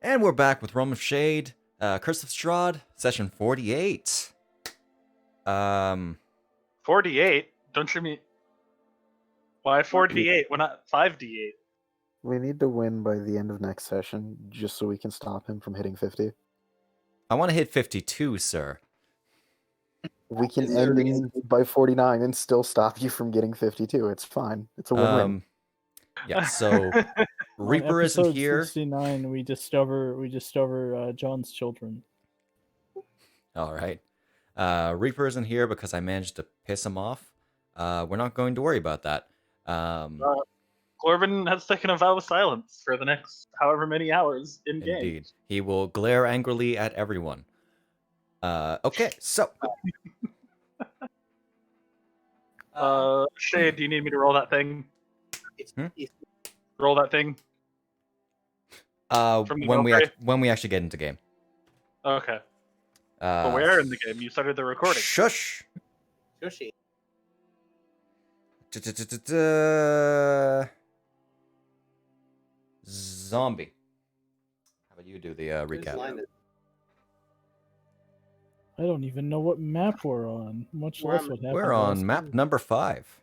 And we're back with Realm of Shade, Curse of Strahd, session 48. 48? Don't you mean... Why 48? We're not 5d8. We need to win by the end of next session, just so we can stop him from hitting 50. I want to hit 52, sir. We can end in by 49 and still stop you from getting 52. It's fine. It's a win-win. Yeah, so Reaper isn't episode here. 69, we discover John's children. All right. Reaper isn't here because I managed to piss him off. We're not going to worry about that. Glorvin has taken a vow of silence for the next however many hours in-game. Indeed. He will glare angrily at everyone. Okay, so... Shay, do you need me to roll that thing? Roll that thing? When we actually get into game. Okay. But where in the game? You started the recording. Shush! Yoshi. Zombie. How about you do the recap? I don't even know what map we're on, much less what happened. We're on map number 5.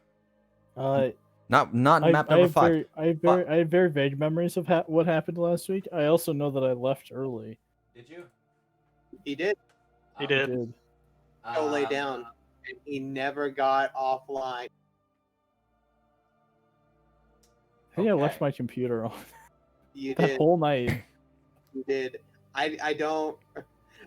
Not map number 5. I have very vague memories of what happened last week. I also know that I left early. Did you? He did. He did. Go lay down, and he never got offline. I think I left my computer on You that did. whole night. You did. I don't.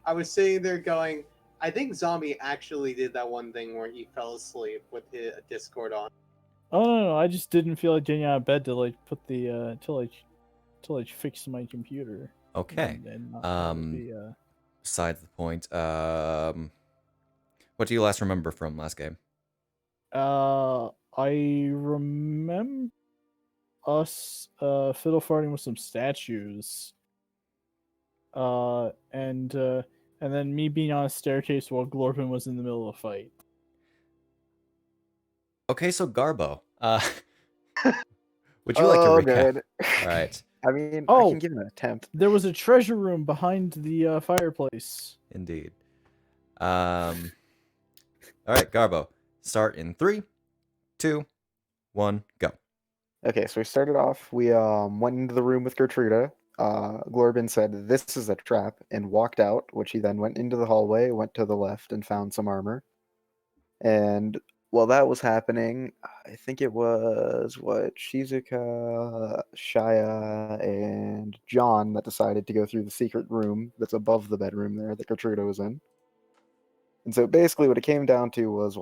I was sitting there going. I think Zombie actually did that one thing where he fell asleep with his Discord on. Oh no, I just didn't feel like getting out of bed to like put the to fix my computer. Okay. Besides the point, what do you last remember from last game? I remember us fiddle farting with some statues. And then me being on a staircase while Glorvin was in the middle of a fight. Okay, so Garbo. Would you like to recap? Good. All right. I mean, I can give him an attempt. There was a treasure room behind the fireplace. Indeed. All right, Garbo. Start in 3, 2, 1, go. Okay, so we started off. We went into the room with Gertruda. Glorvin said, "This is a trap," and walked out, which he then went into the hallway, went to the left, and found some armor. And while that was happening, I think it was, Shizuka, Shaya, and John that decided to go through the secret room that's above the bedroom there that Gertruda was in. And so basically what it came down to was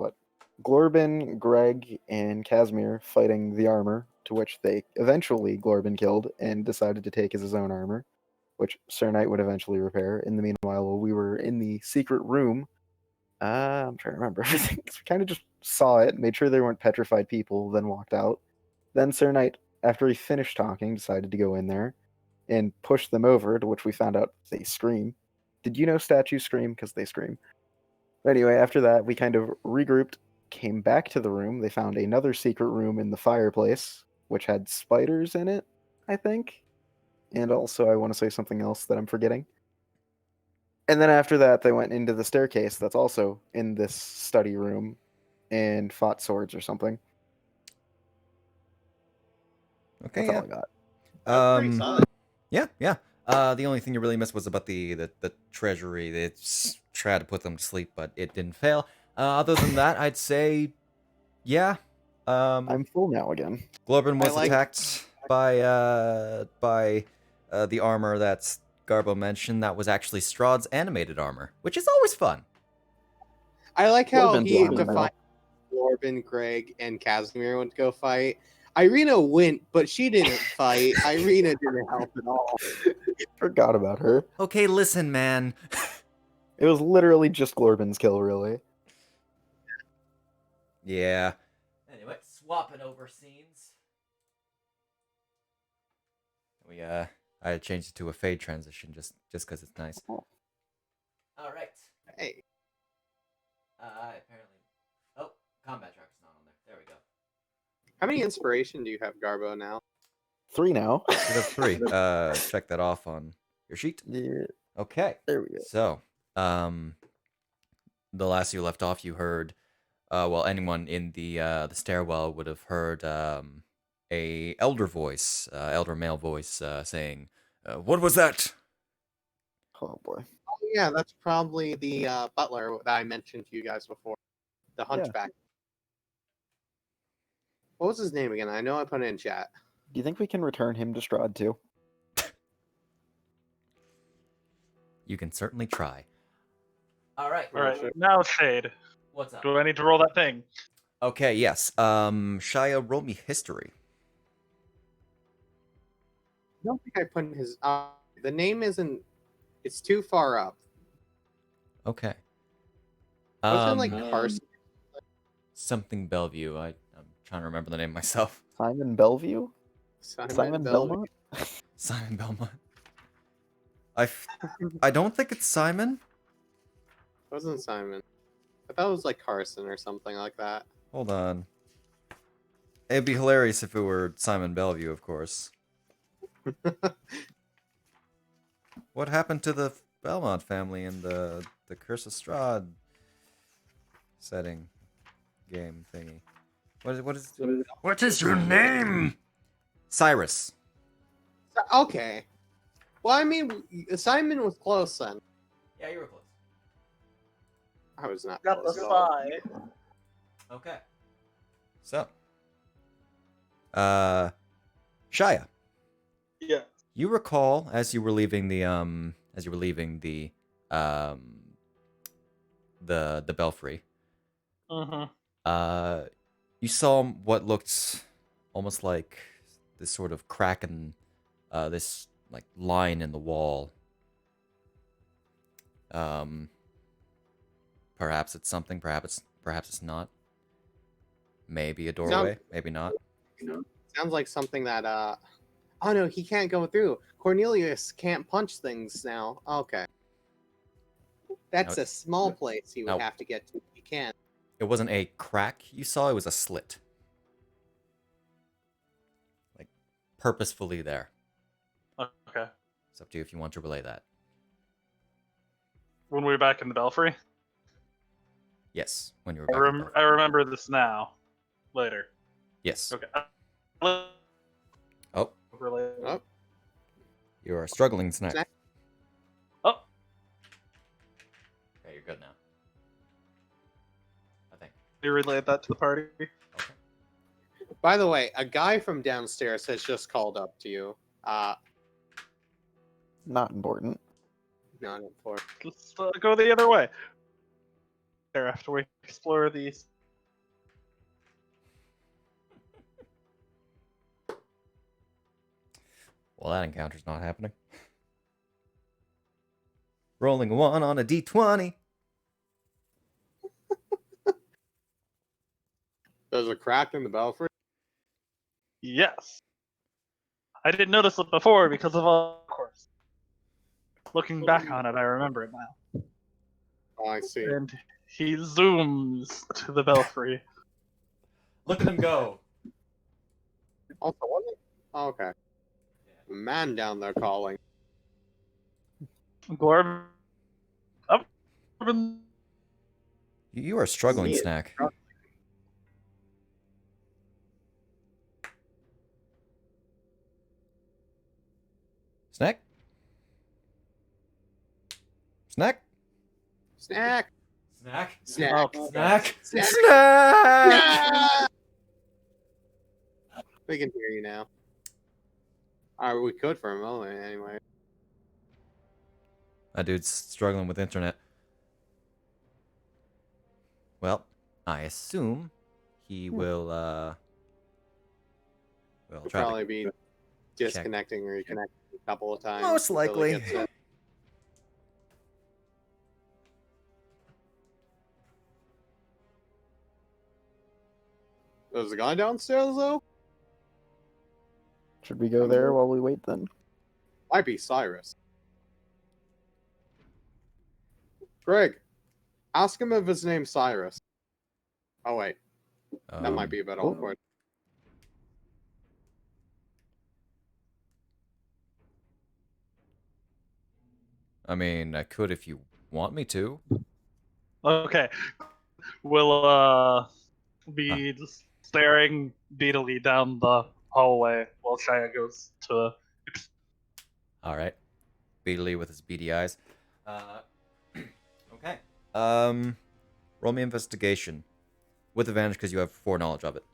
Glorvin, Greg, and Casimir fighting the armor, to which they eventually Glorvin killed and decided to take as his own armor, which Sir Knight would eventually repair. In the meanwhile, while we were in the secret room, I'm trying to remember everything. We kind of just saw it, made sure they weren't petrified people, then walked out. Then Sir Knight, after he finished talking, decided to go in there and push them over, to which we found out they scream. Did you know statues scream? Because they scream. But anyway, after that, we kind of regrouped, came back to the room. They found another secret room in the fireplace, which had spiders in it, I think. And also, I want to say something else that I'm forgetting. And then after that, they went into the staircase that's also in this study room and fought swords or something. Okay, that's all I got. Pretty solid. Yeah. The only thing you really missed was about the treasury. They tried to put them to sleep, but it didn't fail. Other than that, I'd say, yeah. I'm full now again. Glorvin was attacked by the armor that's Garbo mentioned. That was actually Strahd's animated armor, which is always fun. I like how Glorvin's he the one defined Glorvin, Greg, and Casimir went to go fight. Irina went, but she didn't fight. Irina didn't help at all. Forgot about her. Okay, listen, man. It was literally just Glorvin's kill, really. Yeah. Anyway, swapping over scenes. I changed it to a fade transition just because it's nice. Oh. All right. Hey. Apparently. Oh, combat track's not on there. There we go. How many inspiration do you have, Garbo, now? 3 now. We have 3. Check that off on Your sheet. Yeah, Okay. there we go. So, the last you left off, you heard, well, anyone in the stairwell would have heard a elder voice, elder male voice, saying, "What was that?" Oh boy. Oh yeah, that's probably the butler that I mentioned to you guys before. The hunchback. What was his name again? I know I put it in chat. Do you think we can return him to Strahd too? You can certainly try. All right. All right, now Shade. What's up? Do I need to roll that thing? Okay. Yes. Shia, roll me history. I don't think I put in his. The name isn't. It's too far up. Okay. Wasn't it like Carson? Something Bellevue. I'm trying to remember the name myself. Simon Bellevue? Simon Belmont? Belmont? Simon Belmont. I don't think it's Simon. It wasn't Simon. I thought it was like Carson or something like that. Hold on. It'd be hilarious if it were Simon Bellevue, of course. What happened to the Belmont family in the Curse of Strahd setting game thingy? What is your name? Cyrus. Okay. Well, I mean, Simon was close then. Yeah, you were close. I was not Got the close at all. sigh. Okay. So, Shia, Yeah. you recall as you were leaving the the belfry, Mm-hmm. you saw what looked almost like this sort of crack in this like line in the wall. Perhaps it's something, perhaps it's not. Maybe a doorway, maybe not. Sounds like something that oh no, he can't go through. Cornelius can't punch things now. Okay. That's No, a small place he would no. have to get to. He can't. It wasn't a crack you saw, it was a slit. Like purposefully there. Okay. It's up to you if you want to relay that. When we were back in the belfry, Yes, when you were I, back. in the I belfry. remember this now. Later. Yes. Okay. Oh, Relay. Oh. you are struggling, Snack. Snack. Oh. Okay, you're good now. I think. You relayed that to the party. Okay. By the way, a guy from downstairs has just called up to you. Not important. Not important. Let's go the other way. There, after we explore these. Well, that encounter's not happening. Rolling a 1 on a d20. There's a crack in the belfry. Yes. I didn't notice it before because of course. Looking back on it, I remember it now. Oh, I see. And he zooms to the belfry. Look at him go. Also, was it? Oh, okay. A man down there calling. Glorb. Up. You are struggling, Yeah. Snack. Snack? Snack? Snack! Snack? Snack! Snack? Snack! Snack! We can hear you now. We could for a moment, anyway. That dude's struggling with internet. Well, I assume he will, well, He'll try to probably be disconnecting or reconnecting a couple of times. Most until he likely. gets it. There's a guy downstairs, though? Should we go there while we wait then? Might be Cyrus. Greg, ask him if his name's Cyrus. Oh, wait. That might be a bit oh. awkward. I mean, I could if you want me to. Okay. We'll be just staring beadily down the hallway while Shia goes to. All right. Beadily with his beady eyes. Okay. Roll me investigation with advantage because you have foreknowledge of it.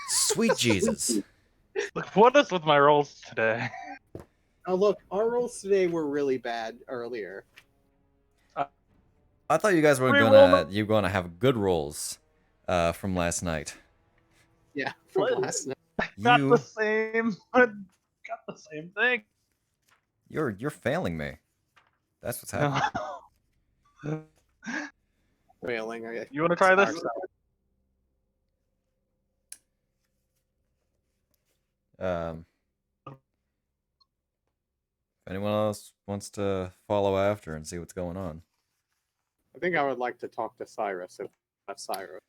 Sweet Jesus. Look, what is with my rolls today? Oh, look, our rolls today were really bad earlier. I thought you guys were gonna have good rolls from last night. Yeah, from What? last night. Got the You same. Got the same thing. you're failing me. That's what's happening. No. Failing. Okay. You want to try this? If anyone else wants to follow after and see what's going on. I think I would like to talk to Cyrus if that's Cyrus.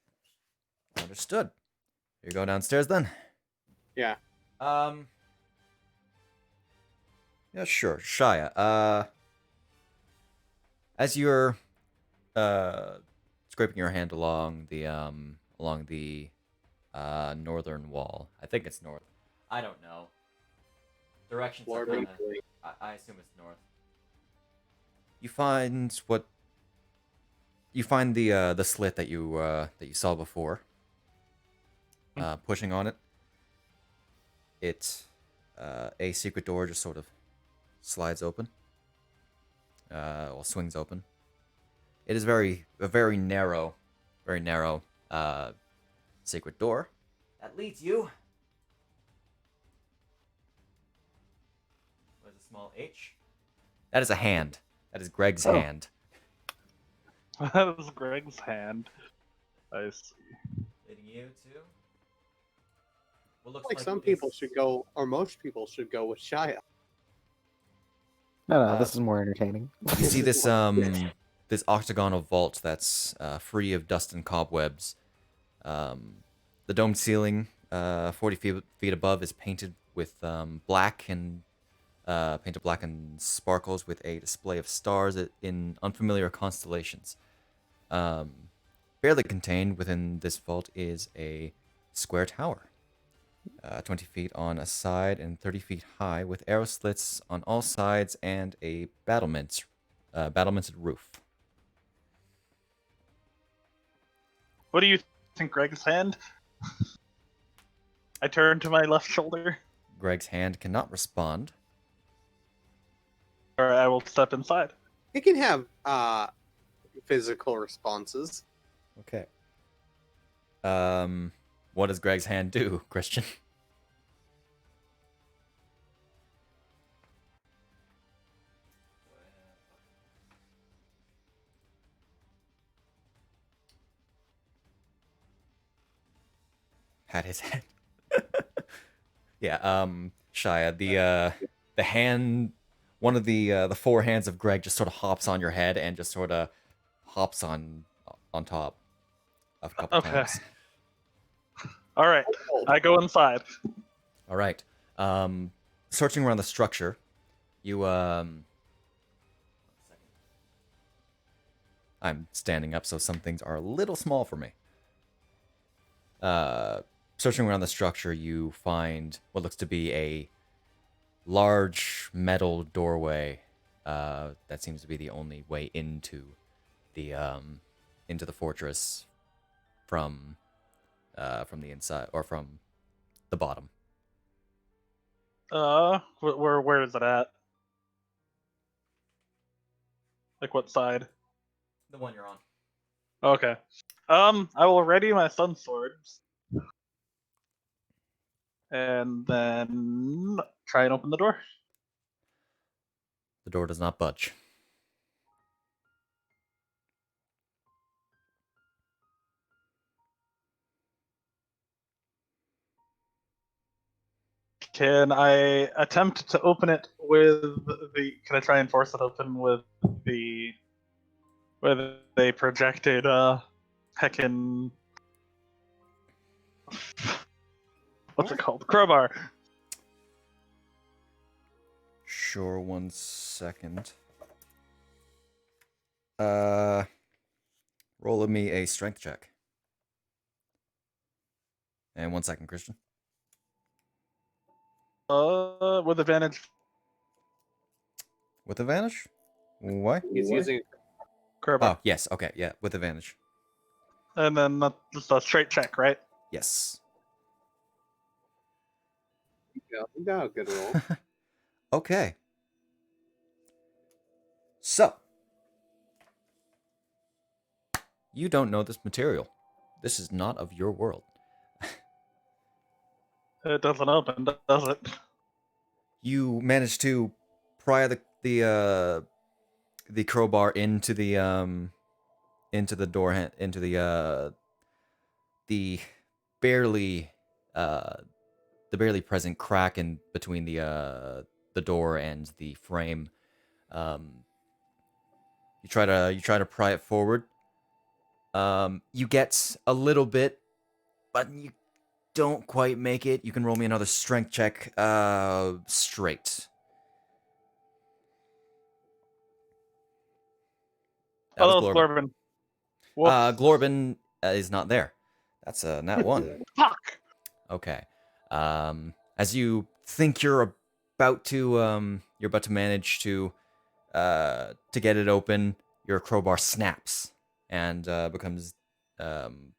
Understood. You go downstairs then? Yeah. Yeah, sure. Shia, as you're scraping your hand along the northern wall. I think it's north. I don't know. Directions are Lord kinda, Winkley. I assume it's north. You find the slit that you saw before. Pushing on it. A secret door just sort of slides open. Well, swings open. It is a very narrow secret door that leads you. What is a small H? That is a hand. That is Greg's hand. That is Greg's hand. I see. Leading you to. What looks Like like some it people is- should go, or most people should go with Shia. No, this is more entertaining. You see this this octagonal vault that's free of dust and cobwebs. The domed ceiling, 40 feet above, is painted with black and sparkles with a display of stars in unfamiliar constellations. Barely contained within this vault is a square tower, 20 feet on a side and 30 feet high, with arrow slits on all sides and a battlemented roof. What do you think, Greg's hand? I turn to my left shoulder, Greg's hand cannot respond. or I will step inside. He can have physical responses. Okay. What does Greg's hand do, Christian? Pat his head. Yeah, Shia, the hand, one of the four hands of Greg just sort of hops on your head and just sort of hops on top of a couple Okay. times. All right, I go inside. All right. Searching around the structure, you I'm standing up, so some things are a little small for me. Searching around the structure, you find what looks to be a large metal doorway. That seems to be the only way into the fortress from the inside or from the bottom. Where is it at? Like what side? The one you're on. Okay. I will ready my sun swords. And then try and open the door. The door does not budge. Can I attempt to open it with the? Can I try and force it open with a projected heckin' what's it called? Crowbar. sure. 1 second. Roll me a strength check. And 1 second, Christian. With advantage. With advantage? Why? He's using Crowbar. Oh, yes. Okay, yeah, with advantage. And then that's a straight check, right? Yes. you got a good roll. Okay. So, you don't know this material. This is not of your world. It doesn't open, does it? You managed to pry the crowbar into the door into the barely present crack in between the door and the frame. You try to pry it forward. You get a little bit, but you don't quite make it. You can roll me another strength check. Straight. That Oh, was it's Glorben. Glorbin. Whoops. Glorben is not there. That's a nat 1. Fuck. Okay. As you think you're about to manage to get it open, your crowbar snaps and becomes and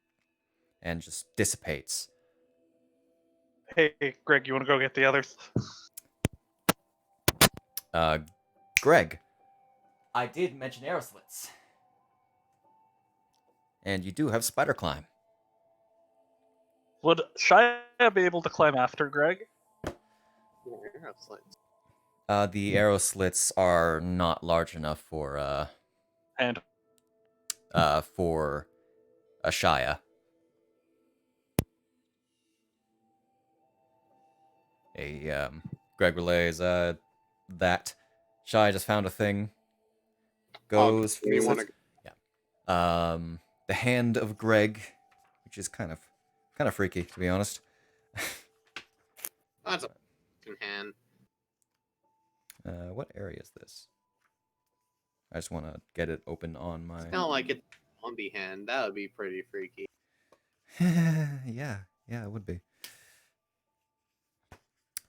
just dissipates. Hey, Greg, you want to go get the others? Greg, I did mention arrow slits, and you do have spider climb. Would Shia be able to climb after Greg? The arrow slits are not large enough for And a Shia. Greg relays that Shia just found a thing. Goes you wanna... yeah. The hand of Greg, which is kind of freaky, to be honest. That's a hand. What area is this? I just want to get it open on my. It's kind of like a zombie hand. That would be pretty freaky. yeah, it would be.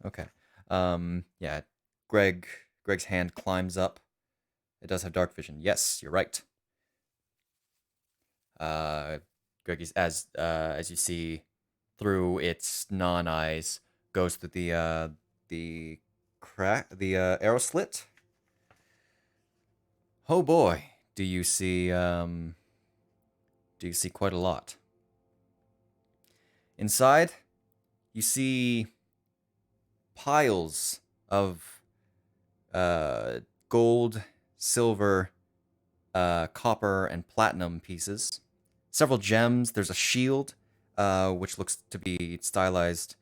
Okay. Yeah. Greg's hand climbs up. It does have dark vision. Yes, you're right. Greg is as you see through its non-eyes goes through the crack, the arrow slit. Oh boy, do you see quite a lot. Inside, you see piles of gold, silver, copper, and platinum pieces. Several gems. There's a shield, which looks to be stylized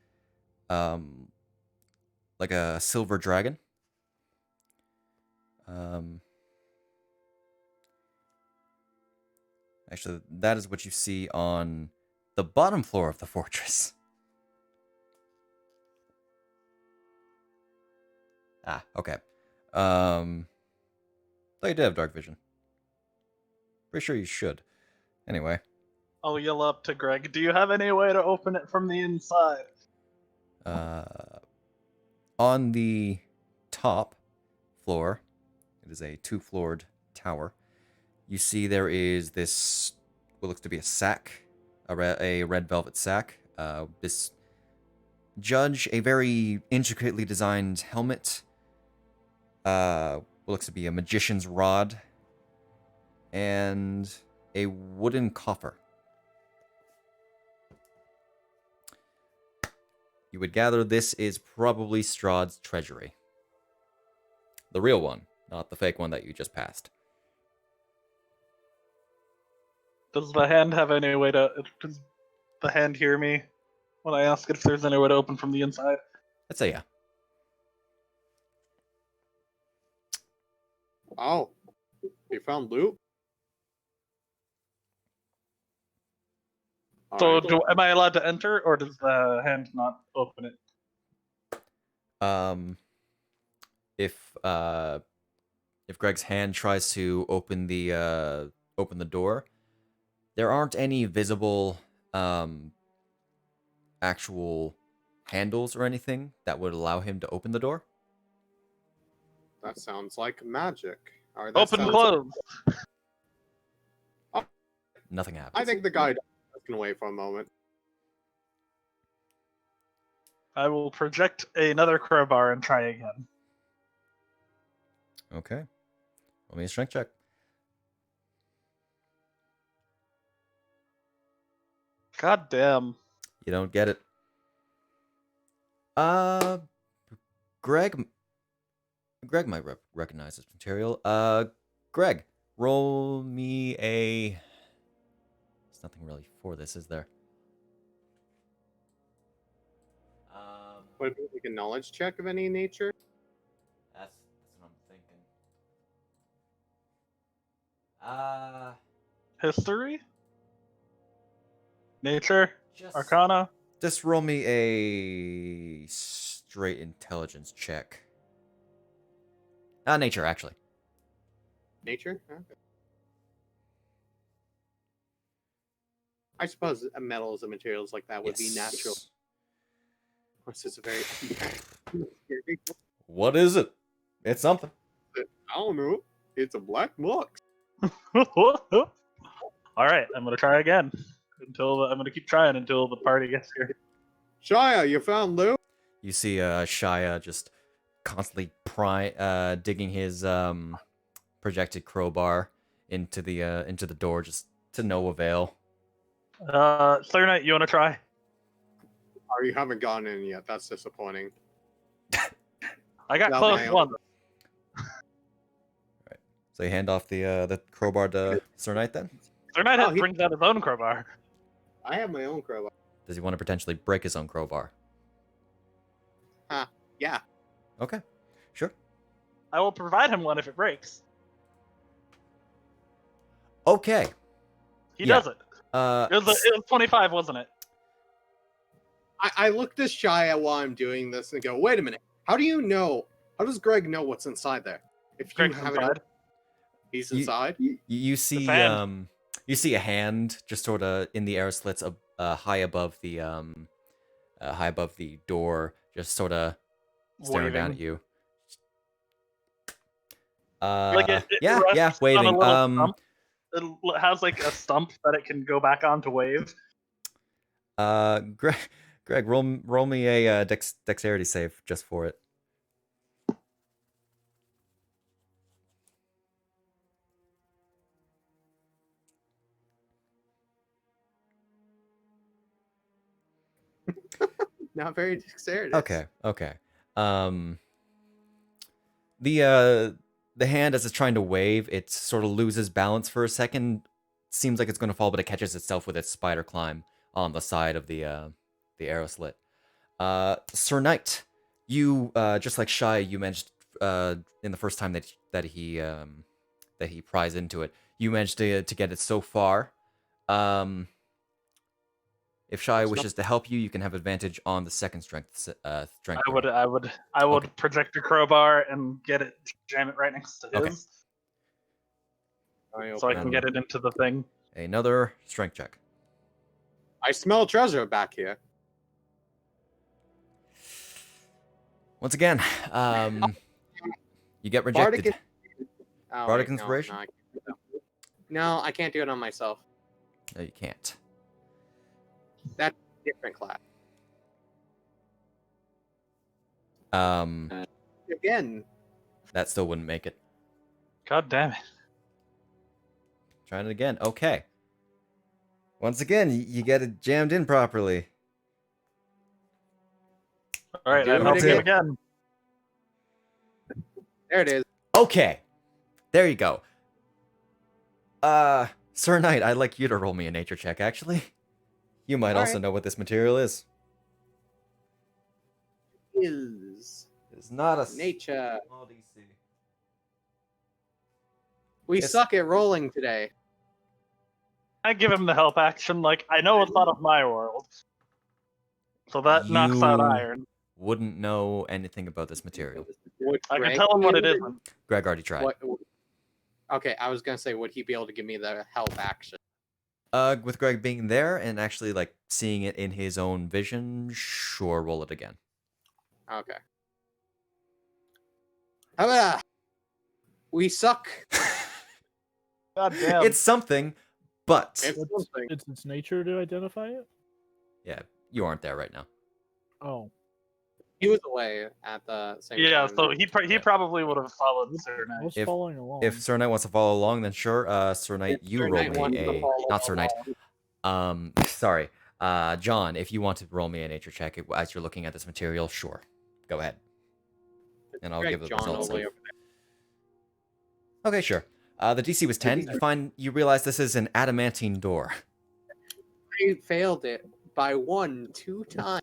like a silver dragon. Actually, that is what you see on the bottom floor of the fortress. Ah, okay. Thought you did have dark vision. Pretty sure you should. Anyway. I'll yell up to Greg. Do you have any way to open it from the inside? On the top floor, it is a 2-floored tower. You see there is this, what looks to be a sack, a red velvet sack. This judge, a very intricately designed helmet. What looks to be a magician's rod. And a wooden coffer. You would gather this is probably Strahd's treasury. The real one, not the fake one that you just passed. Does the hand have any way to... Does the hand hear me when I ask if there's any way to open from the inside? I'd say yeah. Oh, you found loot? So Alright. am I allowed to enter, or does the hand not open it? if Greg's hand tries to open the door, there aren't any visible actual handles or anything that would allow him to open the door. That sounds like magic. Or that Open sounds- close. Nothing happens. I think the guy can wait for a moment. I will project another crowbar and try again. Okay. Roll me a strength check. God damn. You don't get it. Greg might recognize this material. Greg, roll me a. There's nothing really for this, is there? Would it be like a knowledge check of any nature? That's what I'm thinking. History? Nature? Just Arcana? Just roll me a straight intelligence check. Nature, actually. Nature? Okay. I suppose metals and materials like that would be natural. Yes. Of course, it's a very. What is it? It's something. I don't know. It's a black box. All right, I'm gonna try again. I'm gonna keep trying until the party gets here. Shia, you found loot? You see Shia just constantly digging his projected crowbar into the door, just to no avail. Clear Knight, you wanna try? Oh, you haven't gotten in yet. That's disappointing. I got Not close my own. once. So you hand off the crowbar to Sir Knight then? Clear Knight Oh, he- brings out his own crowbar. I have my own crowbar. Does he want to potentially break his own crowbar? Yeah. Okay, sure. I will provide him one if it breaks. Okay. He Yeah. does it. It was 25, wasn't it? I looked at Shia while I'm doing this and go, wait a minute. How do you know? How does Greg know what's inside there? If you Greg's haven't, inside. he's You- inside. You see hand. you see a hand just sort of in the air slits high above the door, just sort of staring down at Waving. you. Like it yeah, rests on a waving. little stump. It has like a stump that it can go back on to wave. Greg, roll me a dexterity save just for it. Not very dexterous. Okay. The hand as it's trying to wave, it sort of loses balance for a second. Seems like it's going to fall, but it catches itself with its spider climb on the side of the arrow slit. Sir Knight, you just like Shia, you managed in the first time that he pries into it, you managed to get it so far. If Shia wishes to help you, you can have advantage on the second strength. I roll. would project a crowbar and jam it right next to his, Okay. so I can get it into the thing. Another strength check. I smell treasure back here. Once again, you get rejected. Oh, Bardic wait, inspiration? No, I can't do it on myself. No, you can't. Different class. That Again, still wouldn't make it. God damn it! Trying it again. Okay. Once again, you get it jammed in properly. All right, Do I'm it helping him again. again. there it is. Okay. There you go. Sir Knight, I'd like you to roll me a nature check, actually. You might also Alright. know what this material is. Is It's not a nature. small DC. We It's- suck at rolling today. I give him the help action. Like I know it's not of my world, so that knocks out You- iron. Wouldn't know anything about this material. I can Greg tell him be what it able is. Greg already tried. What? Okay, I was gonna say, would he be able to give me the help action? With Greg being there and actually like seeing it in his own vision, sure, roll it again. Okay. Ah, we suck. God damn. It's something, but It's something. It's its nature to identify it. yeah, you aren't there right now. Oh, He was away at the same Yeah, time. so he Yeah. probably would have followed Sir I Knight. was If- following along. If Sir Knight wants to follow along, then sure. Sir Knight, If you Sir roll Knight me wants to a follow not Sir Knight. along. Sorry, John. If you want to roll me a nature check as you're looking at this material, sure, go ahead, and I'll Greg give the John results. all the way of- over there. Okay, sure. The DC was 10. You realize this is an adamantine door. I failed it by 2 times.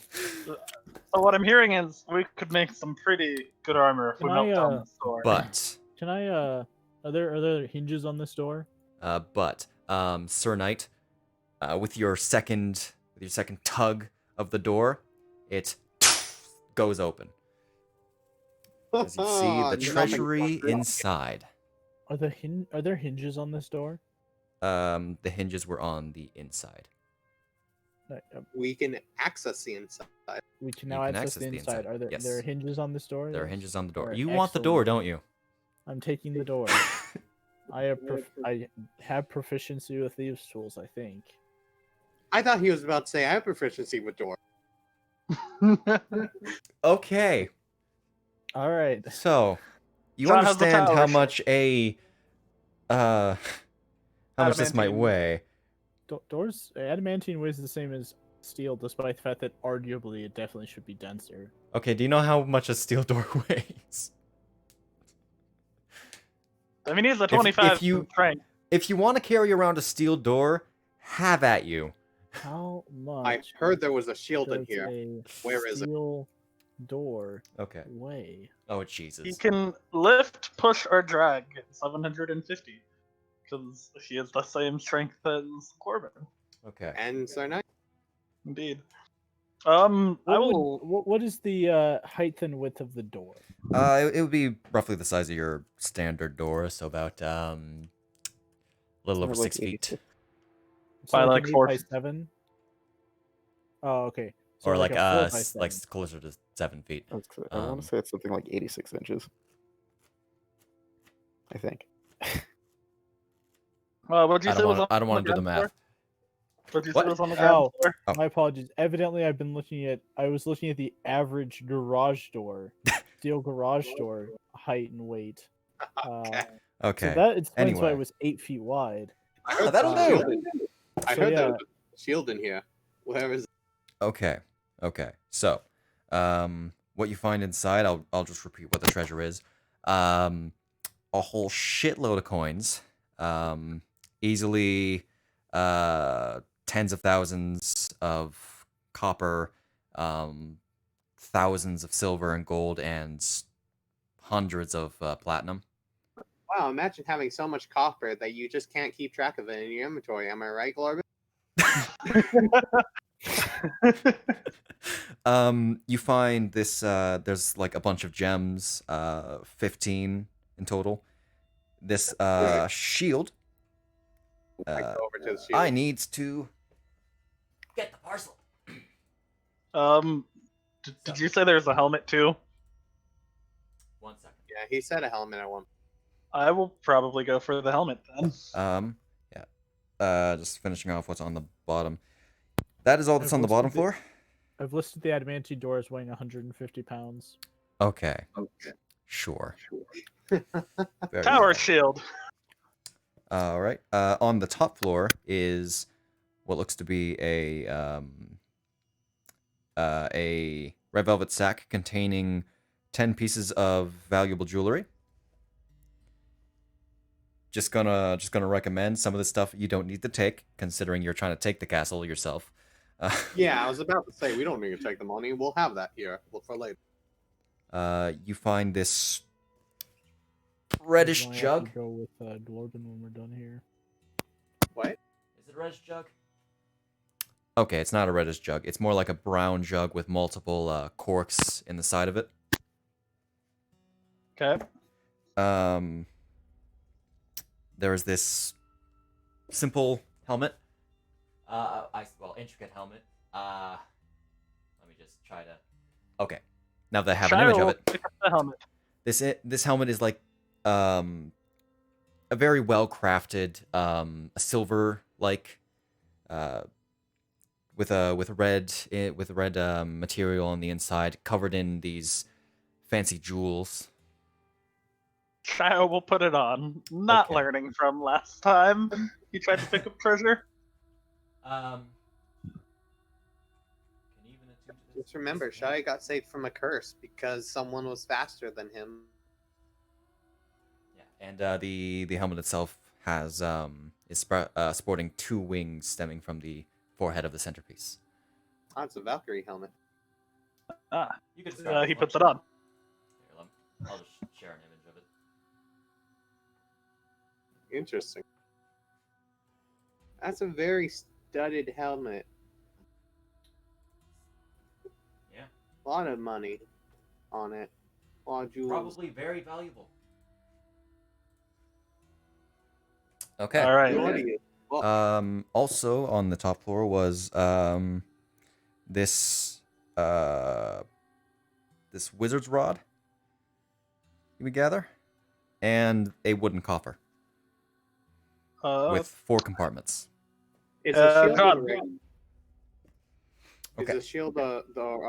So what I'm hearing is we could make some pretty good armor if we Can melt I, down this door. But Can I? Are there hinges on this door? Sir Knight, with your second tug of the door, it goes open. As you see the Nothing treasury fucked up. inside. Are there hinges on this door? The hinges were on the inside. We can access the inside. We can You now can access access the the inside. inside, Are there yes. there are hinges on this door? There are Yes. hinges on the door. Alright, You want the door, excellent. don't you? I'm taking the door. I have proficiency with thieves' tools. I think. I thought he was about to say I have proficiency with door. Okay, All right. so you John has the understand power, how sure. much how much this might Adamantine. weigh. Doors adamantine weighs the same as steel, despite the fact that arguably it definitely should be denser. Okay, do you know how much a steel door weighs? I mean, he's a 25 strength. If you want to carry around a steel door, have at you. How much? I heard there was a shield in does here. a Where is it? steel door Okay. weigh? Oh He Jesus. can lift, push, or drag 750. Because he has the same strength as Corbin. Okay. And so now Indeed. What I would- will. what is the height and width of the door? It would be roughly the size of your standard door, so about a little over Like 6 feet, By, an like, 8 4 by feet. 7. Oh, okay. So or like a 4 by like 7. closer to 7 feet. I want to say it's something like 86 inches. I think. What'd you say was on I don't want to do the ground floor? math. What'd you say What? was on the ground Oh. floor? Oh. My apologies. Evidently, I was looking at the average garage door, steel garage door height and weight. Okay. Okay. So that explains why Anyway. it was 8 feet wide. I heard that'll there was a do. shield in- I So, heard there yeah. was a shield in here. Where is it? Okay. Okay. So, what you find inside, I'll just repeat what the treasure is. A whole shitload of coins. Easily tens of thousands of copper, thousands of silver and gold, and hundreds of platinum. Wow, imagine having so much copper that you just can't keep track of it in your inventory. Am I right, Glorbin? You find this, there's like a bunch of gems, 15 in total. This shield. I go over to the shield. I needs to get the parcel. Did you say there's a helmet too? 1 second. Yeah, he said a helmet at one. I will probably go for the helmet then. Yeah. Just finishing off what's on the bottom. That is all that's on the bottom floor? I've listed the adamantine door as weighing 150 pounds. Okay. Okay. Sure. Sure. Very Tower well. shield. All right. On the top floor is what looks to be a red velvet sack containing 10 pieces of valuable jewelry. Just gonna recommend some of the stuff you don't need to take, considering you're trying to take the castle yourself. Yeah, I was about to say we don't need to take the money. We'll have that here for later. You find this reddish Might have to jug. Go with Glorbin when we're done here. What? Is it a reddish jug? Okay, it's not a reddish jug. It's more like a brown jug with multiple corks in the side of it. Okay. There's this simple helmet. Intricate helmet. Let me just try to. Okay, now that I have an image of it, Pick up the helmet. this helmet is like a very well crafted, a silver like, with red material on the inside, covered in these fancy jewels. Shio will put it on. Not Okay. learning from last time. He tried to pick up treasure. Can you even attune to this? Just remember, Shai got saved from a curse because someone was faster than him. Yeah, and the helmet itself has is sporting 2 wings stemming from the forehead of the centerpiece. Oh, it's a Valkyrie helmet. You could describe He this puts one. it on. Here, I'll just share an image of it. Interesting. That's a very studded helmet. Yeah, A lot of money on it. A lot of jewels. probably very valuable. Okay. All right. What do you? Well, Also on the top floor was this this wizard's rod you would gather, and a wooden coffer with 4 compartments. is a shield John. a reg- Okay. Is a shield a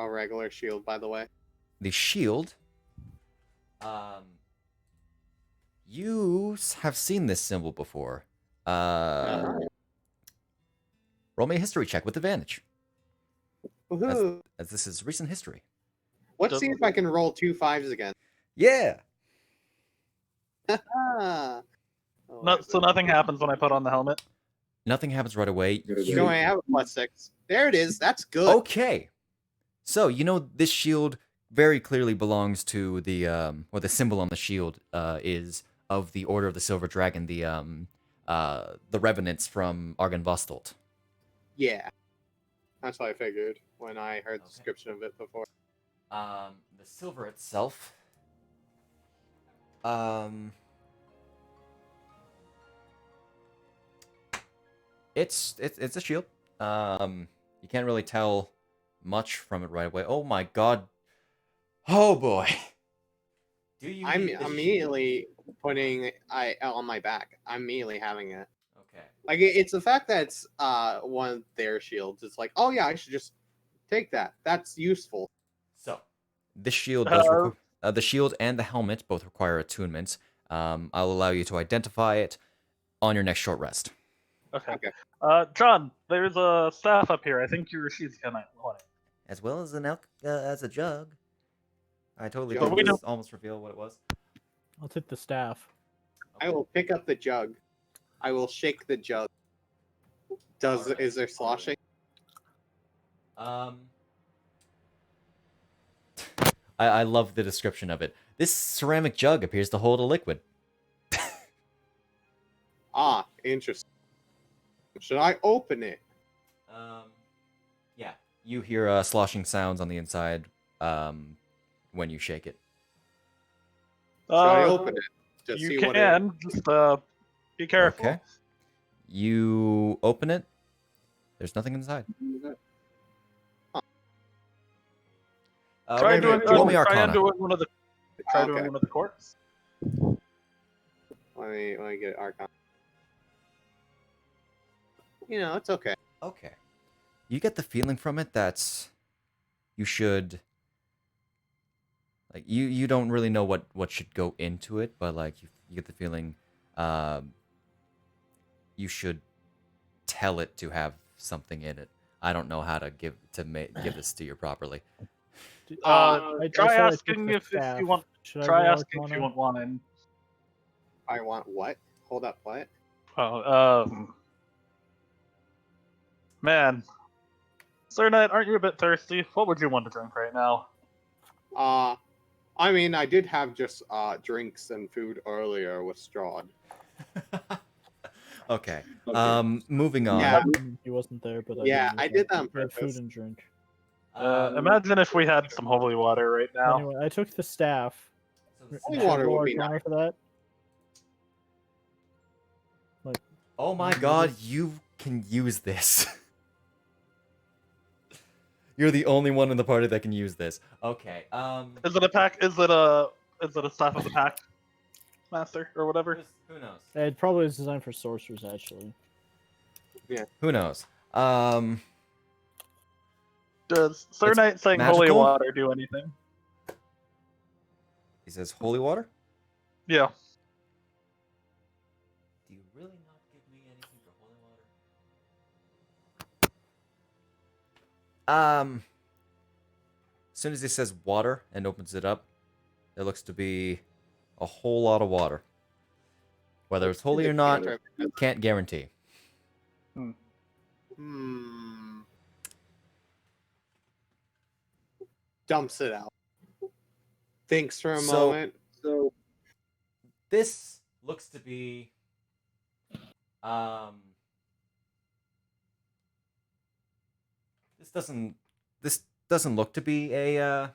regular shield, by the way? The shield. You have seen this symbol before. Roll me a history check with advantage, Woohoo! as this is recent history. Let's see if I can roll 2 5s again. Yeah. Ah. Oh, No, so nothing happens when I put on the helmet. Nothing happens right away. No, I have a +6. There it is. That's good. Okay. So, you know, this shield very clearly belongs to the or the symbol on the shield is of the Order of the Silver Dragon, the revenants from Argynvostolt. Yeah. That's what I figured when I heard the Okay. description of it before. The silver itself. It's a shield. You can't really tell much from it right away. Oh my god. Oh boy. Do you I'm need the shield? immediately putting I on my back. I'm immediately having it. Okay. Like it's the fact that it's one of their shields. It's like, oh yeah, I should just take that. That's useful. So, this shield does the shield and the helmet both require attunement. I'll allow you to identify it on your next short rest. Okay. Okay. John, there's a staff up here. I think your she's gonna want it. As well as as a jug. I totally Jug. did this almost reveal what it was. I'll take the staff. I will pick up the jug. I will shake the jug. Alright. Is there sloshing? I love the description of it. This ceramic jug appears to hold a liquid. Ah, interesting. Should I open it? Yeah. You hear sloshing sounds on the inside when you shake it. Should I open it to You see what it? can just be careful. Okay. You open it. There's nothing inside. Try doing roll me try Arcana. doing one of the try Okay. doing one of the courts. Let me get it Archon. You know, it's okay. Okay. You get the feeling from it that you should, like, you don't really know what should go into it, but like you get the feeling you should tell it to have something in it. I don't know how to give this to you properly. I Try said I took asking the if staff. you want. Should I Try roll asking if you Arcana? want one in. I want what? Hold up, what? Oh, man. Sir Knight, aren't you a bit thirsty? What would you want to drink right now? I mean, I did have just drinks and food earlier with Strahd. Okay. Okay. Moving on. Yeah. He wasn't there, but Yeah, didn't I look did up. that on We had food purpose. and drink. Imagine if we had some holy water right now. Anyway, I took the staff. Holy Should I water roll would be Arcana for that? Oh my god, you can use this. You're the only one in the party that can use this. Okay. Is it a pack? Is it a staff of the pack master or whatever? Who knows? It probably is designed for sorcerers, actually. Who knows? Does Sir It's Knight saying holy magical? water do anything? He says holy water? Yeah. Do you really not give me anything for holy water? As soon as he says water and opens it up, there looks to be a whole lot of water. Whether it's holy or not, can't guarantee. Dumps it out. Thinks for a So- moment. So This looks to be this doesn't look to be a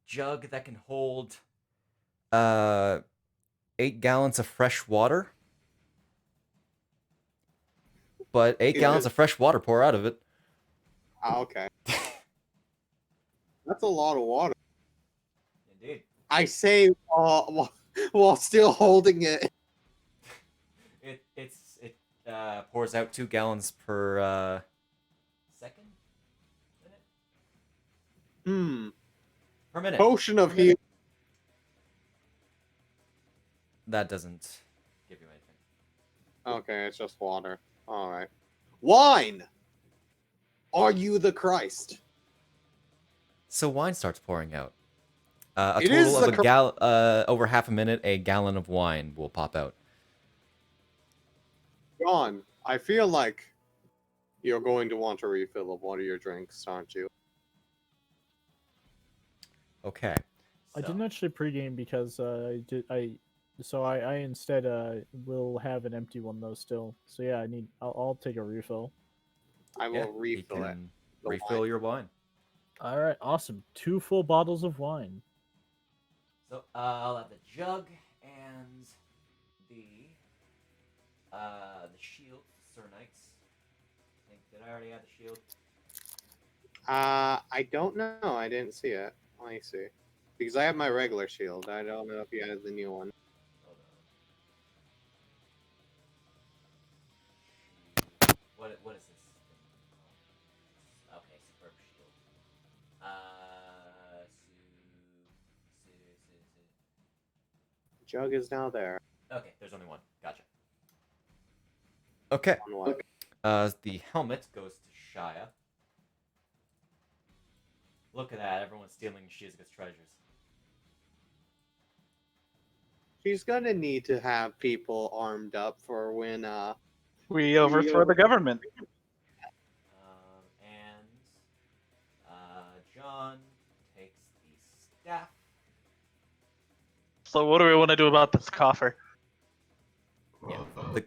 jug that can hold 8 gallons of fresh water. But 8 gallons of fresh water pour out of it. okay. That's a lot of water. Indeed. I say while still holding it. It pours out 2 gallons per second? Minute? Per minute. Potion of healing. That doesn't give you anything. Okay, it's just water. All right. Wine. Are you the Christ? So wine starts pouring out. A It is total of the over half a minute, a gallon of wine will pop out. John, I feel like you're going to want a refill of one of your drinks, aren't you? Okay. I so- didn't actually pregame because I instead will have an empty one though still. So yeah, I'll take a refill. I will Yeah, you refill it. can the refill wine. your wine. All right, awesome. 2 full bottles of wine. So I'll have the jug and the shield, Sir Knights. Did I already have the shield? I don't know. I didn't see it. Let me see. Because I have my regular shield. I don't know if you had the new one. Hold on. What is this thing called? Okay, superb shield. Jug is now there. Okay, there's only one. Gotcha. Okay. On what? The helmet goes to Shia. Look at that, everyone's stealing Shizuka's treasures. She's gonna need to have people armed up for when We overthrow the government. And John takes the staff. So what do we want to do about this coffer? Yeah, I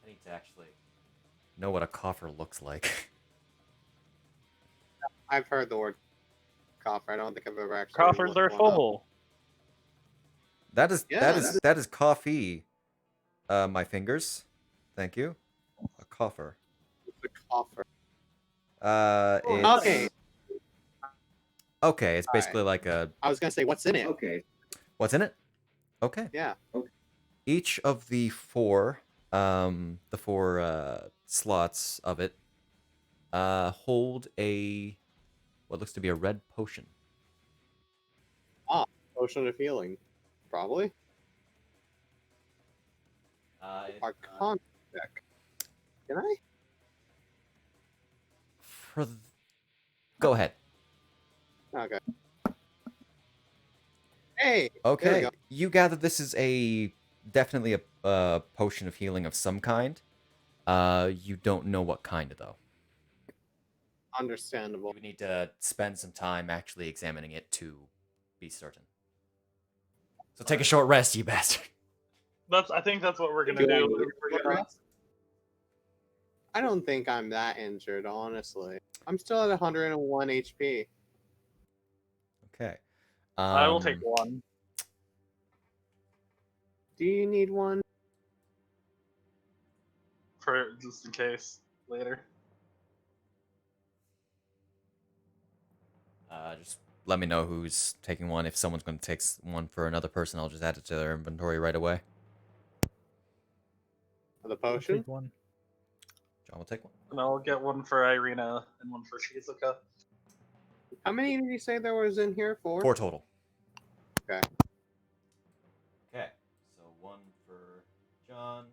need to actually know what a coffer looks like. I've heard the word coffer. I don't think I've ever actually Coffers looked are one up. full. That is Yeah, that is coffee. My fingers. Thank you. A coffer. It's a coffer. It's, Okay. Okay, it's basically like a. I was gonna say, what's in it? Okay. What's in it? Okay. Yeah. Each of the four slots of it, hold what looks to be a red potion. Potion of healing. Probably. Arcana deck. Can I? Go ahead. Okay. Hey. there we Okay, go. you gather this is definitely a potion of healing of some kind. You don't know what kind though. Understandable. You would need to spend some time actually examining it to be certain. So take a short rest, you bastard. I think that's what we're gonna Do I do. need We're short gonna- rest? I don't think I'm that injured, honestly. I'm still at 101 HP. Okay. I will take one. Do you need one? For just in case later. Just let me know who's taking one. If someone's going to take one for another person, I'll just add it to their inventory right away. The I'll potion? take one. John will take one. And I'll get one for Irina and one for Shizuka. How many did you say there was in here? 4? 4 total. Okay. Okay. So 1 for John.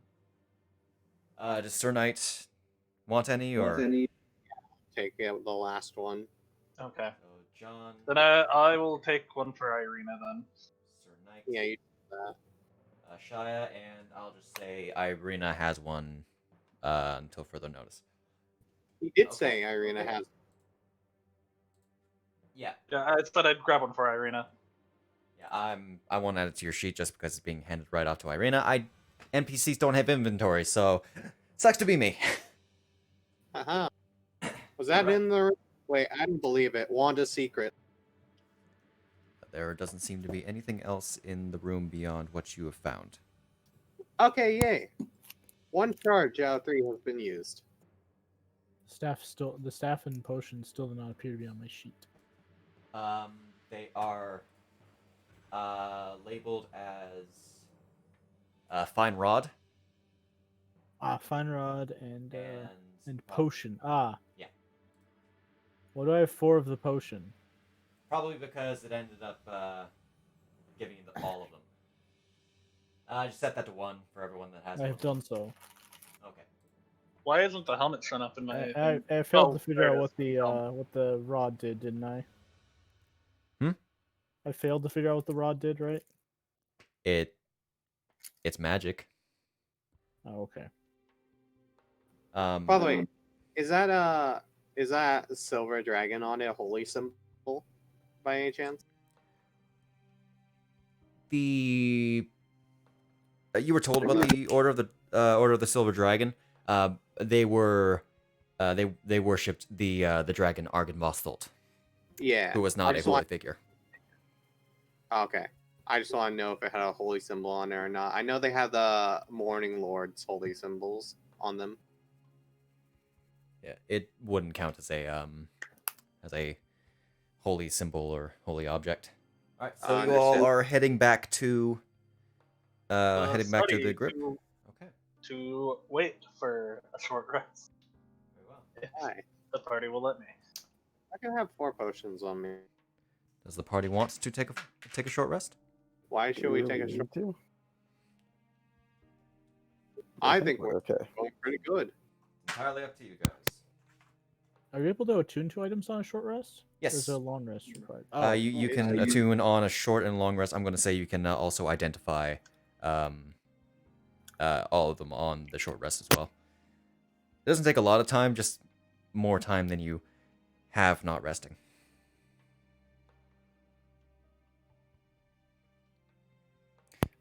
Does Sir Knight want any or? Take the last one. Okay. So John, Then I will take one for Irina then. Sir Knight, Yeah, you do that. Shia, and I'll just say Irina has one until further notice. You did Okay, say Irina okay. has. Yeah. Yeah, I said I'd grab one for Irina. Yeah, I won't add it to your sheet just because it's being handed right off to Irina. NPCs don't have inventory, so sucks to be me. Haha. Was that Right. in the? Wait, I didn't believe it. Wanda's secret. There doesn't seem to be anything else in the room beyond what you have found. Okay, yay. 1 charge out of 3 has been used. The staff and potions still do not appear to be on my sheet. They are labeled as fine rod Fine rod and and potion. Yeah. What do I have 4 of the potion? Probably because it ended up giving you all of them. Just set that to 1 for everyone that has I one. have done so. Okay. Why isn't the helmet shown up in my? I failed Oh, to figure there out it what is. what the rod did, didn't I? Hmm? I failed to figure out what the rod did, right? It's magic. Oh, okay. By the way, is that a silver dragon on it a holy symbol by any chance? The you were told about the Order of the Silver Dragon. They were they worshipped the dragon Argynvostholt, Yeah. who was I not a just holy want- figure. Okay. I just want to know if it had a holy symbol on there or not. I know they have the Morning Lord's holy symbols on them. Yeah, it wouldn't count as a holy symbol or holy object. All right, so you all Understood. are heading back to the Study group. To, Okay, to wait for a short rest. very well. If Why? the party will let me. I can have 4 potions on me. Does the party want to take a short rest? Why should we take a short? Need to? I think we're okay. going pretty good. Entirely up to you guys. Are you able to attune 2 items on a short rest? Or Yes. is there a long rest required? You can attune on a short and long rest. I'm going to say you can also identify all of them on the short rest as well. It doesn't take a lot of time, just more time than you have not resting.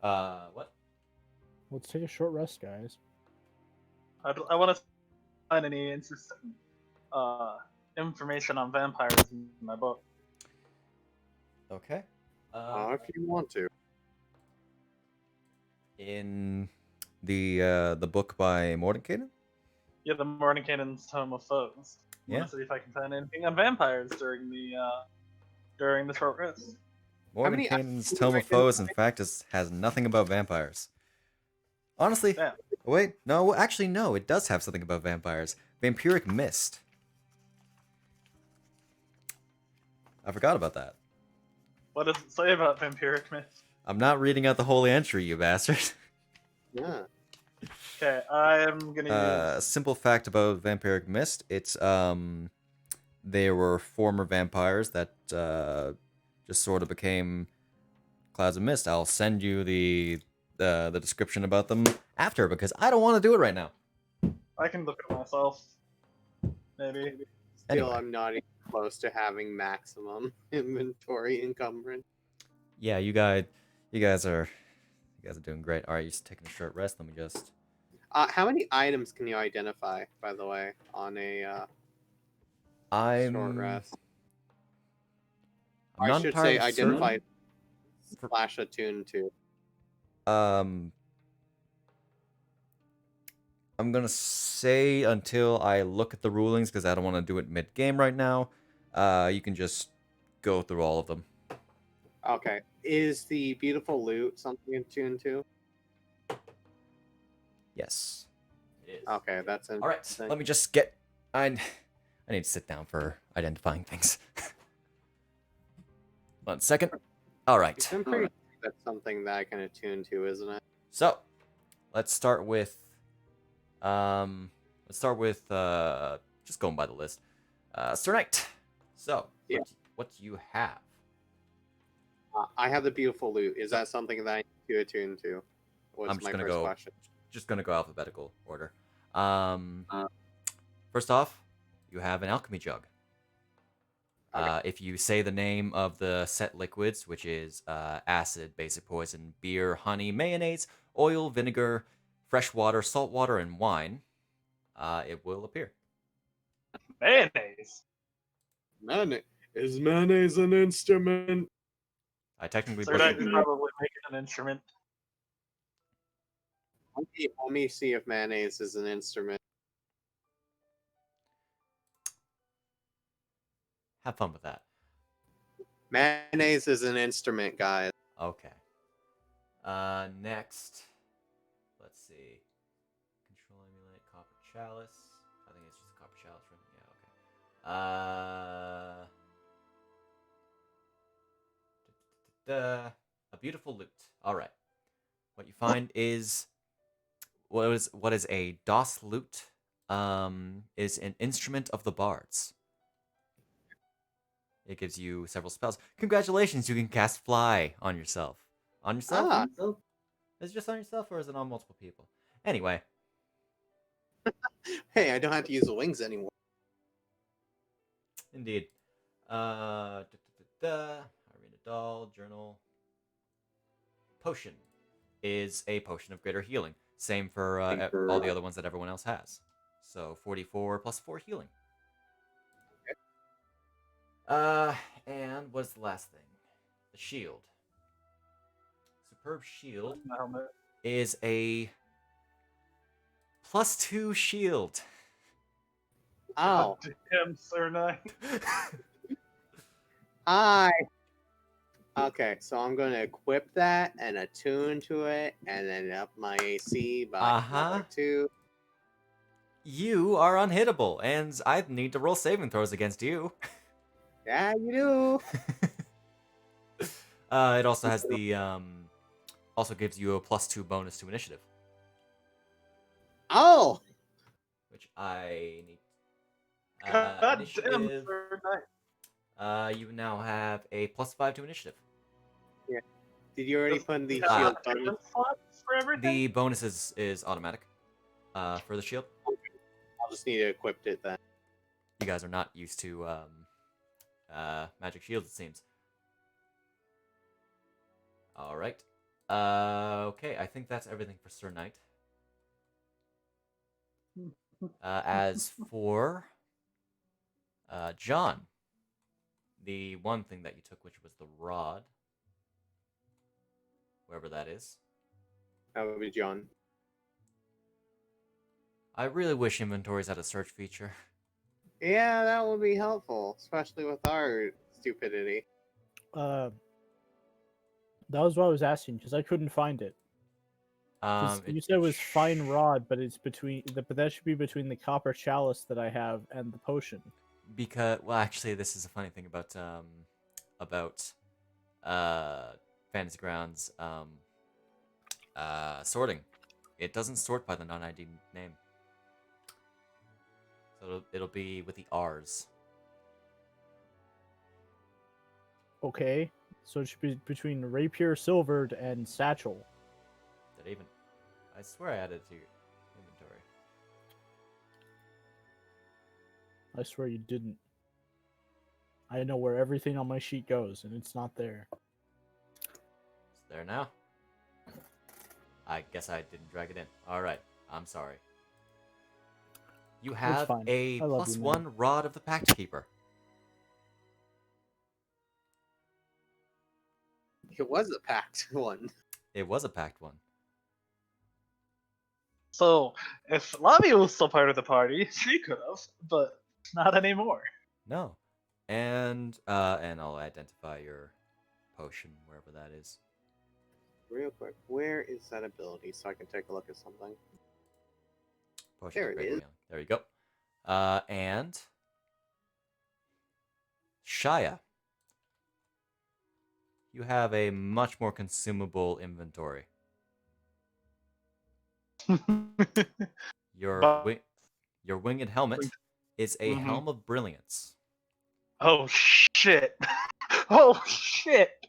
What? Let's take a short rest, guys. I want to find any interesting information on vampires in my book. Okay. If you want to. In the book by Mordenkainen? Yeah, the Mordenkainen's Tome of Foes. I Yeah. want to see if I can find anything on vampires during the short rest. How many Mordenkainen's items Tome do I of Foes, in identify? fact, has nothing about vampires. Honestly, Damn. wait, no, actually, no, it does have something about vampires. Vampiric Mist. I forgot about that. What does it say about vampiric mist? I'm not reading out the whole entry, you bastard. Yeah. Okay, I'm gonna use. Simple fact about Vampiric Mist: it's they were former vampires that just sort of became clouds of mist. I'll send you the description about them after because I don't want to do it right now. I can look at myself. Maybe. Still, Anyway. I'm not even close to having maximum inventory encumbrance. Yeah, you guys You guys are doing great. All right, you're just taking a short rest. Let me just. How many items can you identify, by the way, on a short I'm. rest? I'm I not should say entirely certain. identify slash attune to. Um, I'm gonna say until I look at the rulings because I don't want to do it mid game right now. You can just go through all of them. Okay. Is the beautiful loot something attuned to? Yes. It is. Okay, that's All right. interesting. Let me just get. I need to sit down for identifying things. 1 second. All right. I'm pretty sure that's something that I can attune to, isn't it? So, let's start with. Let's start with just going by the list. Sir Knight. So, Yeah. what do you have? I have the beautiful loot. Is that something that I need to attune to? Was I'm just my gonna first go. question. Just gonna go alphabetical order. First off, you have an alchemy jug. Okay. If you say the name of the set liquids, which is acid, basic poison, beer, honey, mayonnaise, oil, vinegar, fresh water, salt water, and wine, it will appear. Mayonnaise. Is mayonnaise an instrument? I technically Sir Knight butchered could it. probably make it an instrument. Let me see if mayonnaise is an instrument. Have fun with that. Mayonnaise is an instrument, guys. Okay. Next, let's see. Control emulate copper chalice. I think it's just a copper chalice, right? Yeah. Okay. A beautiful loot. All right. What you find is what is a DOS lute. Is an instrument of the bards. It gives you several spells. Congratulations, you can cast fly on yourself. On yourself? Ah, Is it just on yourself or is it on multiple people? Anyway, hey, I don't have to use the wings anymore. indeed. Arena doll, journal. Potion is a potion of greater healing. Same for all the other ones that everyone else has. So 44 plus 4 healing. And what's the last thing? The shield. Superb shield Helmet. is a +2 shield. Oh, Damn, Sir Knight. hi. Okay, so I'm going to equip that and attune to it, and then up my AC by another 2. You are unhittable, and I need to roll saving throws against you. Yeah, you do. It also has the also gives you a +2 bonus to initiative, Oh, which I need. God damn, Initiative. Sir Knight. You now have a +5 to initiative. did you already put in the Uh, shield attachment bonus? slots for everything? The bonus is automatic. For the shield, I'll just need to equip it then. you guys are not used to magic shields, it seems. All right. Okay, I think that's everything for Sir Knight. As for John, the one thing that you took, which was the rod, wherever that is. That would be John. I really wish inventories had a search feature. Yeah, that would be helpful, especially with our stupidity. That was what I was asking because I couldn't find it. 'Cause you said it was fine rod, but it's but that should be between the copper chalice that I have and the potion. Because, well, actually, this is a funny thing about Fantasy Grounds sorting. It doesn't sort by the non-ID name, so it'll be with the R's. Okay, so it should be between rapier silvered and satchel. That even, I swear I added it to your inventory. I swear you didn't. I know where everything on my sheet goes, and it's not there. It's there now. I guess I didn't drag it in. Alright, I'm sorry. You have fine. a I love you, man. +1 Rod of the Pact Keeper. It was a packed one. It was a Pact one. So, if Lavi was still part of the party, she could have, but not anymore. No. And I'll identify your potion, wherever that is. Real quick, where is that ability so I can take a look at something? Potion There of it Great is. Healing. There you go. And Shia. You have a much more consumable inventory. Your But- your winged helmet is a Mhm. helm of brilliance. Oh shit! Oh shit!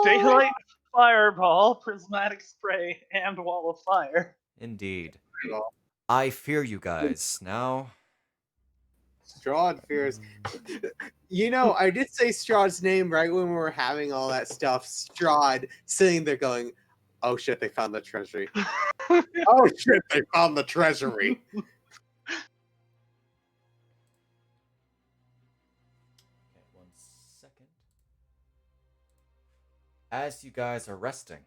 Daylight, fireball, prismatic spray, and wall of fire. Indeed. Well, I fear you guys. Now, Strahd fears. You know, I did say Strahd's name right when we were having all that stuff. Strahd sitting there going, "Oh shit, they found the treasury. Oh shit, they found the treasury." okay, 1 second. As you guys are resting,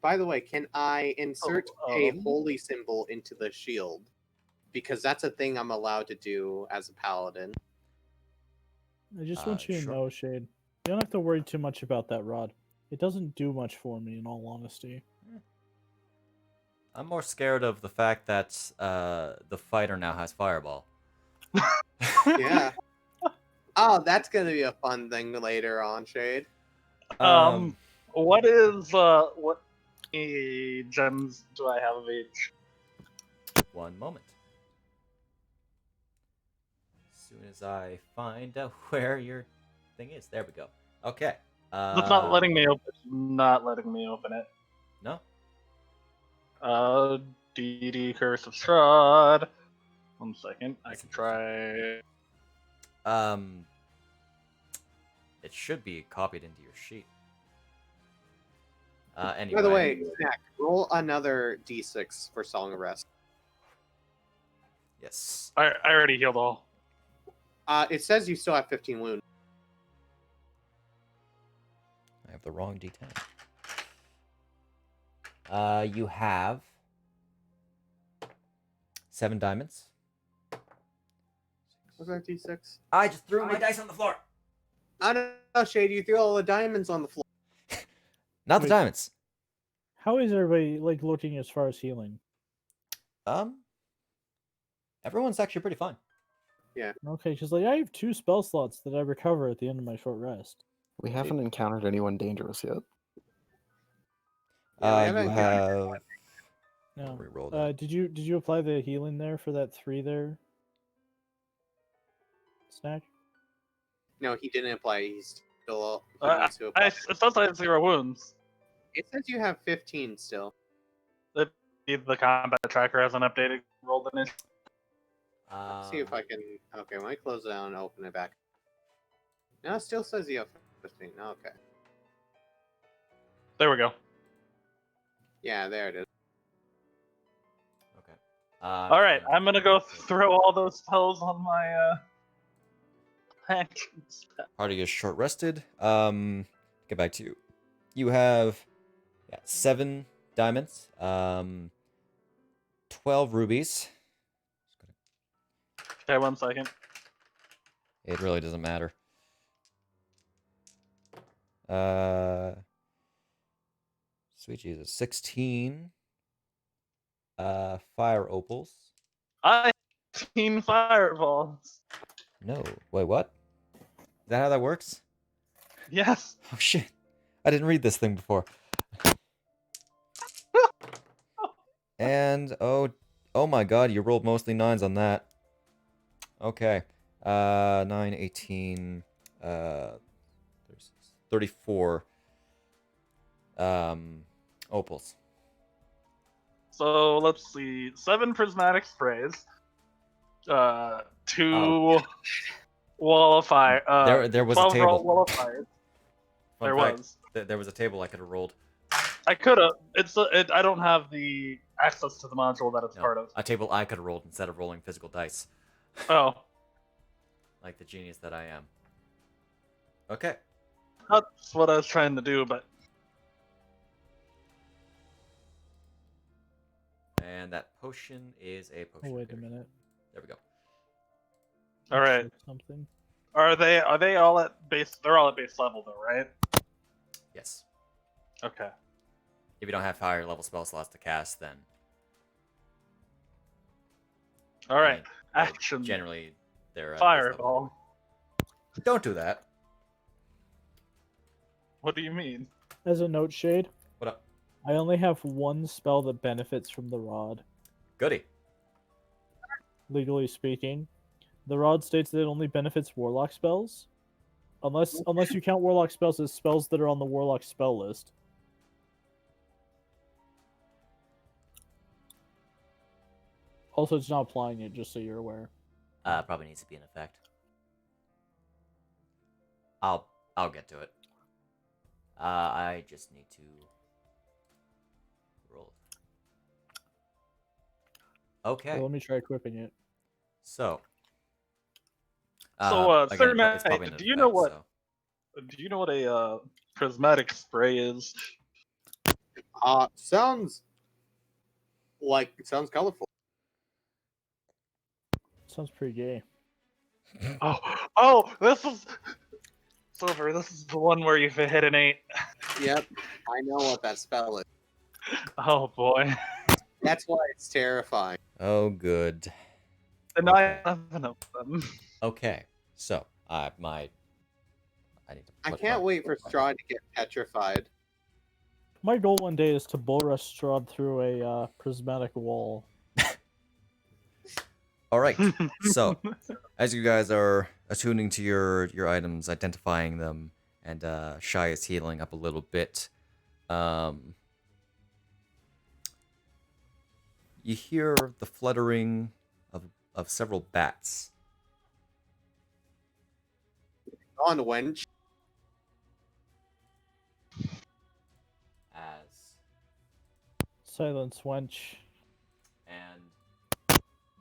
By the way, can I insert a Oh, holy symbol into the shield? Because that's a thing I'm allowed to do as a paladin. I just want you to sure. know, Shade, you don't have to worry too much about that rod. It doesn't do much for me, in all honesty. I'm more scared of the fact that the fighter now has fireball. Yeah. Oh, that's gonna be a fun thing later on, Shade. What gems do I have of each? One moment. As soon as I find out where your thing is, there we go. Okay. It's not letting me open. Not letting me open it. No. DD Curse of Strahd. 1 second. I That's can try. It should be copied into your sheet. Anyway. By the way, Zach, roll another d6 for Song of Rest. Yes. I already healed all. It says you still have 15 wounds. I have the wrong D10. You have 7 diamonds. Was that d6? I just threw my dice on the floor. I don't know, Shade. You threw all the diamonds on the floor. Not the Wait. diamonds. How is everybody like looking as far as healing? Everyone's actually pretty fine. Okay, because like I have 2 spell slots that I recover at the end of my short rest. We haven't encountered anyone dangerous yet. Yeah, we You haven't have. No. Reroll that. Did you apply the healing there for that 3 there? Snack? No, he didn't apply. He's still. He needs to apply. It says I have 0 wounds. It says you have 15 still. The combat tracker hasn't updated. Rolled an inch. See if I can. Okay, when I close it down and open it back. No, it still says you have 15. Okay. There we go. Yeah, there it is. Okay. All right, I'm gonna go throw all those spells on my actions. Party is short rested. Get back to you. You have 7 diamonds. 12 rubies. Okay, 1 second. It really doesn't matter. Sweet Jesus. 16 fire opals. I 15 fireballs. No. Wait, what? Is that how that works? Yes. Oh shit. I didn't read this thing before. And oh my god, you rolled mostly 9s on that. Okay. 9, 18, 34 opals. So let's see. 7 prismatic sprays. 2 Oh. wall of fire. There was a 12 table. wall of fire. Fun There fact, was. there was a table I could have rolled. I could have. I don't have the access to the module that it's No, part of. a table I could have rolled instead of rolling physical dice. Oh, Like the genius that I am. Okay. that's what I was trying to do, but And that potion is a potion. Oh, wait a of minute. There we go. all right. Check something. Are they all at base? They're all at base level though, right? Yes. Okay. If you don't have higher level spell slots to cast, then All right. I mean, Action. generally, they're at base level. Fireball. Don't do that. What do you mean? As a note, Shade, What up? I only have one spell that benefits from the rod. Goody. Legally speaking, the rod states that it only benefits warlock spells, unless you count warlock spells as spells that are on the warlock spell list. Also, it's not applying it, just so you're aware. Probably needs to be in effect. I'll get to it. I just need to roll. Okay. So let me try equipping it. So. So, again, Sir it's Knight, probably in do you effect, know what- so- Do you know what a prismatic spray is? Sounds colorful. Sounds pretty gay. Oh, this is Silver. This is the one where you hit an 8. Yep, I know what that spell is. Oh boy. That's why it's terrifying. Oh, good. And Okay. I have enough of them. Okay. So, I need to. I put can't my- wait for Strahd to get petrified. My goal one day is to bull rush Strahd through a prismatic wall. All right. So, as you guys are attuning to your items, identifying them, and Shy is healing up a little bit, you hear the fluttering of several bats. On wench. As Silence, wench. and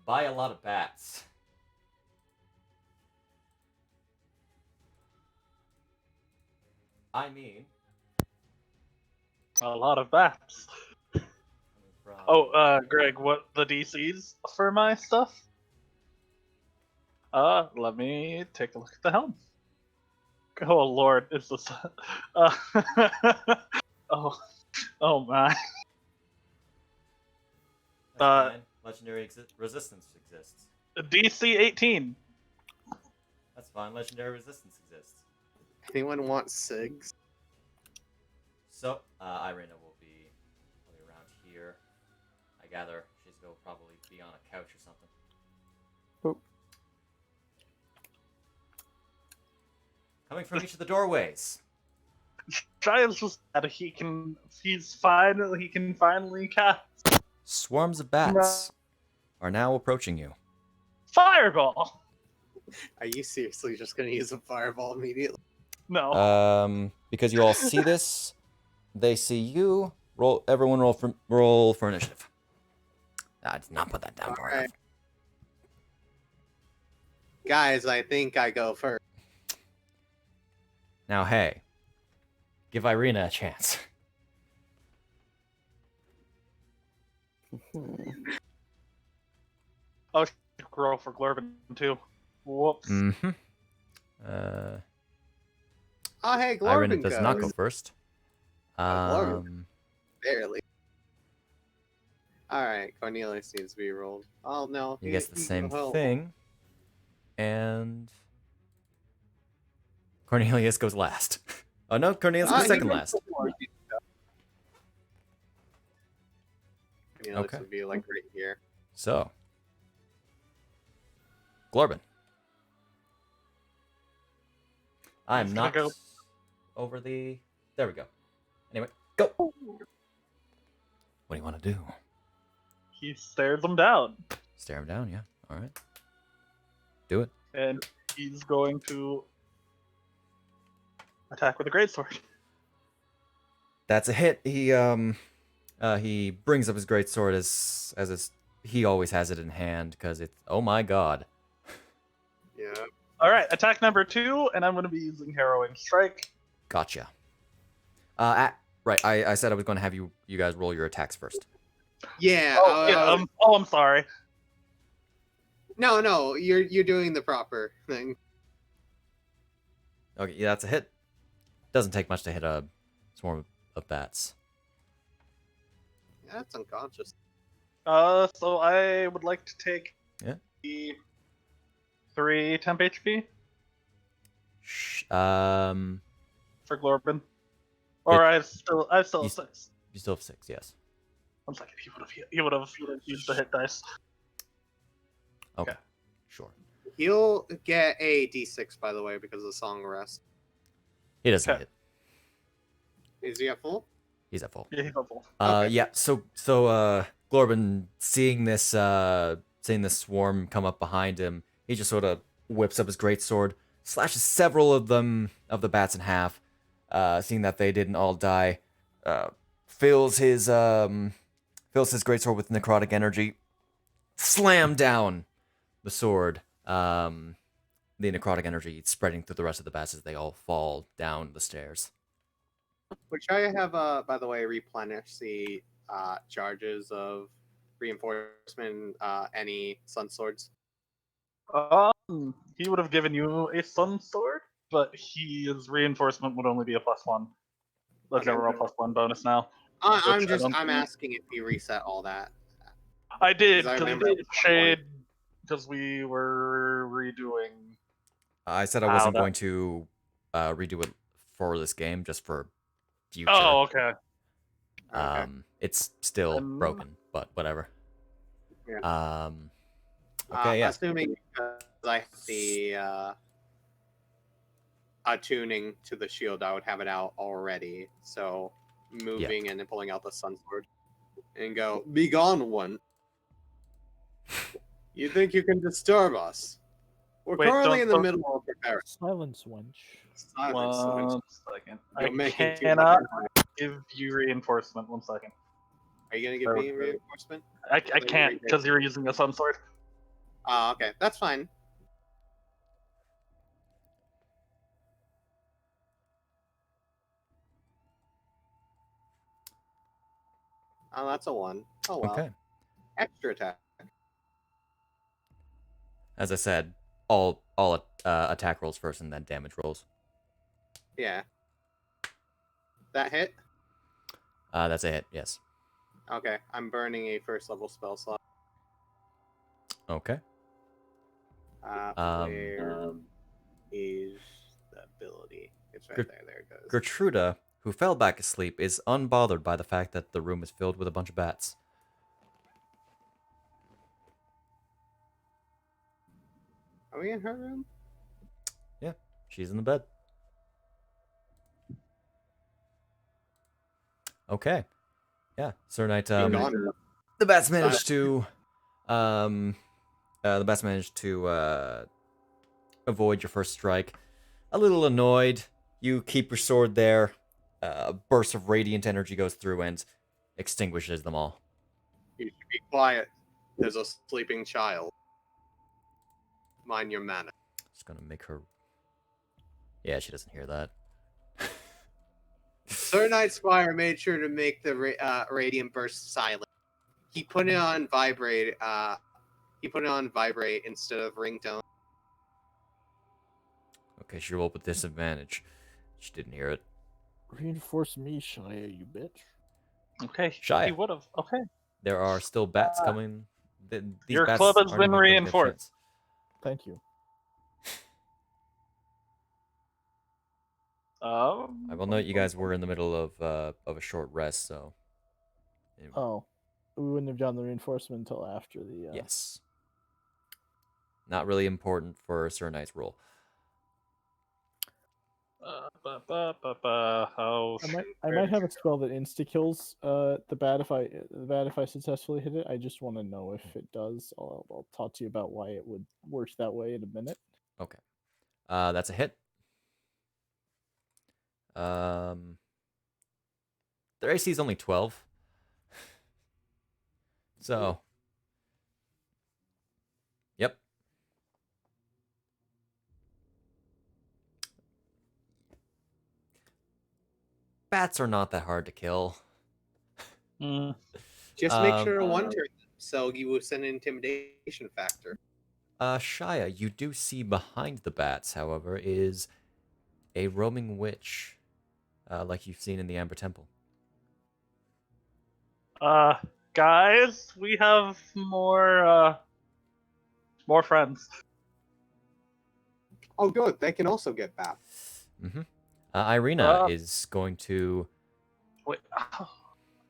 by a lot of bats. I mean, A lot of bats. coming from Oh, Greg, what the DCs for my stuff? Let me take a look at the helm. Oh lord, it's this. Oh my. That's fine. Legendary resistance exists. DC 18. That's fine. Legendary resistance exists. Anyone want cigs? So, Irina will be around here. I gather she's going to probably be on a couch or something. Oh. Coming from each of the doorways. Giant's just that he's fine. He can finally cast Swarms of bats are now approaching you. Fireball. Are you seriously just gonna use a fireball immediately? No. Because you all see this, they see you. Everyone roll for initiative. I did not put that down far Alright. enough. Guys, I think I go first. Now, hey, give Irina a chance. Grow for Glorvin too. Whoops. Mm-hmm. Oh, hey, Irina Glorvin does goes. not go first. Glorvin. Barely. Alright, Cornelius needs to be rolled. Oh, no. You guess the same oh, thing. And Cornelius goes last. Oh no, Cornelius goes he second goes last. before. Cornelius Okay. would be like right here. So, Glorben. I'm He's not gonna go- over the. There we go. Anyway, go. What do you want to do? He stares him down, Stare him down, yeah. All right. Do it. and he's going to attack with a greatsword. That's a hit. He brings up his greatsword as he always has it in hand because it's oh my god. Yeah. All right, attack number 2, and I'm going to be using Harrowing Strike. Gotcha. Right. I said I was going to have you guys roll your attacks first. Yeah. I'm sorry. No, you're doing the proper thing. Okay, yeah, that's a hit. Doesn't take much to hit a swarm of bats. Yeah, that's unconscious. So I would like to take Yeah. the 3 temp HP for Glorbin. Or I still have 6. You still have 6, yes. 1 second. He would have used the hit dice. Okay. Okay. Sure. He'll get a d6, by the way, because of the Song of Rest. He doesn't Okay. hit. Is he at full? He's at full. Yeah, he's helpful. Okay. Yeah. So Glorbin seeing this swarm come up behind him, he just sort of whips up his greatsword, slashes several of the bats in half. Seeing that they didn't all die, fills his greatsword with necrotic energy, slam down the sword. The necrotic energy spreading through the rest of the bats as they all fall down the stairs. Which I have, by the way, replenished the charges of reinforcement, any sun swords. He would have given you a Sun Sword, but his reinforcement would only be a +1. The Okay. general +1 bonus now. I'm asking if you reset all that. I did, 'Cause I because remember we at did one shade, because we were redoing. I said I wasn't going to redo it for this game, just for future. Oh, okay. Okay. It's still broken, but whatever. Yeah. Okay, yeah. Assuming because I have the attuning to the shield, I would have it out already. So moving and then pulling out the sun sword and go, "Be gone, one. You think you can disturb us? We're Wait, currently in the don't- middle of preparing." Silence wench. Silence, switch. 1 second. You're I making too cannot much. give you reinforcement. 1 second. Are you gonna give me reinforcement? I can't, because you're using a Sun Sword. Okay, that's fine. Oh, that's a 1. Oh well. Okay. Extra attack. As I said, all attack rolls first and then damage rolls. Yeah. That hit? That's a hit, yes. Okay, I'm burning a first level spell slot. Okay. Where is the ability? It's right there. There it goes. Gertruda, who fell back asleep, is unbothered by the fact that the room is filled with a bunch of bats. Are we in her room? Yeah, she's in the bed. Okay. Yeah, Sir Knight. Be gone. The bats managed to, avoid your first strike. A little annoyed, you keep your sword there. A burst of radiant energy goes through and extinguishes them all. You should be quiet. There's a sleeping child. Mind your manners. Just gonna make her. Yeah, she doesn't hear that. Sir Knight Squire made sure to make the radiant burst silent. He put it on vibrate. He put it on vibrate instead of ringtone. Okay, she rolled with disadvantage. She didn't hear it. Reinforce me, Shia, you bitch. Okay, Shy. he would have. Okay. There are still bats coming. These your bats club has aren't been even gonna get a reinforced. chance. Thank you. I will note you guys were in the middle of a short rest, so. Oh, we wouldn't have done the reinforcement until after the. Yes. Not really important for Sir Knight's rule. I might have a spell that insta kills the bat if I successfully hit it. I just want to know if it does. I'll talk to you about why it would work that way in a minute. Okay. That's a hit. Their AC is only 12. So, yep. Bats are not that hard to kill. Just make Um, sure to one turn them, so you will send an intimidation factor. Shia, you do see behind the bats, however, is a roaming witch, like you've seen in the Amber Temple. Guys, we have more friends. Oh, good. They can also get back. Mm-hmm. Irina is going to. Wait,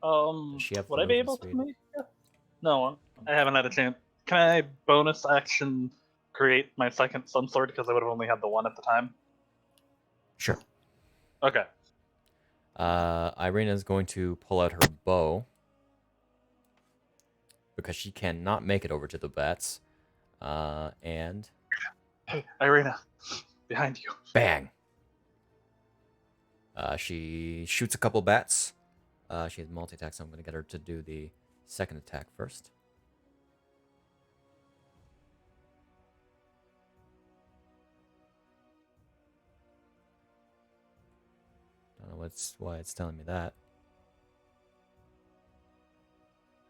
Does she have would I be movement able speed? to make it? No, I haven't had a chance. Can I bonus action create my second sun sword because I would have only had the one at the time? Sure. Okay. Irina is going to pull out her bow because she cannot make it over to the bats. And Hey, Irina, behind you. bang! She shoots a couple bats. She has multi-attack, so I'm going to get her to do the second attack first. Don't know why it's telling me that.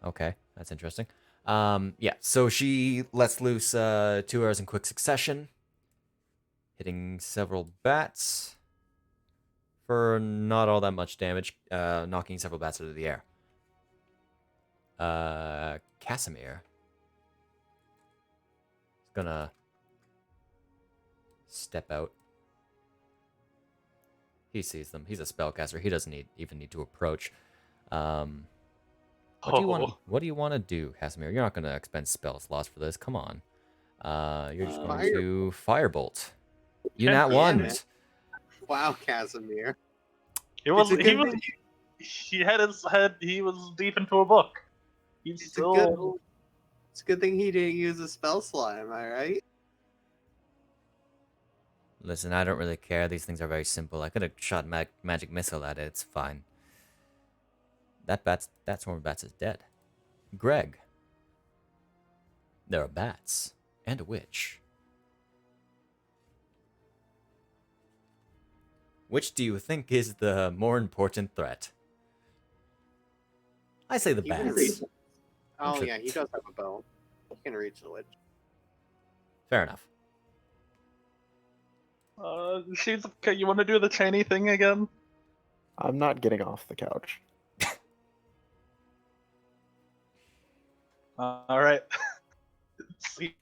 Okay, that's interesting. Yeah, so she lets loose 2 arrows in quick succession, hitting several bats for not all that much damage, knocking several bats out of the air. Casimir is gonna step out. He sees them. He's a spellcaster. He doesn't even need to approach. What do you want to do, Casimir? You're not gonna expend spell slots for this. Come on. You're just going to firebolt. You nat one. Wow, Casimir. He had his head. He was deep into a book. It's a good thing he didn't use a spell slot. Am I right? Listen, I don't really care. These things are very simple. I could have shot magic missile at it. It's fine. That swarm of bats is dead. Greg. There are bats and a witch. Which do you think is the more important threat? I say the He can bats. reach. Oh yeah, he does have a bow. He can reach the witch. Fair enough. She's okay. You want to do the chainy thing again? I'm not getting off the couch. All right. See.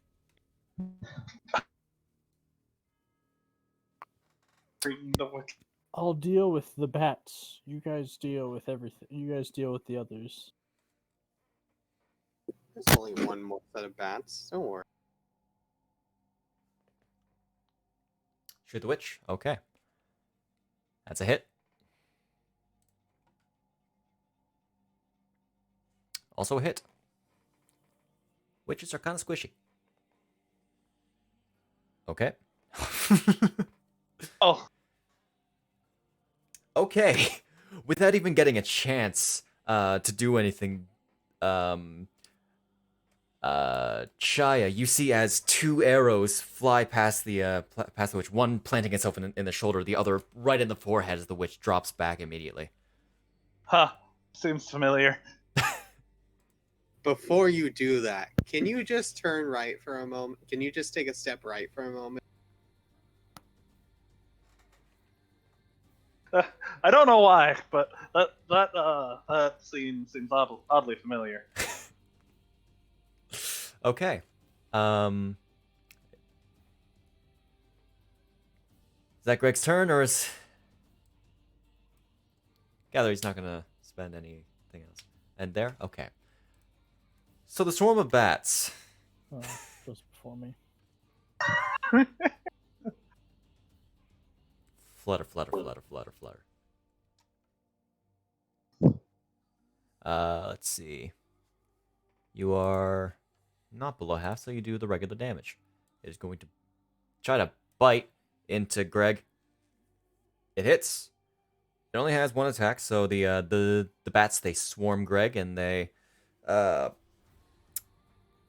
The witch. I'll deal with the bats. You guys deal with everything. You guys deal with the others. There's only one more set of bats. Don't worry. Shoot the witch. Okay. That's a hit. Also a hit. Witches are kind of squishy. Okay. Oh. Okay. Without even getting a chance to do anything, Shia, you see as 2 arrows fly past the witch, one planting itself in the shoulder, the other right in the forehead as the witch drops back immediately. Huh. Seems familiar. Before you do that, can you just turn right for a moment? Can you just take a step right for a moment? I don't know why, but that scene seems oddly familiar. Okay. Is that Greg's turn, or is... Gather he's not gonna spend anything else. And there? Okay. So the swarm of bats. Oh, goes before me. Flutter, flutter, flutter, flutter, flutter. Let's see. You are not below half, so you do the regular damage. It is going to try to bite into Greg. It hits It only has one attack, so the bats, they swarm Greg, and they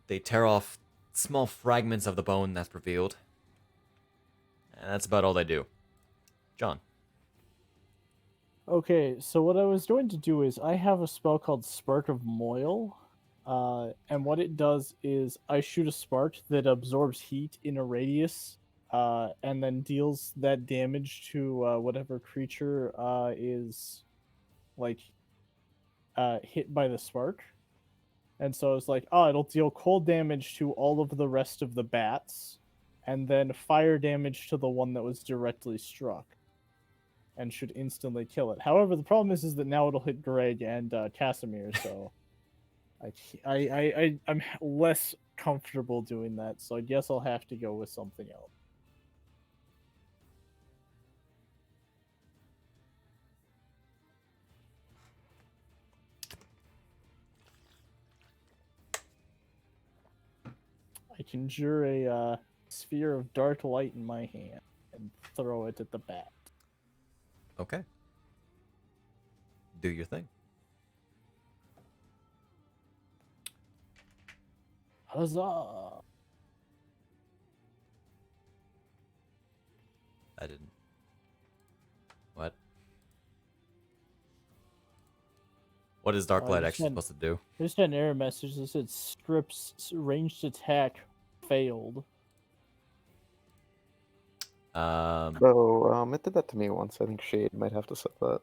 tear off small fragments of the bone that's revealed. And that's about all they do. John. Okay, so what I was going to do is I have a spell called Spark of Moil. And what it does is I shoot a spark that absorbs heat in a radius, and then deals that damage to whatever creature is like hit by the spark. And so it's like, oh, it'll deal cold damage to all of the rest of the bats, and then fire damage to the one that was directly struck, and should instantly kill it. However, the problem is that now it'll hit Greg and Casimir, so I'm less comfortable doing that. So I guess I'll have to go with something else. I conjure a sphere of dark light in my hand and throw it at the bat. Okay. Do your thing. Huzzah! I didn't. What? What is Dark Light actually supposed to do? I just had an error message that said strips ranged attack failed. So, it did that to me once. I think Shade might have to set that.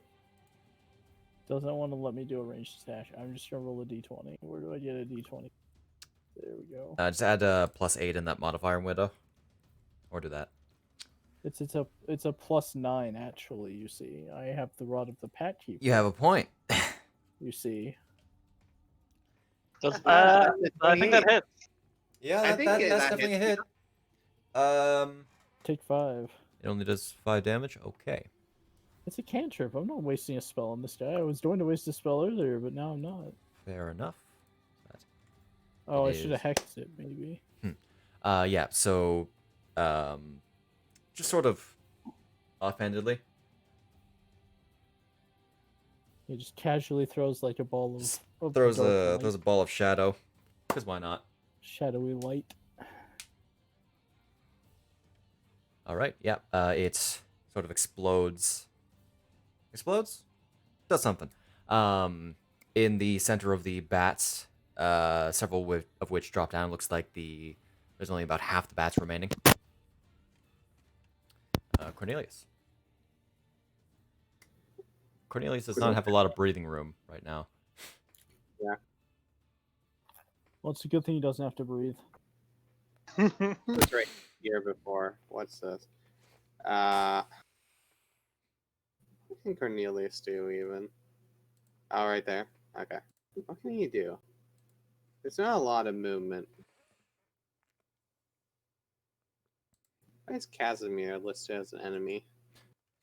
Doesn't want to let me do a ranged attack. I'm just gonna roll a d20. Where do I get a d20? There we go. Just add +8 in that modifier window. Or do that. It's a +9 actually. You see, I have the Rod of the Pat Keeper. You have a point. You see. I think that hits. Yeah, I think that's that definitely a hits. hit. Take 5. It only does 5 damage? Okay. It's a cantrip. I'm not wasting a spell on this guy. I was going to waste a spell earlier, but now I'm not. Fair enough. Oh, It I should have is. hexed it, maybe. Yeah, so, just sort of offhandedly. He just casually throws like a ball of Throws dark a light, ball of shadow. Because why not? shadowy light. Alright, yeah. It sort of explodes. Explodes? Does something. In the center of the bats, several of which drop down. Looks like there's only about half the bats remaining. Cornelius. Cornelius does not have a lot of breathing room right now. Well, it's a good thing he doesn't have to breathe. It's right here before. What's this? What can Cornelius do even? Oh, right there. Okay. What can he do? There's not a lot of movement. Why is Casimir listed as an enemy?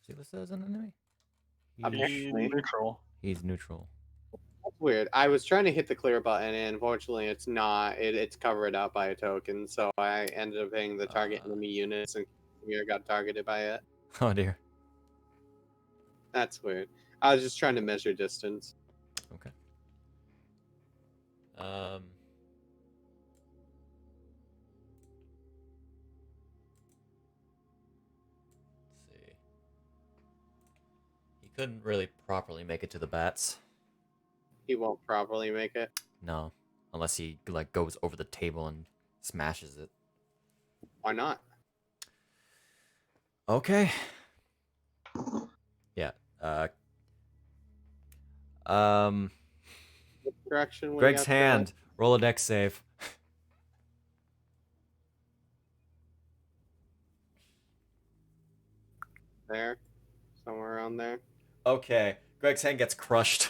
Is he listed as an enemy? Apparently. Neutral. He's neutral. That's weird. I was trying to hit the clear button, and unfortunately, it's not. It's covered up by a token, so I ended up hitting the target enemy units, and Casimir got targeted by it. Oh dear. That's weird. I was just trying to measure distance. Okay. Let's see. He couldn't really properly make it to the bats. He won't properly make it. No, unless he like goes over the table and smashes it. Why not? Okay. Yeah. What direction? we Greg's got to- hand. Roll a dex save. There, somewhere around there. Okay. Greg's hand gets crushed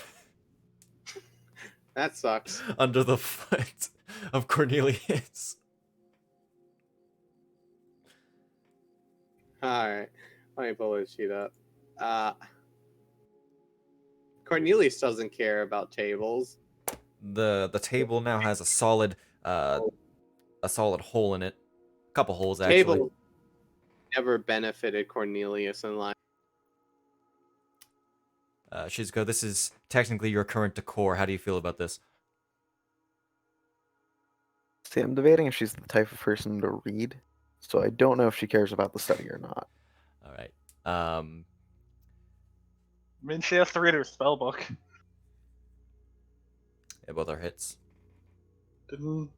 That sucks. under the foot of Cornelius. All right, let me pull his sheet up. Cornelius doesn't care about tables. The table now has a solid hole in it. A couple holes actually. Table never benefited Cornelius in life. Shizuko, this is technically your current decor. How do you feel about this? See, I'm debating if she's the type of person to read, so I don't know if she cares about the study or not. All right. I mean, she has to read her spell book. Yeah, both are hits. Didn't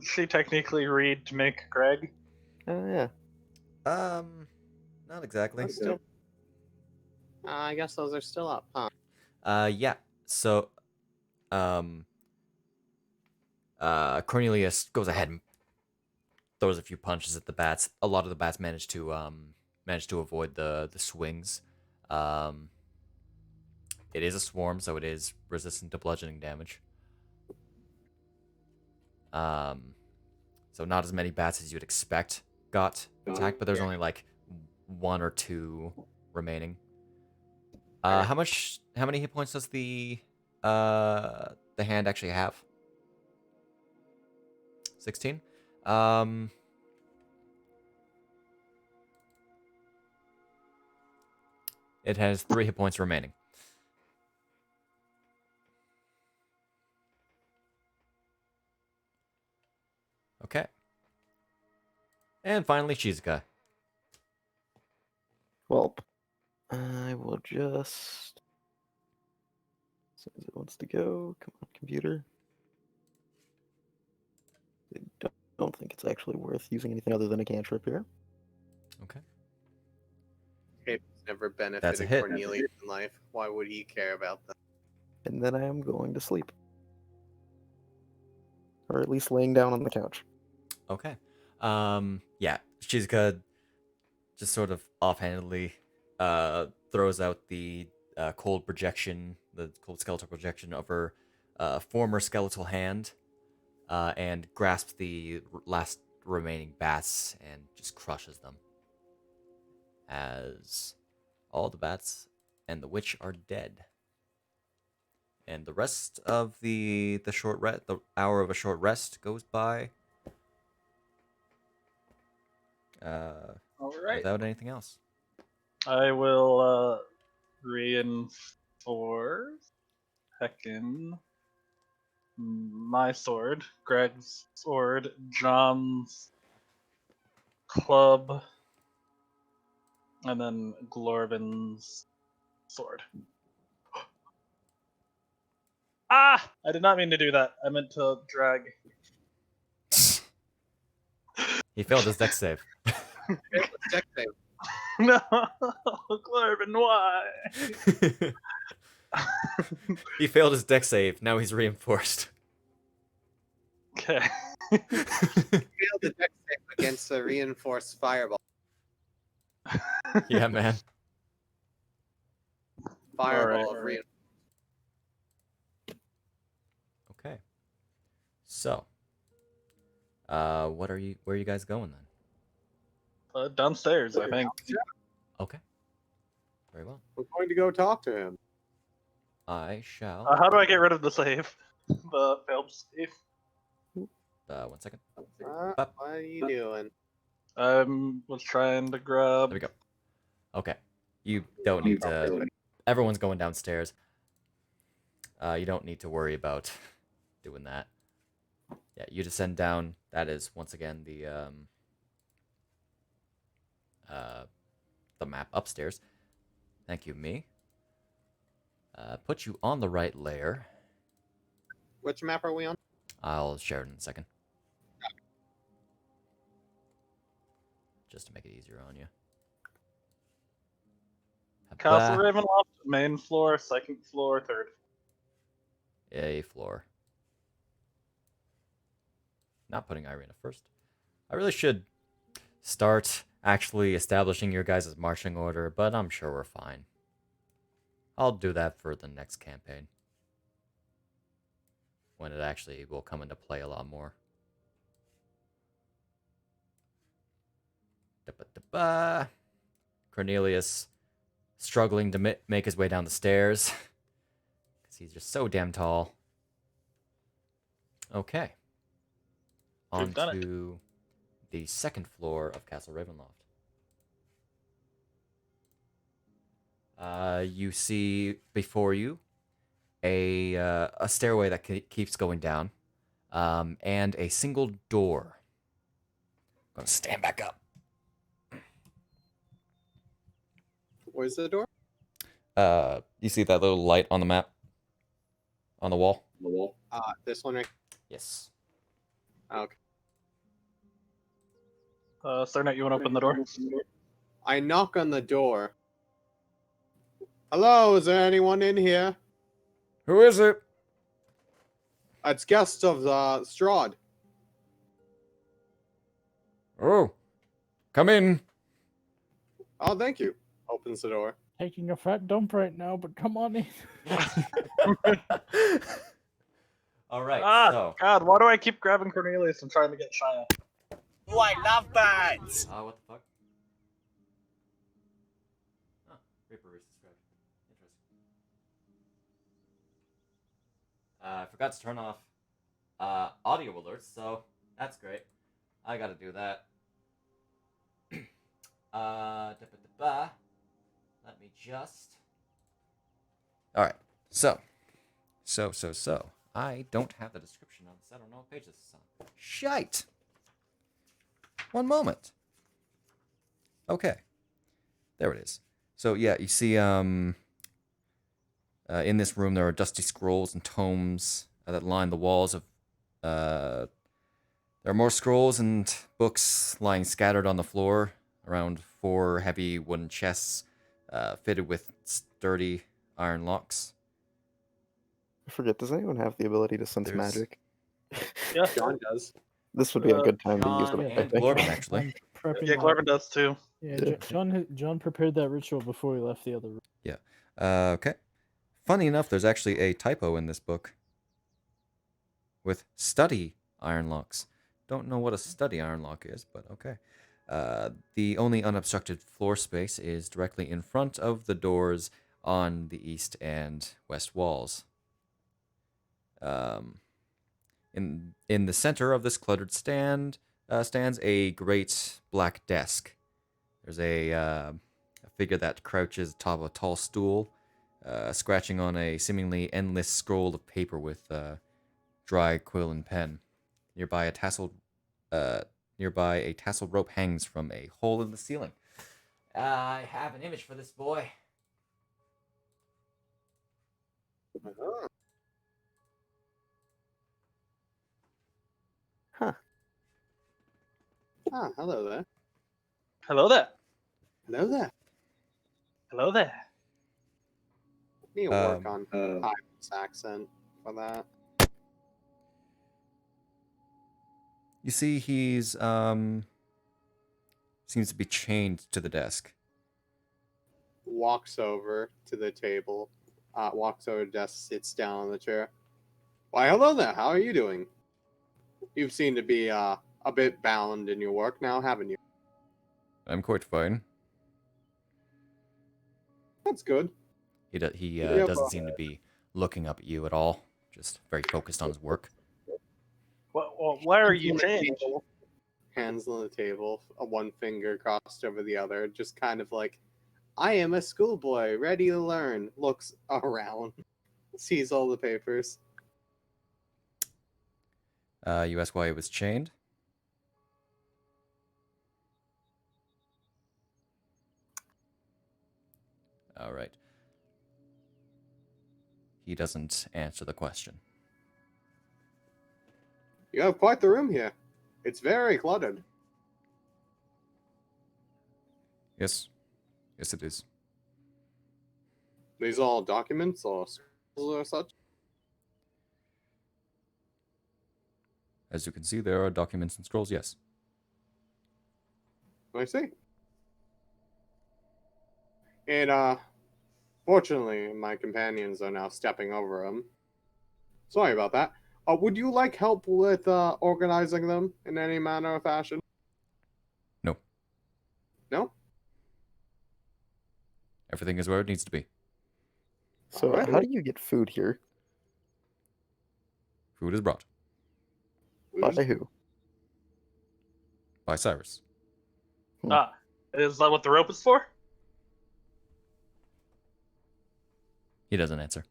she technically read to make Greg? Yeah. Not exactly. That's still. I guess those are still up, huh? Yeah. So, um, Cornelius goes ahead and throws a few punches at the bats. A lot of the bats manage to avoid the swings. Um, it is a swarm, so it is resistant to bludgeoning damage. So not as many bats as you'd expect got attacked, but there's only like 1 or 2 remaining. How many hit points does the hand actually have? 16. It has 3 hit points remaining. Okay. And finally, Shizuka. Well, I will just. As soon as it wants to go, come on, computer. I don't think it's actually worth using anything other than a cantrip here. Okay. It's never That's a benefited hit. Cornelius in life. Why would he care about that? And then I am going to sleep. Or at least laying down on the couch. Okay. Yeah, Shizuka just sort of offhandedly throws out the cold projection, the cold skeletal projection of her former skeletal hand, and grasps the last remaining bats and just crushes them. As all the bats and the witch are dead. And the rest of the hour of a short rest goes by All right. without anything else. I will reinforce heckin' my sword, Greg's sword, John's club, and then Glorvin's sword. Ah! I did not mean to do that. I meant to drag. He failed his dex save. Deck save. No, Glorvin, why? He failed his dex save. Now he's reinforced. Okay. Failed the deck save against a reinforced fireball. Yeah, man. Fireball Alright. of reinforced. Okay. So, where are you guys going then? Downstairs, I think. Okay. Very well. We're going to go talk to him. I shall. How do I get rid of the save? The failed save. 1 second. What are you doing? Was trying to grab. There we go. Okay. You don't need to. Everyone's going downstairs. You don't need to worry about doing that. Yeah, you descend down. That is once again the map upstairs. Thank you, me. Put you on the right layer. Which map are we on? I'll share it in a second. Just to make it easier on you. Castle Ravenloft, main floor, second floor, third. A floor. Not putting Irina first. I really should start actually establishing your guys' marching order, but I'm sure we're fine. I'll do that for the next campaign. When it actually will come into play a lot more. Da-ba-da-ba. Cornelius struggling to make his way down the stairs. Because he's just so damn tall. Okay. On We've done it. to the second floor of Castle Ravenloft. You see before you a stairway that keeps going down, and a single door. I'm gonna stand back up. Where's the door? You see that little light on the map, on the wall? This one right. Yes. Okay. Starnet, you want to open the door? I knock on the door. Hello, is there anyone in here? Who is it? It's guests of the Strahd. Oh, come in. Oh, thank you. Opens the door. Taking a fat dump right now, but come on in. All right. Ah, So. God, why do I keep grabbing Cornelius and trying to get Shia? Oh, I love birds! What the fuck? Oh, Reaper is described. Interesting. I forgot to turn off audio alerts, so that's great. I gotta do that. Let me just. All right. So. I don't have the description on this. I don't know what page this is on. Shite. One moment. Okay. There it is. So yeah, you see in this room there are dusty scrolls and tomes that line the walls of there are more scrolls and books lying scattered on the floor around 4 heavy wooden chests fitted with sturdy iron locks. I forget, does anyone have the ability to sense There's- magic? Yeah, John does. This would be a good time to use John it, I and think. Glorvin, actually. I'm prepping yeah, my- Glorvin does too. Yeah, John prepared that ritual before we left the other room. Okay. Funny enough, there's actually a typo in this book with study iron locks. Don't know what a study iron lock is, but okay. The only unobstructed floor space is directly in front of the doors on the east and west walls. In the center of this cluttered stands a great black desk. There's a figure that crouches atop a tall stool, scratching on a seemingly endless scroll of paper with dry quill and pen. Nearby, a tasseled rope hangs from a hole in the ceiling. I have an image for this boy. Ah, hello there. Hello there. Hello there. Hello there. Need to work on Ivan's accent for that. You see, he's seems to be chained to the desk. Walks over to the table. Walks over to the desk, sits down on the chair. Why, hello there. How are you doing? You seem to be a bit bound in your work now, haven't you? I'm quite fine. That's good. He Yeah, doesn't well- seem to be looking up at you at all. Just very focused on his work. Well, why are you Hands on the changed? table. Hands on the table, one finger crossed over the other, just kind of like, I am a schoolboy, ready to learn. Looks around, sees all the papers. You ask why he was chained? All right. He doesn't answer the question. You have quite the room here. It's very cluttered. Yes. Yes, it is. These all documents or scrolls or such. As you can see, there are documents and scrolls, yes. I see. And fortunately, my companions are now stepping over them. Sorry about that. Would you like help with organizing them in any manner or fashion? No. No? Everything is where it needs to be. So, Alright. how do you get food here? Food is brought By who? by Cyrus. Ah, is that what the rope is for? He doesn't answer.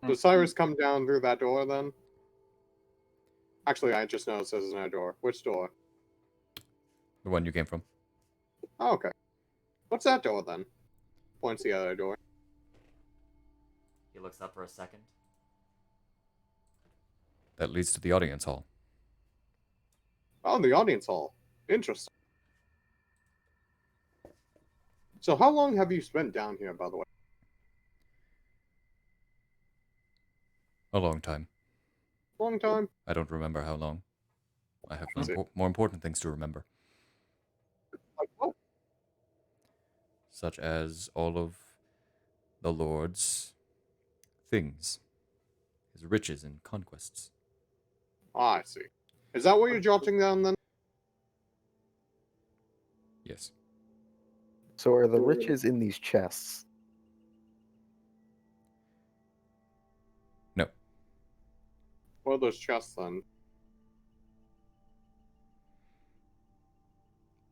Does Cyrus come down through that door then? Actually, I just noticed there's no door. Which door? The one you came from. Oh, okay. What's that door then? Points the other door. He looks up for a second. That leads to the audience hall. Oh, the audience hall. Interesting. So how long have you spent down here, by the way? A long time. Long time? I don't remember how long. I have I see. more important things to remember, Like what? such as all of the Lord's things, his riches and conquests. Ah, I see. Is that what you're jotting down then? Yes. So are the riches in these chests? No. What are those chests then?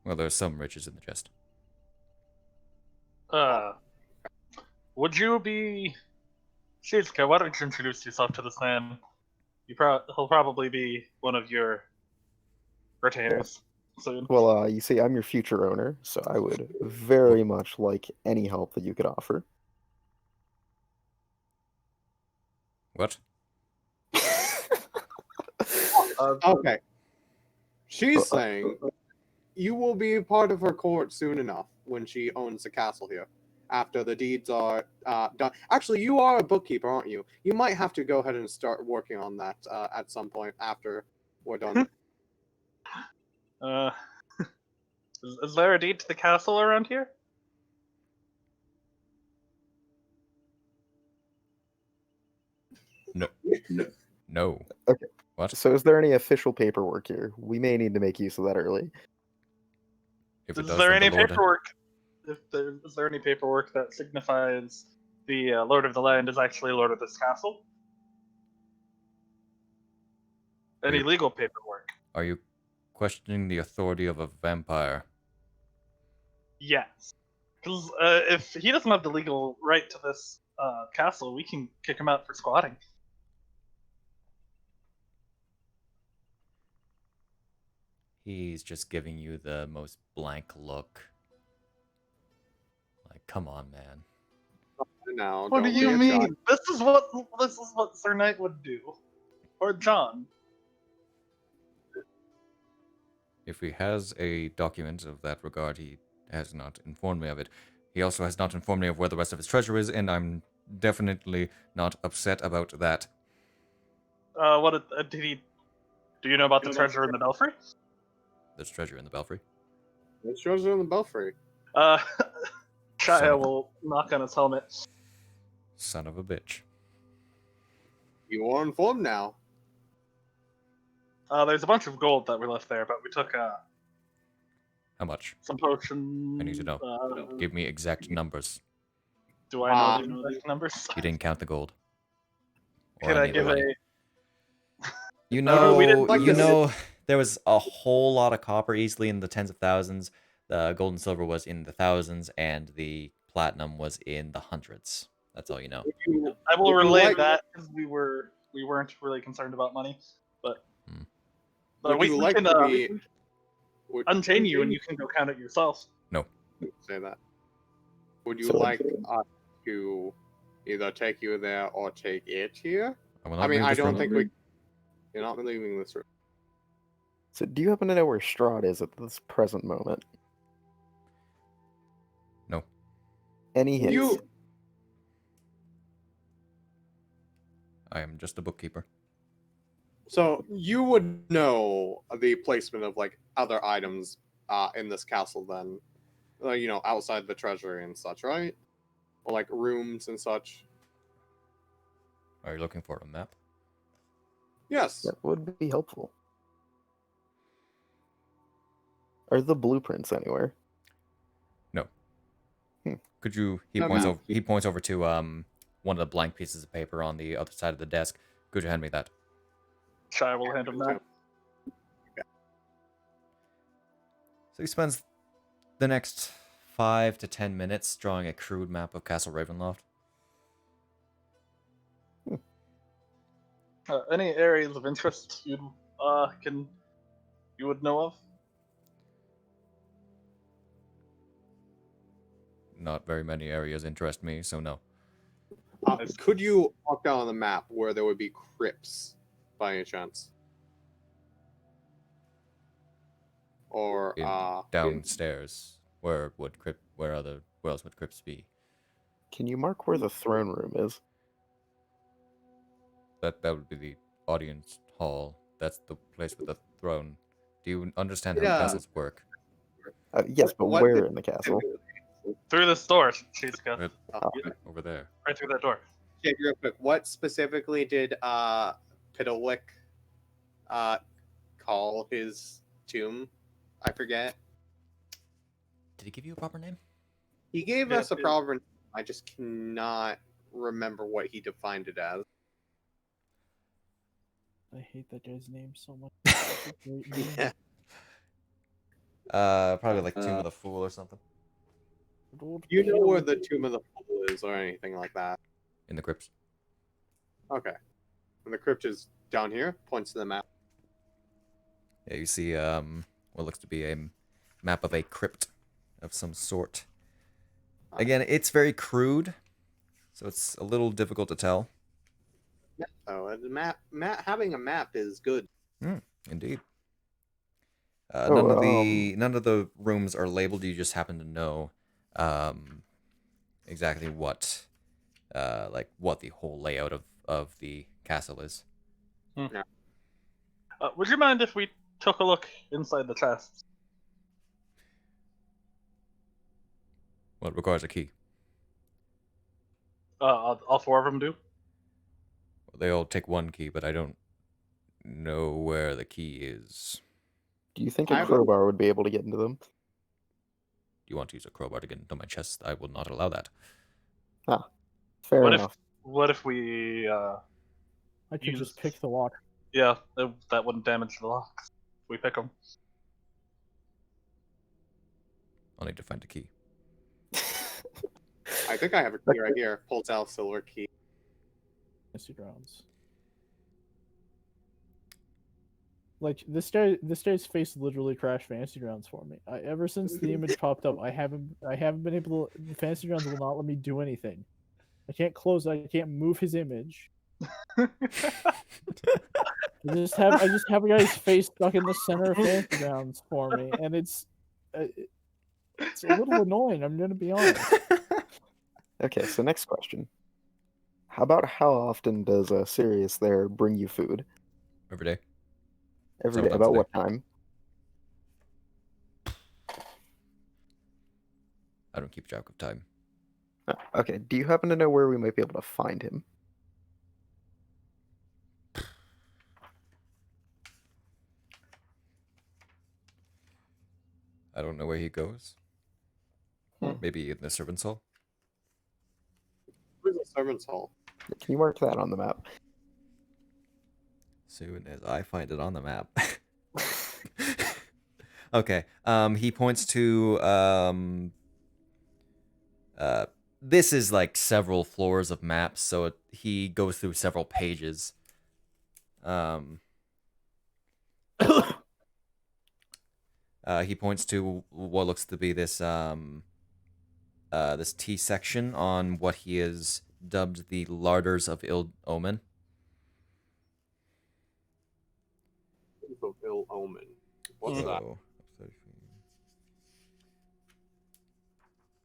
Well, there's some riches in the chest. Would you be... Shizuka, why don't you introduce yourself to this man? He'll probably be one of your retainers soon. Well, you see, I'm your future owner, so I would very much like any help that you could offer. What? Okay. She's saying you will be part of her court soon enough when she owns the castle here. After the deeds are done. Actually, you are a bookkeeper, aren't you? You might have to go ahead and start working on that at some point after we're done. Is there a deed to the castle around here? No. Okay. What? So is there any official paperwork here? We may need to make use of that early. If it Is does, there then any the Lord... paperwork? Is there any paperwork that signifies the Lord of the Land is actually Lord of this castle? Any you- legal paperwork? Are you questioning the authority of a vampire? Yes. Because if he doesn't have the legal right to this castle, we can kick him out for squatting. He's just giving you the most blank look. Like, come on, man. Now, What do don't be you a mean? child. This is what Sir Knight would do, or John. If he has a document of that regard, he has not informed me of it. He also has not informed me of where the rest of his treasure is, and I'm definitely not upset about that. What did he? Do you know about the treasure in the belfry? There's treasure in the belfry. It shows her in the belfry. Uh, Son Shia of a- will knock on his helmet. Son of a bitch. You are informed now. There's a bunch of gold that we left there, but we took How much? some potions. I need to know. Give me exact numbers. Do I know the exact numbers? You didn't count the gold. Or Can I any of the give money. You No, we didn't know, like you this. know, there was a whole lot of copper easily in the tens of thousands. The gold and silver was in the thousands, and the platinum was in the hundreds. That's all you know. I will Would you relay like- that because we weren't really concerned about money, but Would we you like can to be? Would unchain you and you can go count it yourself. say that? Would you So- like us to either take you there or take it here? I will I not mean, leave I this don't room. think we. You're not leaving this room. So do you happen to know where Strahd is at this present moment? No. Any hints? You. I am just a bookkeeper. So you would know the placement of like other items in this castle, then, you know, outside the treasury and such, right? Or like rooms and such. Are you looking for a map? Yes. That would be helpful. Are the blueprints anywhere? Could you? He No points map. over. He points over to one of the blank pieces of paper on the other side of the desk. Could you hand me that? Shia will hand him that. So he spends the next 5 to 10 minutes drawing a crude map of Castle Ravenloft. Any areas of interest you would know of? Not very many areas interest me, so no. Could you walk down on the map where there would be crypts by any chance? Or Downstairs, where else would crypts be? Can you mark where the throne room is? That would be the audience hall. That's the place with the throne. Do you understand how Yeah. castles work? Yes, but What where did- in the castle? Through this door, Shizuka. Right Oh, over there. Right through that door. okay, real quick, what specifically did Pidalick call his tomb? I forget. Did he give you a proper name? He gave Yeah, us a it- proverb. I just cannot remember what he defined it as. I hate that guy's name so much. It's a great name. Yeah. Probably like Tomb of the Fool or something. You know where the Tomb of the Fool is or anything like that? In the crypts. Okay. And the crypt is down here, points to the map. Yeah, you see what looks to be a map of a crypt of some sort. Again, it's very crude, so it's a little difficult to tell. Oh, having a map is good. Indeed. Oh, None of the rooms are labeled. You just happen to know exactly what the whole layout of the castle is. Would you mind if we took a look inside the chests? Well, it requires a key. All four of them do. They all take one key, but I don't know where the key is. Do you think I a would- crowbar would be able to get into them? Do you want to use a crowbar to get into my chest? I will not allow that. Fair What enough. What if we? I could Use- just pick the lock. Yeah, that wouldn't damage the locks. If we pick them. I'll need to find a key. I think I have a key right here. Pulls out a silver key. Fantasy grounds. Like this guy's face literally crashed Fantasy Grounds for me. Ever since the image popped up, I haven't been able to. Fantasy Grounds will not let me do anything. I can't close it. I can't move his image. I just have a guy's face stuck in the center of Fantasy Grounds for me, and it's a little annoying. I'm gonna be honest. Okay, so next question. How about how often does Sirius there bring you food? Every day. Every day. Several times About a day. what time? I don't keep track of time. Okay, do you happen to know where we might be able to find him? I don't know where he goes. Hmm. Maybe in the servants' hall. Where's the servants' hall? Can you mark that on the map? Soon as I find it on the map. Okay. He points to this is like several floors of maps, so he goes through several pages. He points to what looks to be this this T section on what he has dubbed the Larders of Ill Omen. Of ill omen. What's that? Oh,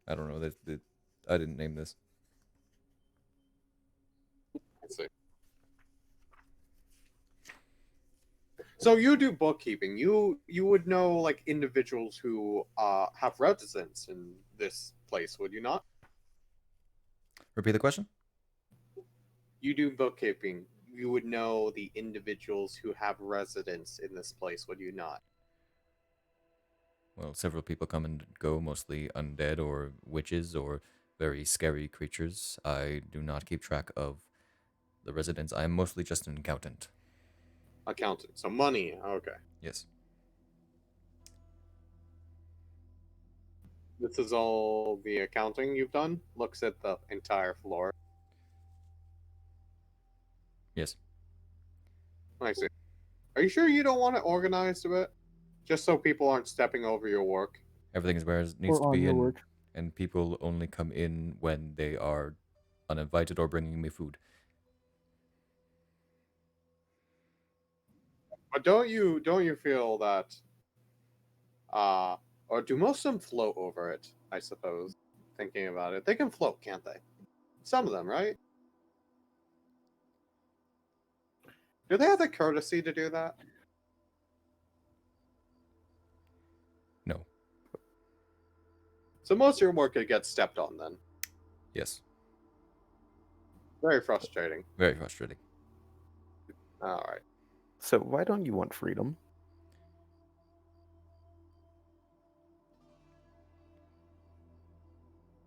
I don't know. I didn't name this. Let's see. So you do bookkeeping. You would know like individuals who have residence in this place, would you not? Repeat the question. You do bookkeeping. You would know the individuals who have residence in this place, would you not? Well, several people come and go, mostly undead or witches or very scary creatures. I do not keep track of the residents. I am mostly just an accountant. Accountant. So money. Okay. Yes. This is all the accounting you've done? Looks at the entire floor. Yes. I see. Are you sure you don't want it organized a bit? Just so people aren't stepping over your work. Everything is where it needs Or to on be, your and work. people only come in when they are uninvited or bringing me food. But don't you feel that or do most of them float over it, I suppose? Thinking about it. They can float, can't they? Some of them, right? Do they have the courtesy to do that? No. So most of your work could get stepped on then. Yes. Very frustrating. Very frustrating. Alright. So why don't you want freedom?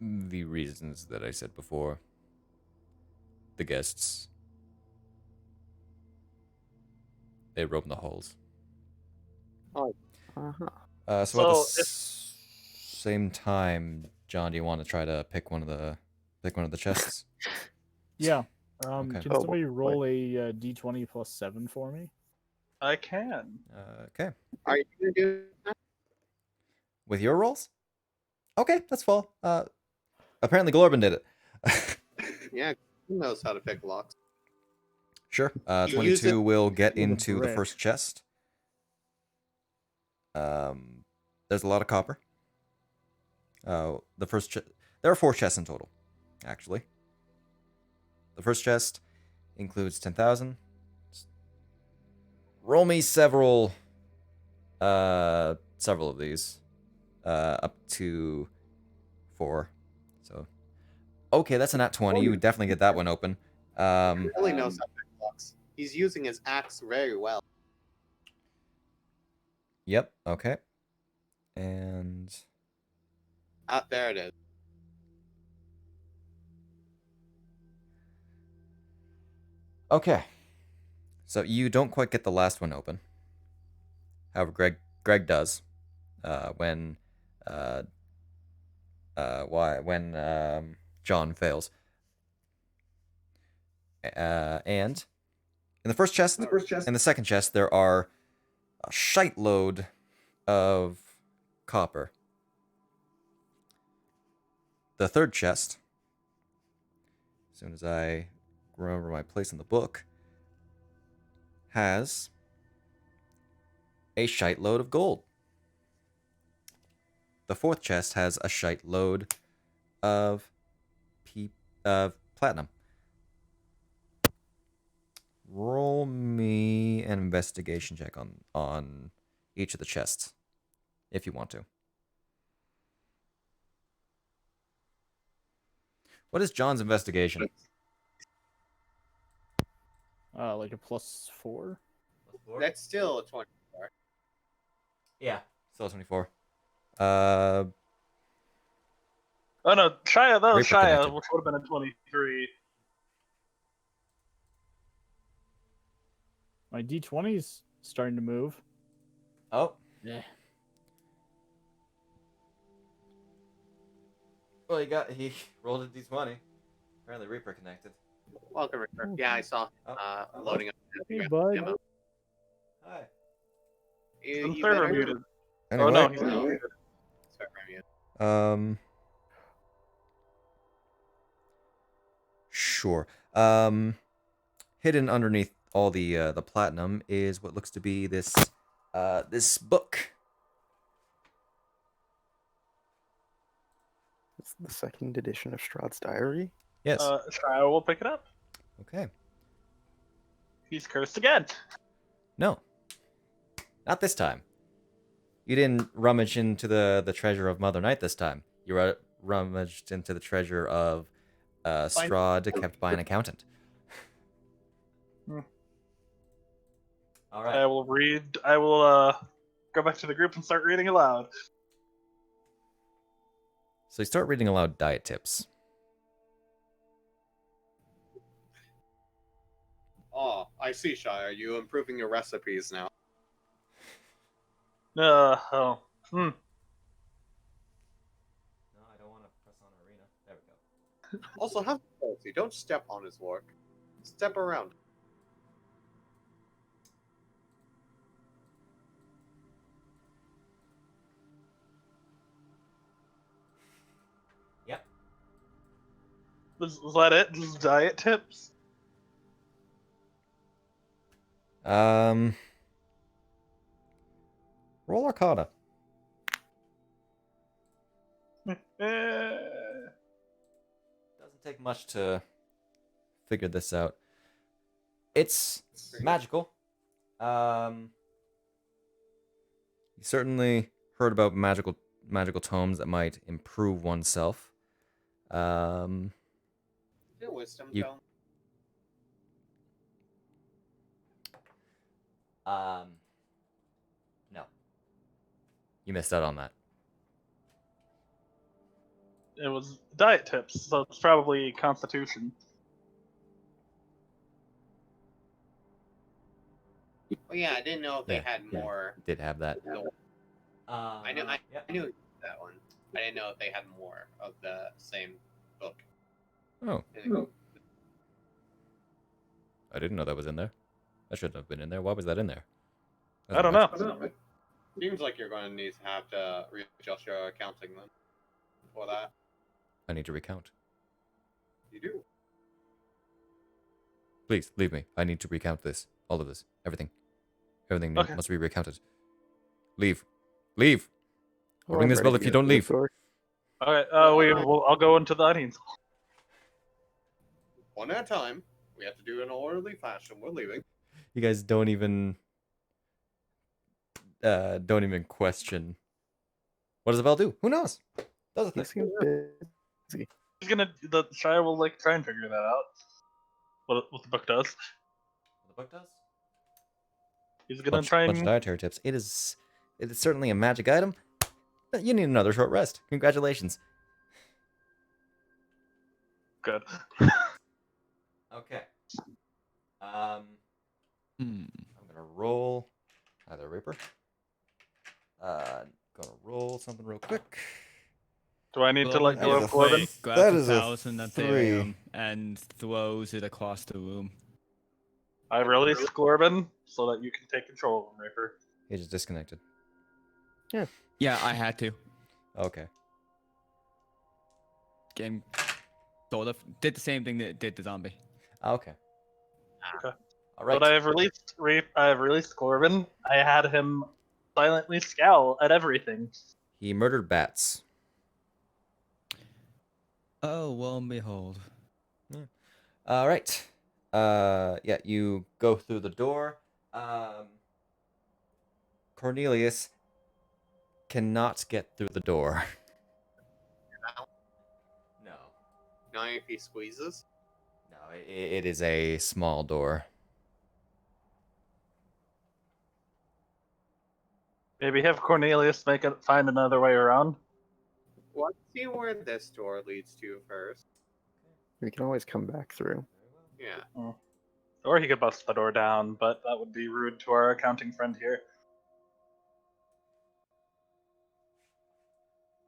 The reasons that I said before. The guests. They roam the halls. Uh-huh. So at the So if same time, John, do you want to try to pick one of the chests? Yeah. Okay. Can Oh, somebody wait. roll a d20 plus 7 for me? I can. Okay. Are you gonna do that? With your rolls? Okay, that's fall. Apparently Glorbin did it. Yeah, who knows how to pick locks? Sure. You use 22 it will get with a into the brick. first chest. There's a lot of copper. There are 4 chests in total, actually. The first chest includes 10,000. Roll me several of these. Up to 4. So, okay, that's a nat 20. You would definitely get that one open. Really knows how to pick locks. He's using his axe very well. Yep. Okay. And There it is. okay. So you don't quite get the last one open. However, Greg does. When John fails. And in the first chest, in the second chest, there are a shite load of copper. The third chest, as soon as I remember my place in the book, has a shite load of gold. The fourth chest has a shite load of platinum. Roll me an investigation check on each of the chests, if you want to. What is John's investigation? Like a plus 4? That's still a 20. Yeah. Still 24. Oh no, Shia. That was Reaper Shia, connected. which would have been a 23. My d20's starting to move. Oh. Yeah. Well, he rolled a d20. Apparently Reaper connected. Welcome, Ricker. Yeah, I saw loading up. Hey, bud. Demo. Hi. You, I'm you server better- muted. Anyway, Oh no, he's not. Server muted. Sure. Hidden underneath all the platinum is what looks to be this book. It's the second edition of Strahd's diary. Yes. Shia will pick it up. Okay. He's cursed again. No. Not this time. You didn't rummage into the treasure of Mother Night this time. You rummaged into the treasure of Strahd kept by an accountant. Hmm. All right. I will read. I will go back to the group and start reading aloud. So you start reading aloud diet tips. Oh, I see, Shire. Are you improving your recipes now? Oh. Also, have policy. Don't step on his work. Step around. Yep. Was that it? Just diet tips? Roll Arcana. Eh. Doesn't take much to figure this out. It's magical. You certainly heard about magical tomes that might improve oneself. Do wisdom You- tome. No. You missed out on that. It was diet tips, so it's probably Constitution. Well, yeah, I didn't know if they Yeah, had yeah. more. Did have that. I knew Yeah. I knew that one. I didn't know if they had more of the same book. Oh, I didn't know that was in there. That shouldn't have been in there. Why was that in there? I don't know. Seems like you're going to need to have to readjust your accounting then. For that, I need to recount. you do. Please, leave me. I need to recount this. All of this. Everything. Everything Okay. must be recounted. Leave. Leave. I'll Oh, ring I'm this ready bell to if you go don't to the leave. door. Okay, I'll go into the audience. One at a time. We have to do it in an orderly fashion. We're leaving. You guys don't even question. What does the bell do? Who knows? Does a He thing. seems busy. The Shire will like try and figure that out. What the book does. What the book does? He's gonna Bunch try of and dietary tips. It is certainly a magic item. You need another short rest. Congratulations. good. Okay. I'm gonna roll either Reaper. Gonna roll something real quick. Do I need to let That go is of a Corbin? quick- Grabs that a is a 1,000 three. Ethereum and throws it across the room. I released Corbin so that you can take control of him, Reaper. He just disconnected. Yeah, I had to. Okay. Game sort of did the same thing that it did the zombie. Okay. Okay. All right. But I have released Corbin. I had him silently scowl at everything. He murdered bats. Oh, lo and behold. All right. Yeah, you go through the door. Cornelius cannot get through the door. No. Not if he squeezes. No, it is a small door. Maybe have Cornelius find another way around. Let's see where this door leads to first. We can always come back through. Yeah. Or he could bust the door down, but that would be rude to our accounting friend here.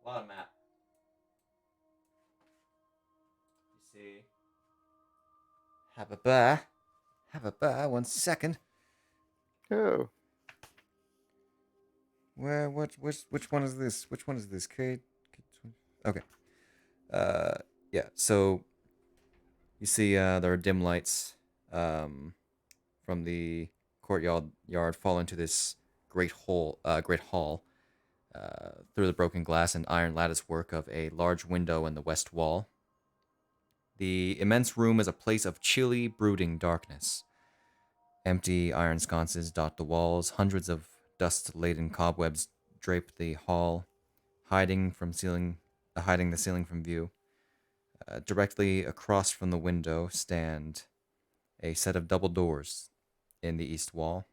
Lot of map. You see. Have a bar. Have a bar. 1 second. Oh, Where? Which one is this? Which one is this? Okay. Yeah. So you see, there are dim lights, from the courtyard fall into this great hall, through the broken glass and iron lattice work of a large window in the west wall. The immense room is a place of chilly, brooding darkness. Empty iron sconces dot the walls. Hundreds of dust-laden cobwebs drape the hall, hiding the ceiling from view. Directly across from the window stand a set of double doors in the east wall.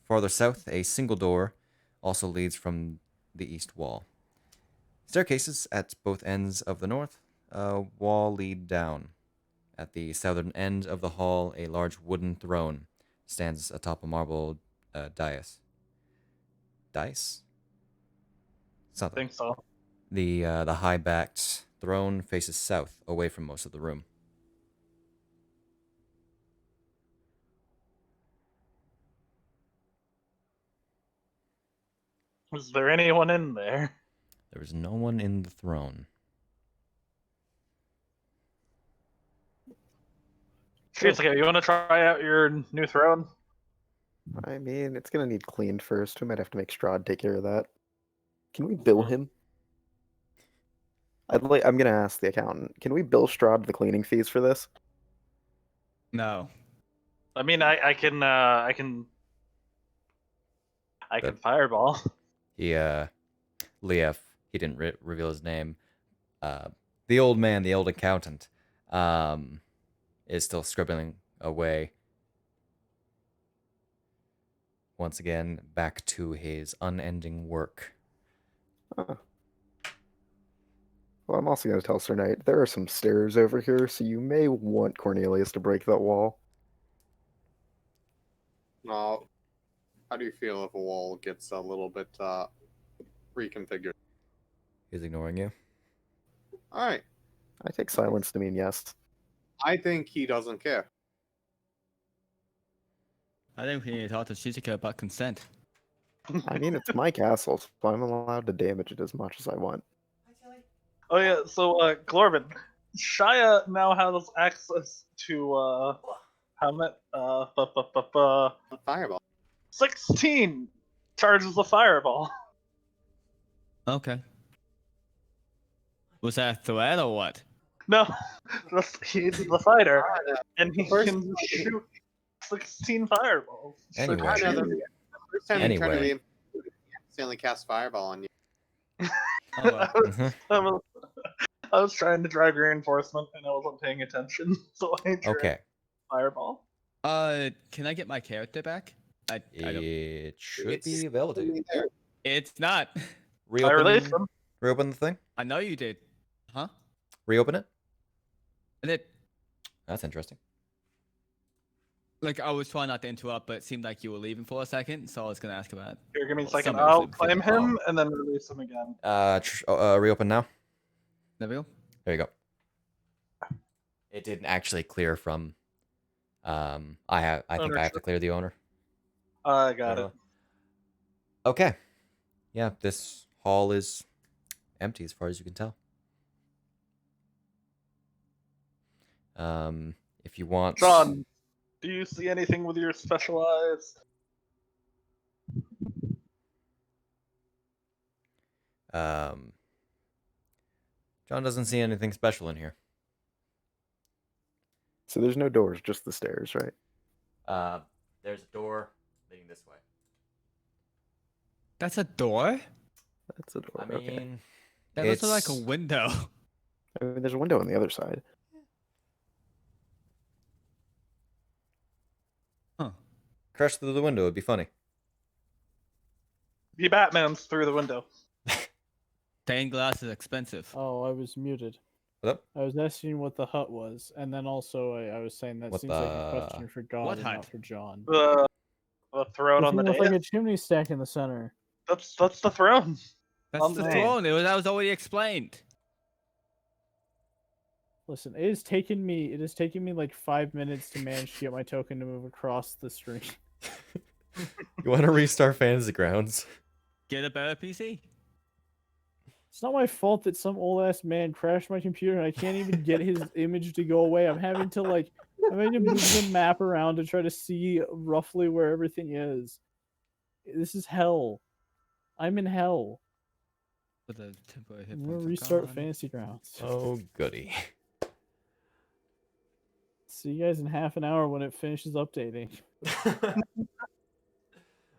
Farther south, a single door also leads from the east wall. Staircases at both ends of the north wall lead down. At the southern end of the hall, a large wooden throne stands atop a marble dais. Dais? I Something. think so. The high-backed throne faces south, away from most of the room. Is there anyone in there? There is no one in the throne. Shizuke, you want to try out your new throne? I mean, it's gonna need cleaned first. We might have to make Strahd take care of that. Can we bill him? I'm gonna ask the accountant. Can we bill Strahd the cleaning fees for this? No. I mean, I can But- fireball. Leaf, he didn't reveal his name. The old man, the old accountant, is still scribbling away. Once again, back to his unending work. Huh. Well, I'm also gonna tell Sir Knight there are some stairs over here, so you may want Cornelius to break that wall. Well, how do you feel if a wall gets a little bit reconfigured? He's ignoring you. All right. I take silence to mean yes. I think he doesn't care. I think we need to talk to Shizuka about consent. I mean, it's my castle, so I'm allowed to damage it as much as I want. Oh yeah, so Glorvin, Shia now has access to Helmet. Fireball. 16 charges of fireball. Okay. Was that a threat or what? No, he's the fighter, and he First- can shoot 16 fireballs. Anyway. I know the first time you tried to Anyway. accidentally cast fireball on you. Oh, well. Mhm. I was trying to drag reinforcement and I wasn't paying attention, so I dragged Okay. fireball. Can I get my character back? I don't. It should It's be available to you. there. It's not. I released Reopen, him. reopen the thing? I know you did. Huh? Reopen it? And it, That's interesting. like, I was trying not to interrupt, but it seemed like you were leaving for a second, so I was gonna ask about it. Here, give me a Well, second. somebody I'll should claim figure it him and then release him again. Reopen now. There we go. There you go. It didn't actually clear from. I think I have to Ownership. clear the owner. I got it. Okay. Yeah, this hall is empty as far as you can tell. If you want, John, do you see anything with your special eyes? John doesn't see anything special in here. So there's no doors, just the stairs, right? There's a door leading this way. That's a door? That's a door. I mean, Okay. That looks like a it's- window. I mean, there's a window on the other side. Huh. Crash through the window would be funny. He Batman's through the window. Stained glass is expensive. Oh, I was muted. What up? I was asking what the hut was, and then also I was saying that What seems like a the- question for God What and hut? not for John. The throne The on the thing with dais. like a chimney stack in the center. That's the throne. That's on the the- throne. That was already explained. Listen, it has taken me like 5 minutes to manage to get my token to move across the screen. You want to restart Fantasy Grounds? Get a better PC. It's not my fault that some old ass man crashed my computer and I can't even get his image to go away. I'm having to move the map around to try to see roughly where everything is. This is hell. I'm in hell. But the temporary hit I'm gonna points are restart gone. Fantasy Grounds. Oh, goody. See you guys in half an hour when it finishes updating.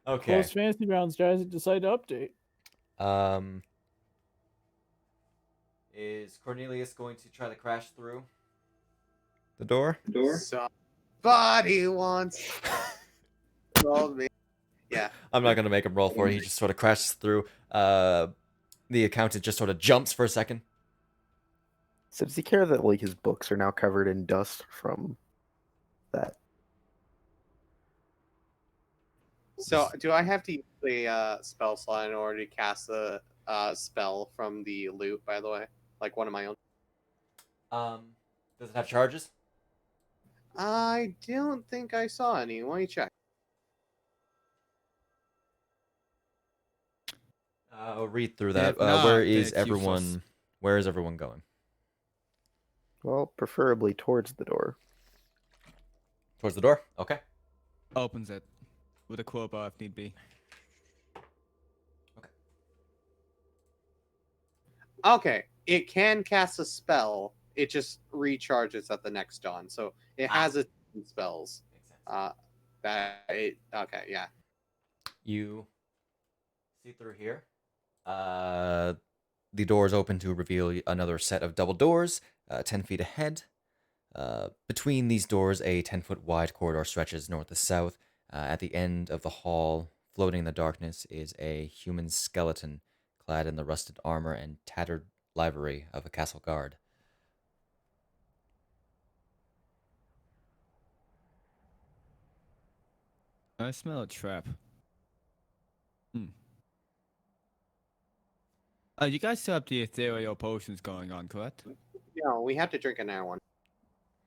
Okay. Close Fantasy Grounds, guys. It decided to update. Is Cornelius going to try to crash through the door? Somebody once told me. Yeah. I'm not gonna make him roll for it. He just sort of crashes through. The accountant just sort of jumps for a second. So does he care that like his books are now covered in dust from that? So, do I have to use the spell slot in order to cast the spell from the loot? By the way, like one of my own. Does it have charges? I don't think I saw any. Let me check. I'll read through that. If not, Where then is it's useless. everyone? Where is everyone going? Well, preferably towards the door. Towards the door. Okay. Opens it with a crowbar if need be. Okay, it can cast a spell. It just recharges at the next dawn, so it has its own spells. Makes sense. Okay, yeah. You see through here. The doors open to reveal another set of double doors, 10 feet ahead. Between these doors, a 10-foot wide corridor stretches north to south. At the end of the hall, floating in the darkness, is a human skeleton clad in the rusted armor and tattered livery of a castle guard. I smell a trap. You guys still have the ethereal potions going on, correct? No, we have to drink another one.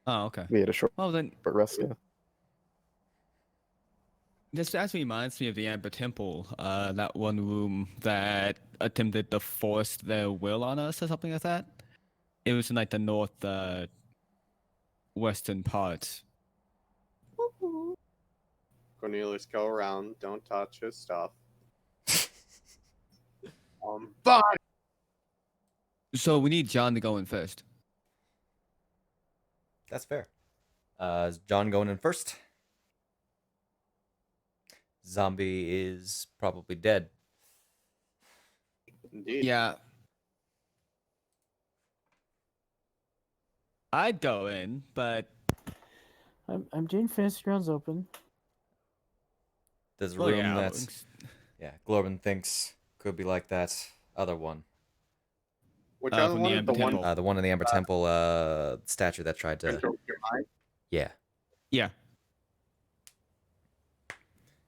Oh, okay. We had a short Well then, rest. Yeah. this actually reminds me of the Amber Temple, that one room that attempted to force their will on us or something like that. It was in like the north western part. Cornelius, go around. Don't touch his stuff. But So we need John to go in first. That's fair. Is John going in first? Zombie is probably dead. indeed, Yeah. I'd go in, but I'm Jane Fantasy Grounds open. There's a well, room yeah, that's Glorben thinks could be like that other one. which from other the one? Amber The one Temple. The one in the Amber Temple statue that tried to. controls your mind? Yeah. yeah.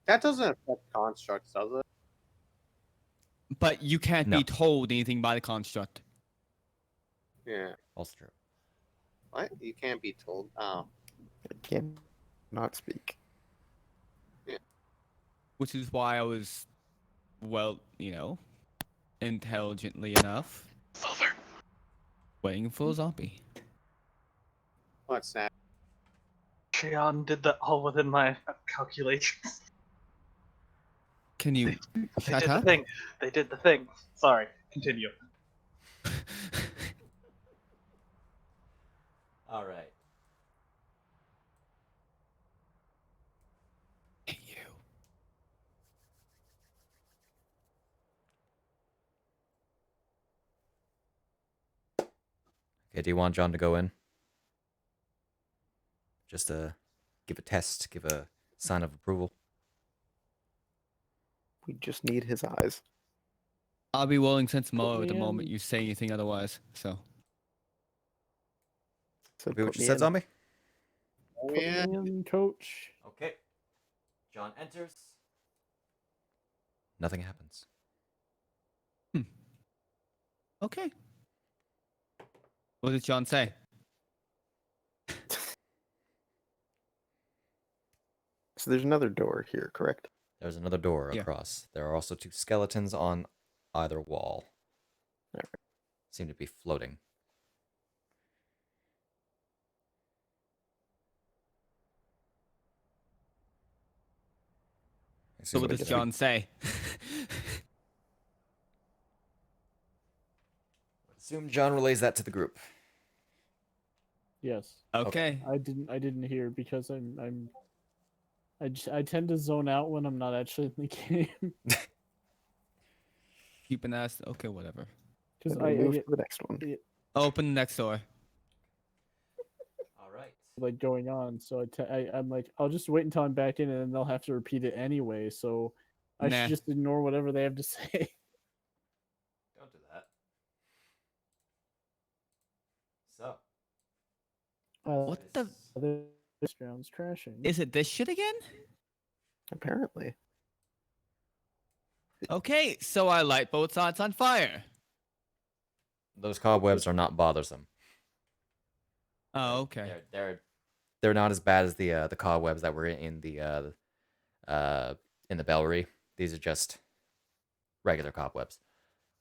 That doesn't affect constructs, does it? But you can't No. be told anything by the construct. Yeah. Also true. What? You can't be told. Oh. It can not speak. Which is why I was, well, intelligently enough, waiting for a zombie. What's that? Shion did that all within my calculations. Can you They shut did the up? thing. They did the thing. Sorry. Continue. All right. Hey, you. Okay, do you want John to go in? Just to give a test, give a sign of approval. We just need his eyes. I'll be willing since Mo me the moment in. you say anything otherwise. So So Be what put you me said, in. zombie? Oh, Put yeah. me in, coach. Okay. John enters. Nothing happens. okay. What did John say? So there's another door here, correct? There's another door Yeah. across. There are also two skeletons on either wall. Alright. Seem to be floating. So what Excuse does me. John say? Assume John relays that to the group. Yes. okay. I didn't hear because I tend to zone out when I'm not actually in the game. Keep an ass. Okay, whatever. Because Then we move to the next one. Open the next door. All right. like going on, so I'm like, I'll just wait until I'm back in, and then they'll have to repeat it anyway. So I Nah. should just ignore whatever they have to say. Don't do that. So. What the? This ground's crashing. Is it this shit again? Apparently. Okay, so I light both sides on fire. Those cobwebs are not bothersome. Oh, okay. They're not as bad as the cobwebs that were in the bellery. These are just regular cobwebs.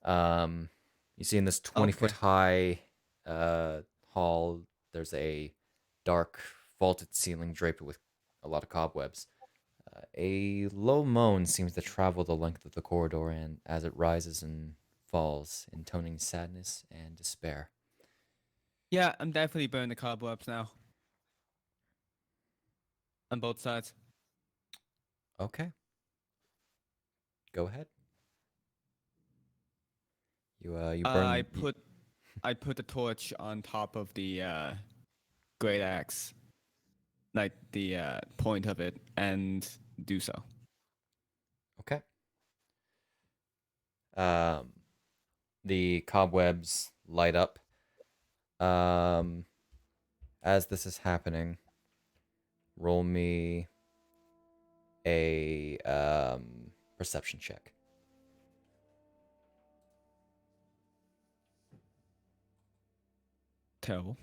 You see in this 20-foot high hall, there's a dark vaulted ceiling draped with a lot of cobwebs. A low moan seems to travel the length of the corridor, and as it rises and falls, intoning sadness and despair. Yeah, I'm definitely burning the cobwebs now. On both sides. Okay. Go ahead. You burn. I put the torch on top of the great axe, like the point of it, and do so. Okay. The cobwebs light up. As this is happening, roll me a perception check. Terrible.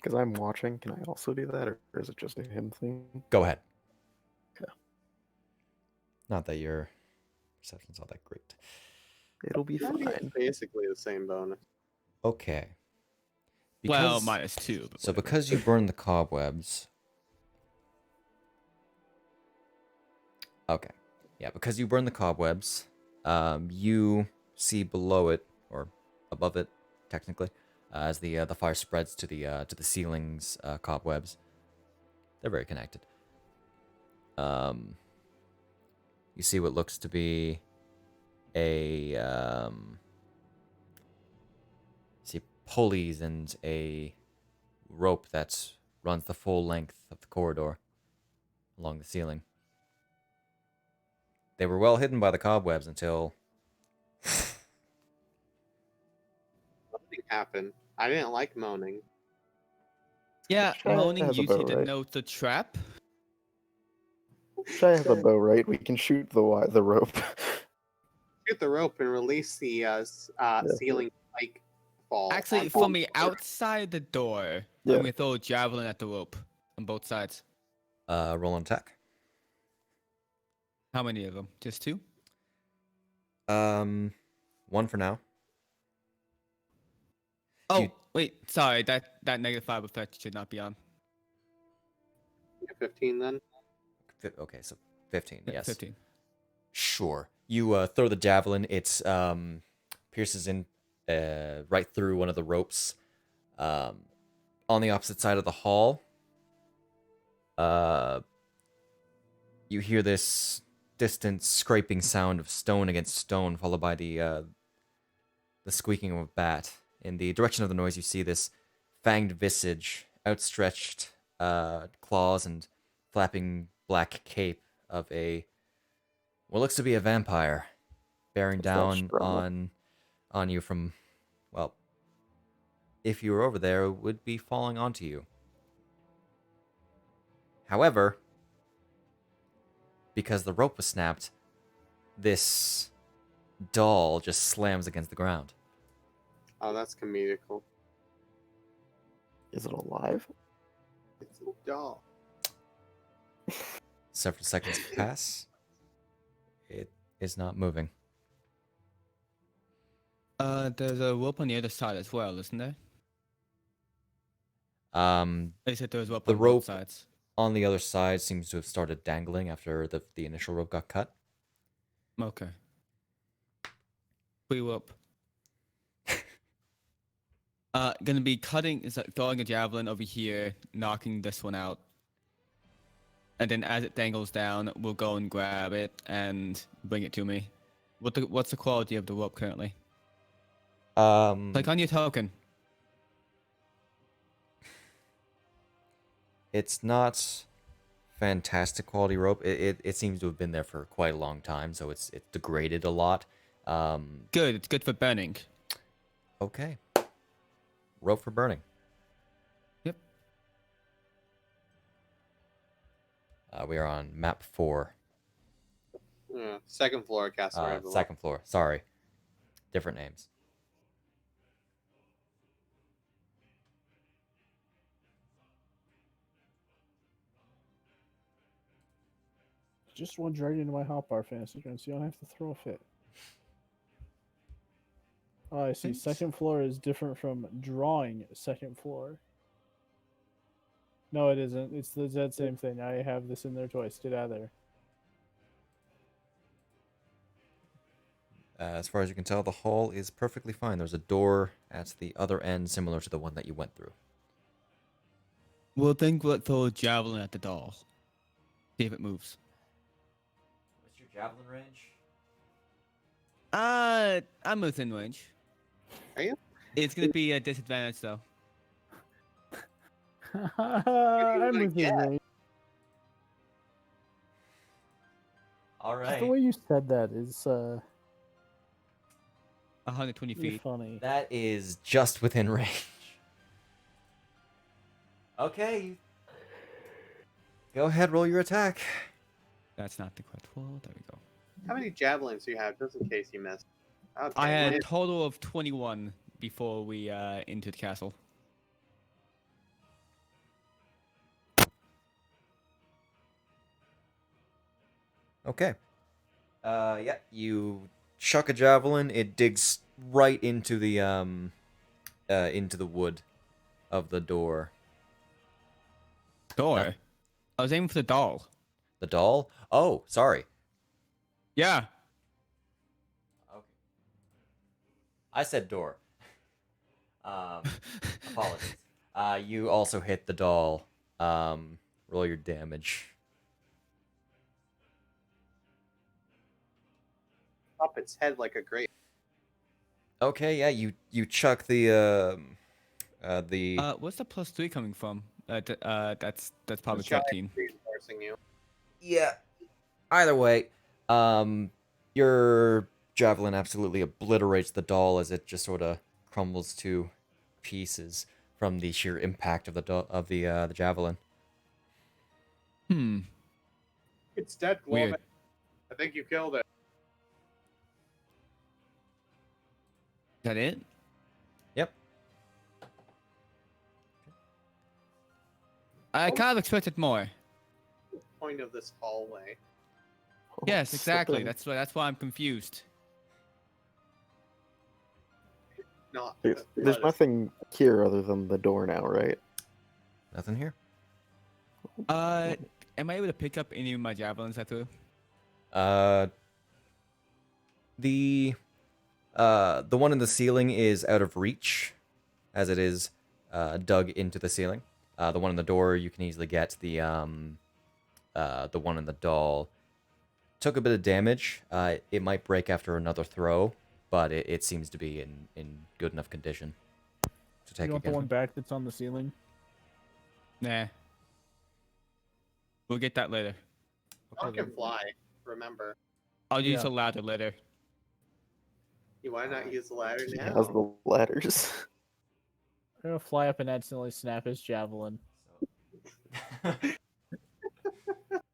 Because I'm watching, can I also do that, or is it just a him thing? Go ahead. Okay. Not that your perception's all that great. It'll be I think it's fine. basically the same bonus. Okay. Well, -2. But So whatever. because you burn the cobwebs. Okay. Yeah, because you burn the cobwebs, you see below it, or above it, technically, as the fire spreads to the ceiling's cobwebs. They're very connected. You see what looks to be a see pulleys and a rope that runs the full length of the corridor along the ceiling. They were well hidden by the cobwebs until Nothing happened. I didn't like moaning. Yeah, Shy moaning has a usually bow, right? denotes a trap. Shy has a bow, right? We can shoot the rope. Shoot the rope and release the ceiling spike fall. Actually, onto from the the floor. outside the door, Yeah. I'm gonna throw a javelin at the rope on both sides. roll an attack. How many of them? Just 2? One for now. Oh, You- wait, sorry, that -5 effect should not be on. 15 then. Okay, so 15. Yes. 15. Sure. You throw the javelin. It pierces in right through one of the ropes. On the opposite side of the hall, you hear this distant scraping sound of stone against stone, followed by the squeaking of a bat. In the direction of the noise, you see this fanged visage, outstretched claws, and flapping black cape of what looks to be a vampire, bearing Is that down Strahd? on you from, well, if you were over there, it would be falling onto you. However, because the rope was snapped, this doll just slams against the ground. Oh, that's comedical. Is it alive? It's a doll. Several seconds pass. It is not moving. There's a rope on the other side as well, isn't there? They said there was rope The on rope both sides. on the other side seems to have started dangling after the initial rope got cut. Okay. Free rope. Gonna be throwing a javelin over here, knocking this one out. And then as it dangles down, we'll go and grab it and bring it to me. What's the quality of the rope currently? Click on your token. It's not fantastic quality rope. It seems to have been there for quite a long time, so it's degraded a lot. Good. It's good for burning. Okay. Rope for burning. Yep. We are on map 4. Yeah, second floor, Castle. Second floor. Sorry. Different names. Just runs right into my hotbar fantasy ground, so you don't have to throw a fit. Oh, I see. Thanks. Second floor is different from drawing second floor. No, it isn't. It's the exact same thing. I have this in there twice. Get out of there. As far as you can tell, the hall is perfectly fine. There's a door at the other end, similar to the one that you went through. We'll think we'll throw a javelin at the doll. See if it moves. What's your javelin range? I'm within range. Are you? It's gonna be a disadvantage though. I'm with you, Yeah. Ray. All Just right. the way you said that is 120 you're feet. funny. That is just within range. Okay. Go ahead, roll your attack. That's not the correct roll. There we go. How many javelins do you have, just in case you missed? Okay, I had a miss. total of 21 before we entered the castle. Okay. Yeah, you chuck a javelin. It digs right into the wood of the door. Door. I was aiming for the doll. The doll? Oh, sorry. Yeah. Okay. I said door. Apologies. You also hit the doll. Roll your damage. Up its head like a grape. Okay, yeah, you chuck the What's the +3 coming from? That's probably The giant 13. reinforcing you. yeah. Either way, your javelin absolutely obliterates the doll as it just sort of crumbles to pieces from the sheer impact of the javelin. Hmm. It's dead, Weird. Globin. I think you killed it. Is that it? Yep. I kind of expected more. Point of this hallway. Yes, exactly. Something- That's why I'm confused. Not. There's let us- nothing here other than the door now, right? Nothing here. Am I able to pick up any of my javelins I threw? The one in the ceiling is out of reach, as it is dug into the ceiling. The one in the door you can easily get. The one in the doll took a bit of damage. It might break after another throw, but it seems to be in good enough condition to take You want the again. one back that's on the ceiling? Nah. We'll get that later. Dog can fly. Remember. I'll use Yeah. a ladder later. Why not use the ladder He now? has the ladders. I'm gonna fly up and accidentally snap his javelin.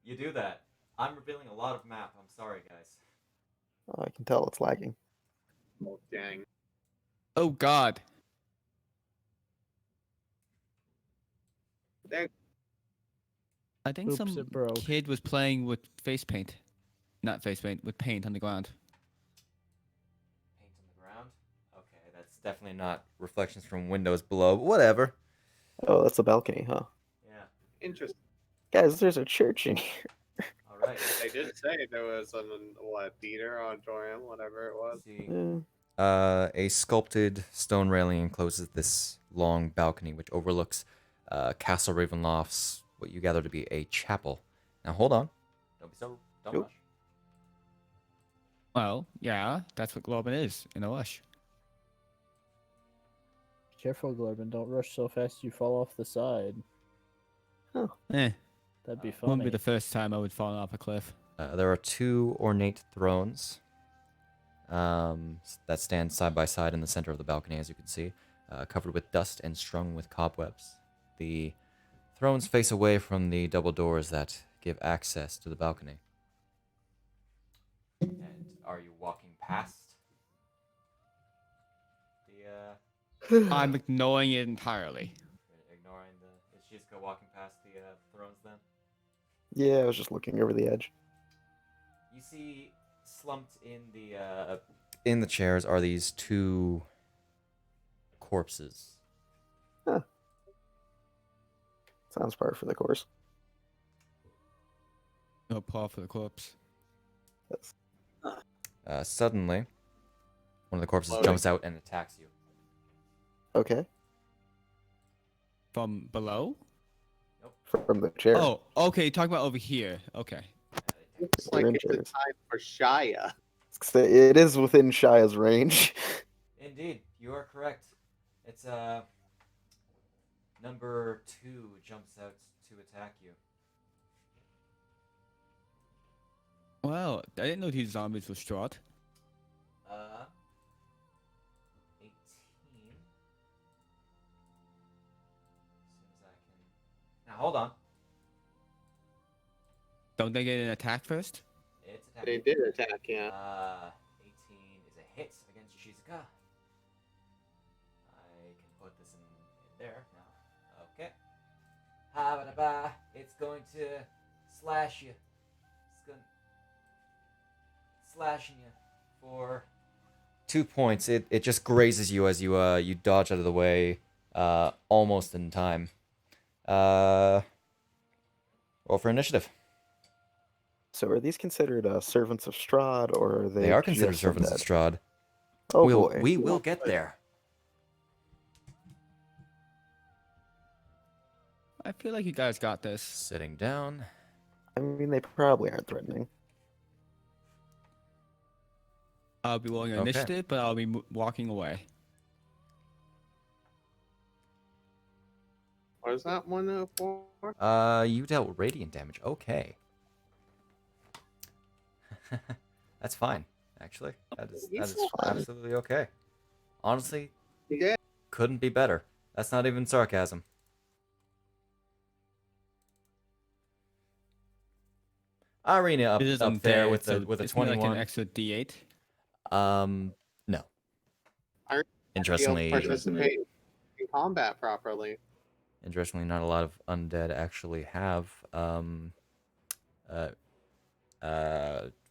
You do that. I'm revealing a lot of map. I'm sorry, guys. Oh, I can tell it's lagging. Oh, dang. Oh God. There. I think Oops, some it broke. kid was playing with face paint. Not face paint, with paint on the ground. Paint on the ground. Okay, that's definitely not reflections from windows below. But whatever. Oh, that's the balcony, huh? Yeah. Interesting. Guys, there's a church in here. All right. They did say there was a theater, auditorium, whatever it was. See. Eh, A sculpted stone railing encloses this long balcony, which overlooks Castle Ravenloft's what you gather to be a chapel. Now, hold on. Don't Oop. rush. Well, yeah, that's what Globin is, in a rush. Careful, Glorben. Don't rush so fast you fall off the side. Eh, That'd be wouldn't funny. be the first time I would fall off a cliff. There are two ornate thrones that stand side by side in the center of the balcony, as you can see, covered with dust and strung with cobwebs. The thrones face away from the double doors that give access to the balcony. And are you walking past the I'm ignoring it entirely. ignoring the? Is Shizuka walking past the thrones then? yeah, I was just looking over the edge. see slumped in the chairs are these two corpses. Sounds par for the course. No paw for the corpse. Suddenly, one of the corpses Loading. jumps out and attacks you. Okay. From below? From the chair. Oh, okay. Talk about over here. Okay. Looks like They're it's a injured. time for Shia. It is within Shia's range. Indeed, you are correct. It's number 2 jumps out to attack you. Wow, I didn't know these zombies were Strahd. 18. As soon as I can. Now hold on. Don't they get an attack first? It's They attacking. did attack, yeah. 18 is a hit against Shizuka. I can put this in there now. Okay. Ha-ba-da-ba. It's going to slash you. It's going slashing you for 2 points. It just grazes you as you dodge out of the way, almost in time. Roll for initiative. So are these considered servants of Strahd, or are they? They are considered just servants of undead? Strahd. Oh boy. We will get there. I feel like you guys got this. Sitting down. I mean, they probably aren't threatening. I'll be rolling Okay. initiative, but I'll be walking away. What is that 104? You dealt with radiant damage. Okay. That's fine, actually. That is fine. absolutely okay. Honestly, Yeah. couldn't be better. That's not even sarcasm. Irina This is up there unfair, with so a it's more like 21. an extra D8. No. Irina Interestingly, participate in combat properly. not a lot of undead actually have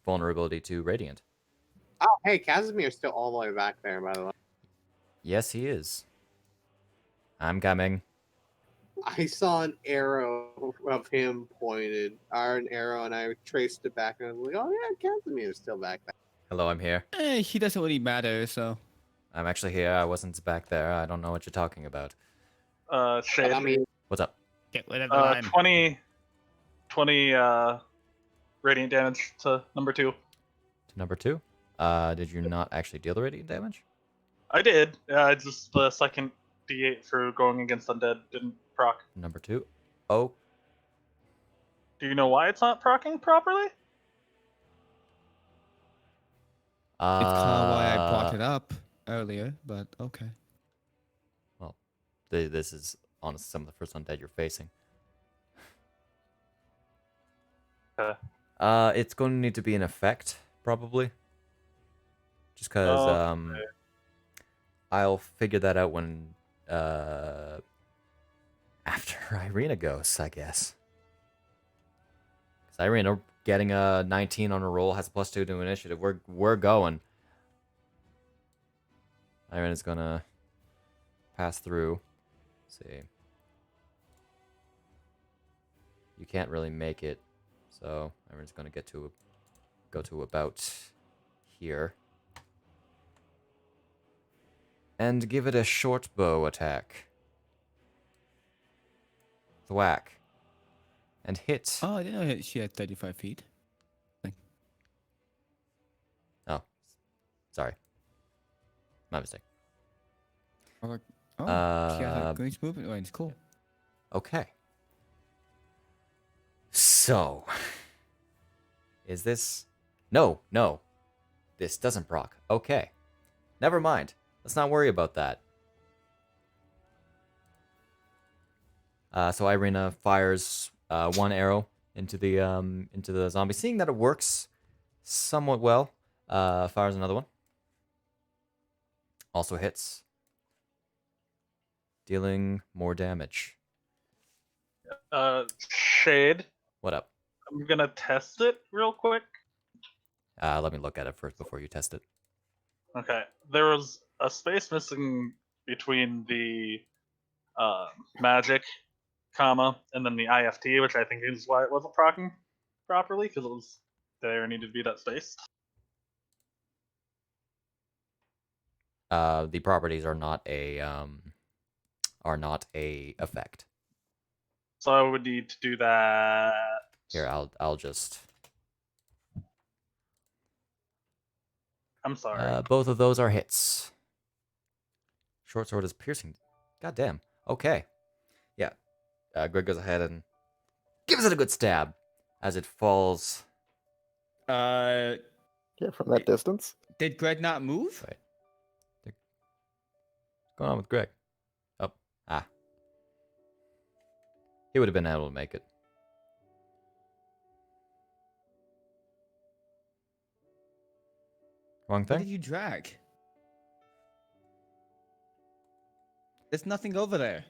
vulnerability to radiant. Oh, hey, Casimir's still all the way back there, by the way. Yes, he is. I'm coming. I saw an arrow of him pointed, or an arrow, and I traced it back, and I was like, oh yeah, Casimir's still back there. Hello, I'm here. He doesn't really matter, so. I'm actually here. I wasn't back there. I don't know what you're talking about. Shade. I mean, What's up? Get rid of the line. 20 radiant damage to number 2. To number 2? Did you not actually deal the radiant damage? I did. Just the second D8 for going against undead didn't proc. Number 2? Oh, Do you know why it's not procking properly? It's kind of why I brought it up earlier, but okay. Well, this is honestly some of the first undead you're facing. Okay. It's going to need to be an effect, probably. Just because, Okay. I'll figure that out when, after Irina goes, I guess. Because Irina getting a 19 on a roll has a +2 to initiative. We're going. Irina's gonna pass through. Let's see. You can't really make it, so Irina's gonna go to about here. And give it a short bow attack. Thwack. And hit. Oh, I didn't know she had 35 feet. Oh. Sorry. My mistake. Oh, she has a great movement range. Cool. Okay. So. Is this... No. This doesn't proc. Okay. Never mind. Let's not worry about that. So Irina fires one arrow into the zombie. Seeing that it works somewhat well, fires another one. Also hits, dealing more damage. Shade. What up? I'm gonna test it real quick. Let me look at it first before you test it. Okay, there was a space missing between the magic, comma, and then the IFT, which I think is why it wasn't proccing properly, because it was there needed to be that space. The properties are not a effect. So I would need to do that. Here, I'll just. I'm sorry. Both of those are hits. Short sword is piercing. God damn. Okay. Yeah. Greg goes ahead and gives it a good stab as it falls. Uh, Yeah, from that distance. did Greg not move? Wait. What's going on with Greg? Oh. Ah. He would have been able to make it. Wrong What did thing? you drag? There's nothing over there.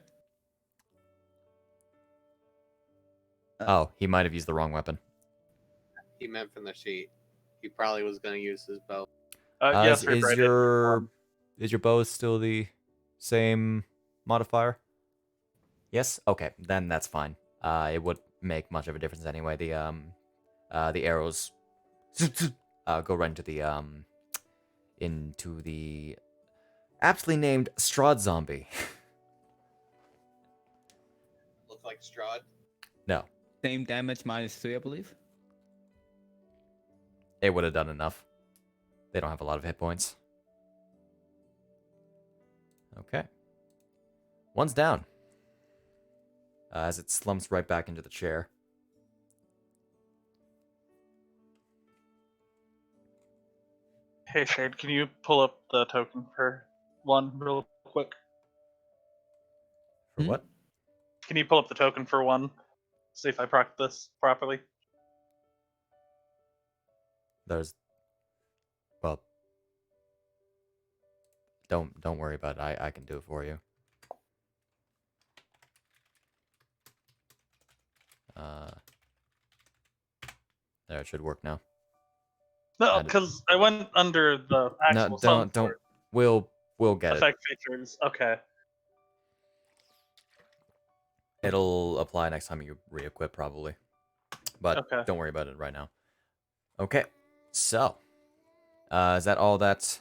Oh, he might have used the wrong weapon. He meant from the sheet. He probably was going to use his bow. Yes, is Reaper, I did. your bow still the same modifier? Yes. Okay, then that's fine. It would make much of a difference anyway. The arrows go right into the aptly named Strahd zombie. Look like Strahd. No, Same damage -3, I believe. it would have done enough. They don't have a lot of hit points. Okay. One's down. As it slumps right back into the chair. Hey Shade, can you pull up the token for one real quick? For Hmm? what? Can you pull up the token for one? See if I proc this properly. There's. Well. Don't worry about it. I can do it for you. There, it should work now. No, Add it. because I went under the actual No, sun don't. sword We'll get it. effect features. Okay. It'll apply next time you re-equip, probably. But Okay. don't worry about it right now. Okay, so is that all that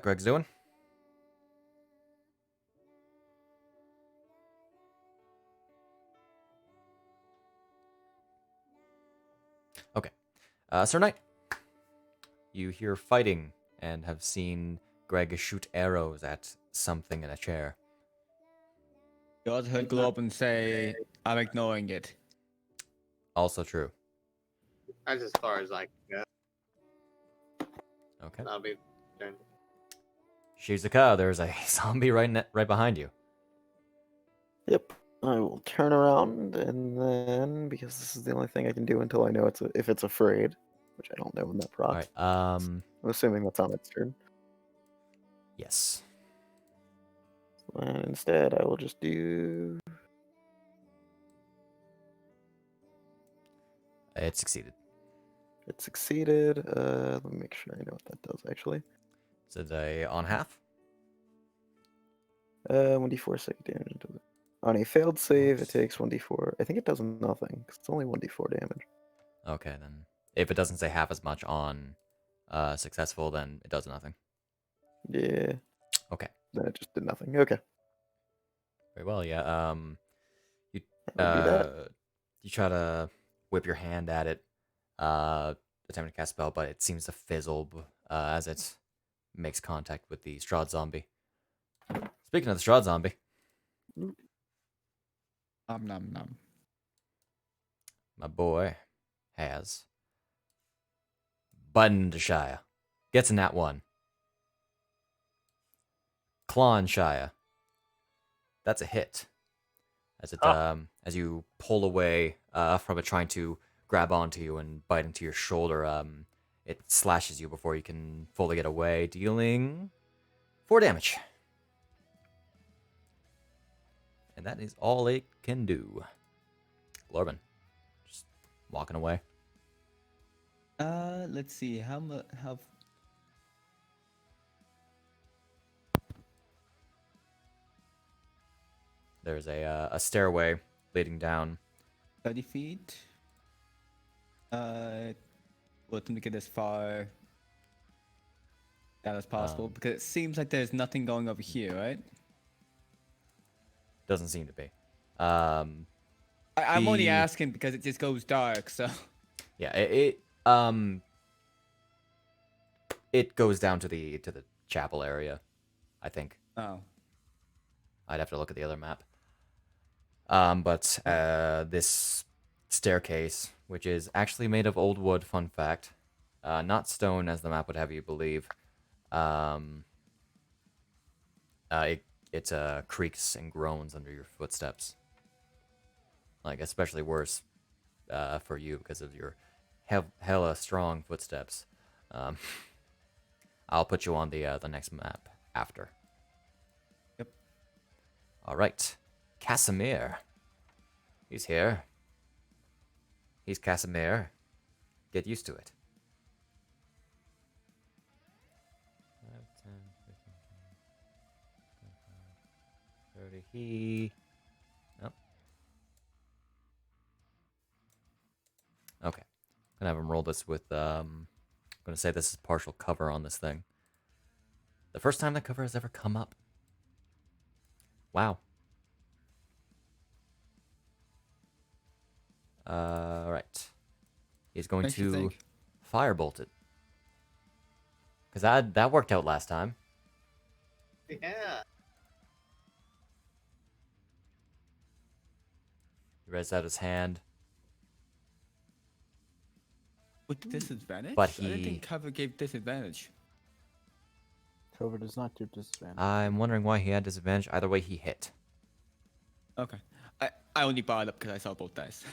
Greg's doing? Okay, Sir Knight, you hear fighting and have seen Greg shoot arrows at something in a chair. You also heard Globin say, I'm ignoring it. Also true. That's as far as I can go. Okay. That'll be turn. Shizuka, there's a zombie right behind you. Yep. I will turn around and then, because this is the only thing I can do until I know if it's afraid, which I don't know in that proc. All right. I'm assuming that's on its turn. Yes. And instead, I will just do. It succeeded. It succeeded. Let me make sure I know what that does actually. So they on half. 1d4 second damage. On a failed save, it takes 1d4. I think it does nothing, 'cause it's only 1d4 damage. Okay, then if it doesn't say half as much on successful, then it does nothing. Yeah. Okay. Then it just did nothing. Okay. Very well, yeah. You I'll do that. you try to whip your hand at it, attempting to cast a spell, but it seems to fizzle as it makes contact with the Strahd zombie. Speaking of the Strahd zombie, Nom nom nom. my boy has Bunshire. Gets in that one. Clonshire. That's a hit. As it as you pull away from it, trying to grab onto you and bite into your shoulder, it slashes you before you can fully get away, dealing 4 damage. And that is all it can do. Lorben, just walking away. Let's see. How much? How There's a stairway leading down. 30 feet? Let them get as far down as possible because it seems like there's nothing going over here, right? Doesn't seem to be. I'm only The- asking because it just goes dark, so. Yeah, it goes down to the chapel area, I think. Oh. I'd have to look at the other map. But this staircase, which is actually made of old wood, fun fact, not stone as the map would have you believe. It creaks and groans under your footsteps. Like especially worse for you because of your hella strong footsteps. I'll put you on the next map after. Yep. All right, Casimir. He's here. He's Casimir. Get used to it. 5, 10, 15, 30. He. Nope. Okay. Gonna have him roll this with. I'm gonna say this is partial cover on this thing. The first time that cover has ever come up. Wow. Right. He's going Makes you to think. firebolt it. Because that worked out last time. Yeah. He reads out his hand. With disadvantage? But I didn't he- think cover gave disadvantage. Cover does not do disadvantage. I'm wondering why he had disadvantage. Either way, he hit. Okay. I only brought it up because I saw both dice.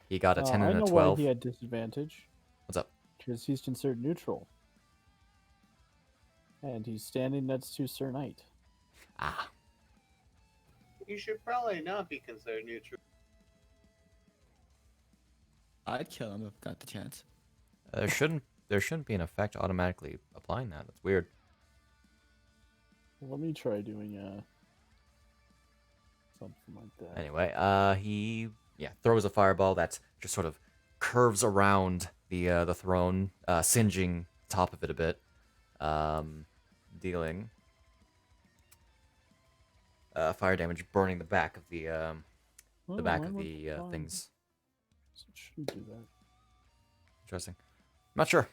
He got a 10 I and know a 12. why he had disadvantage. What's up? Because he's considered neutral. And he's standing next to Sir Knight. Ah. You should probably not be considered neutral. I'd kill him if I got the chance. There shouldn't be an effect automatically applying that. That's weird. Let me try doing something like that. Anyway, he throws a fireball that just sort of curves around the throne, singeing top of it a bit, dealing fire damage, burning the back of the Oh, back mine of worked the fine. things. So it shouldn't do that. Interesting. I'm not sure.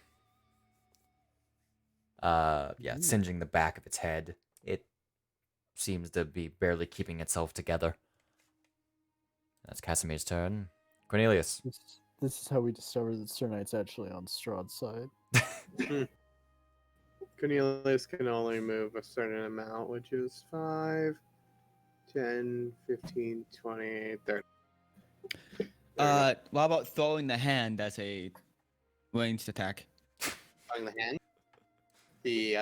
Yeah, it's singeing the back of its head. It seems to be barely keeping itself together. That's Casimir's turn. Cornelius. This is how we discover that Sir Knight's actually on Strahd's side. Cornelius can only move a certain amount, which is 5, 10, 15, 20, 30. What about throwing the hand as a ranged attack? On the hand. The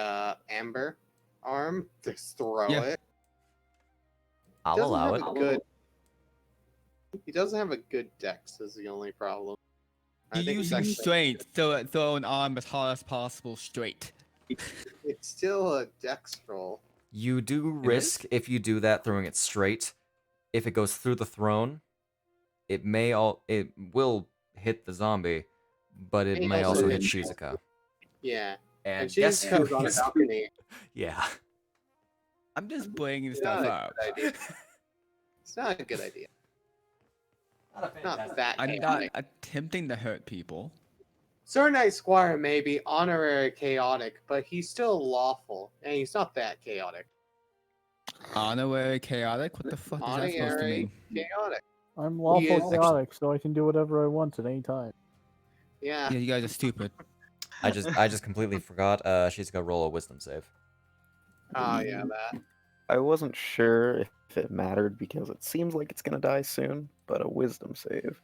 amber arm. Just throw Yeah. it. I'll Doesn't allow have it. a good. He doesn't have a good dex. Is the only problem. I You're think it's using actually- straight, so throw an arm as hard as possible straight. It's still a dex roll. You do It risk, if you do that, throwing it straight. If it goes through the throne, it will hit the zombie, but it May may also also hit hit Shizuka. Yeah. And And she guess who comes on a he's- balcony. Yeah. I'm just bringing It's stuff not a up. good idea. It's not a good idea. Not that I'm chaotic. not attempting to hurt people. Sir Knight Squire may be honorary chaotic, but he's still lawful, and he's not that chaotic. Honorary chaotic? What the fuck is that supposed to Honorary mean? chaotic. I'm is lawful actually- chaotic, so I can do whatever I want at any time. Yeah. Yeah, you guys are stupid. I just completely forgot. She's gonna roll a wisdom save. Oh yeah, that. I wasn't sure if it mattered because it seems like it's gonna die soon, but a wisdom save.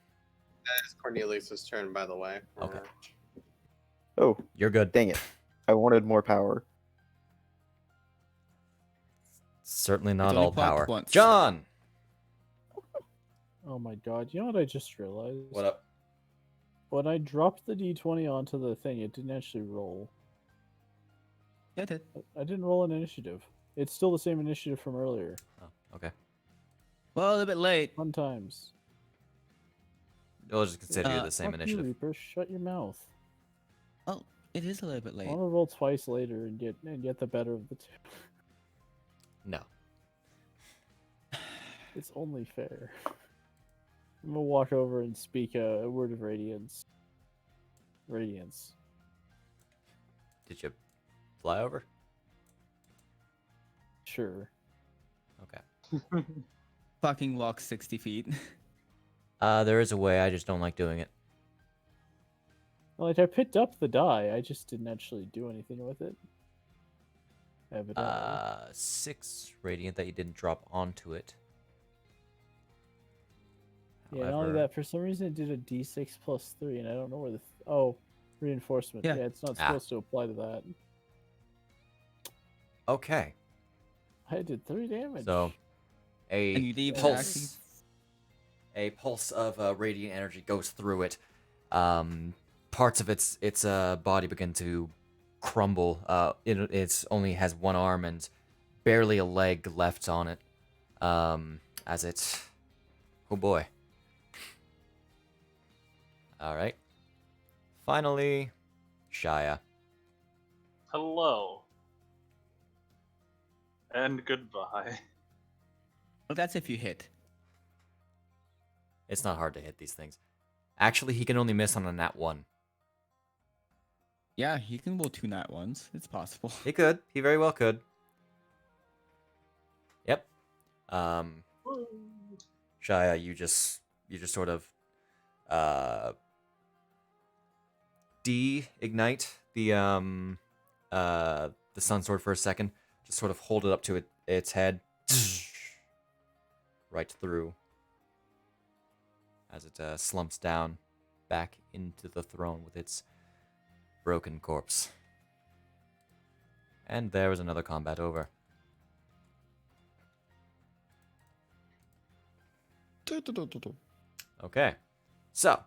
That is Cornelius's turn, by the way. Okay. Oh, You're good. dang it. I wanted more power. Certainly not only all blocked power. once. John! Oh my god, you know what I just realized? What up? when I dropped the d20 onto the thing, it didn't actually roll. Yeah, it did. I didn't roll an initiative. It's still the same initiative from earlier. Oh, okay. Well, a little bit late. Fun times. We'll just consider you the same Fuck initiative. You, Reaper, shut your mouth. Oh, it is a little bit I late. want to roll twice later and get the better of the two. No. It's only fair. I'm gonna walk over and speak a word of radiance. Radiance. Did you fly over? Sure. Okay. Fucking walk 60 feet. There is a way. I just don't like doing it. Like, I picked up the die, I just didn't actually do anything with it. Evidently. 6 radiant that you didn't drop onto it. Yeah, not only However- that, for some reason it did a d6 plus 3, and I don't know where the... reinforcement. Yeah. Yeah, it's not Ah. supposed to apply to that. Okay. I did 3 damage. So, And you a leave pulse, a pulse of radiant energy goes through it. Parts of its body begin to crumble. It's only has one arm and barely a leg left on it. As it, oh boy. All right. Finally, Shia. Hello. And goodbye. Well, that's if you hit. It's not hard to hit these things. Actually, he can only miss on a nat 1. Yeah, he can roll 2 nat ones. It's possible. He could. He very well could. Yep. Shia, you just sort of de-ignite the sun sword for a second. Just sort of hold it up to its head. Right through. As it slumps down back into the throne with its broken corpse. And there was another combat over. Okay. So,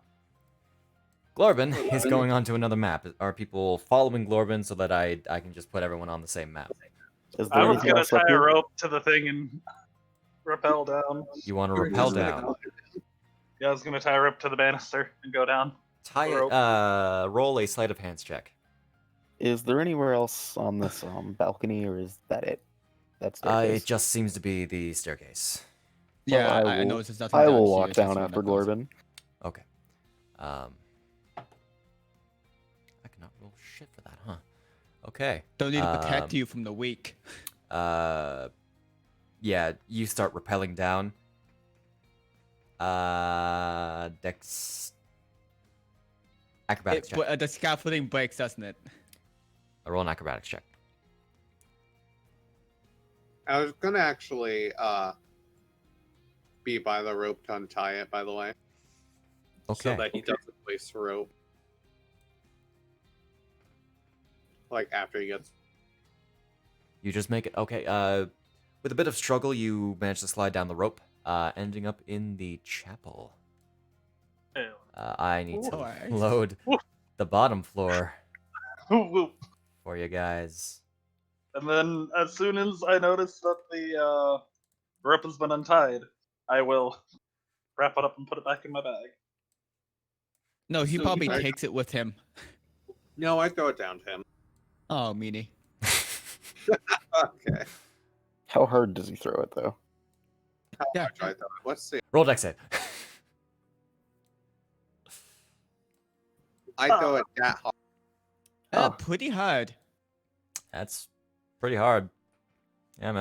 Glorbin is going on to another map. Are people following Glorbin so that I can just put everyone on the same map? Is there I was anything gonna else up tie a here? rope to the thing and rappel down. You want to rappel down. Yeah, I was gonna tie a rope to the banister and go down. Tie it, Rope. roll a sleight of hands check. Is there anywhere else on this balcony, or is that it? That's It just seems to be the staircase. Yeah, I I will- noticed there's nothing I down will here, walk it's just down one after that goes. Glorbin. Okay. I cannot roll shit for that, huh? Okay. Don't need to protect Um, you from the weak. Yeah, you start rappelling down. Dex. Acrobatics check. The scaffolding breaks, doesn't it? I roll an acrobatics check. I was gonna actually be by the rope to untie it, by the way. Okay. So that he doesn't waste the rope. Like after he gets You just make it. Okay. With a bit of struggle, you manage to slide down the rope, ending up in the chapel. Ew. I need to Alright. load the bottom floor Whoop. for you guys. And then, as soon as I notice that the rope has been untied, I will wrap it up and put it back in my bag. No, he So probably you- takes it with him. No, I throw it down to him. Oh, meanie. Okay. How hard does he throw it, though? How Yeah. much I throw it? Let's see. Roll dex save. I throw it that hard. Oh. Pretty hard. That's pretty hard. Yeah,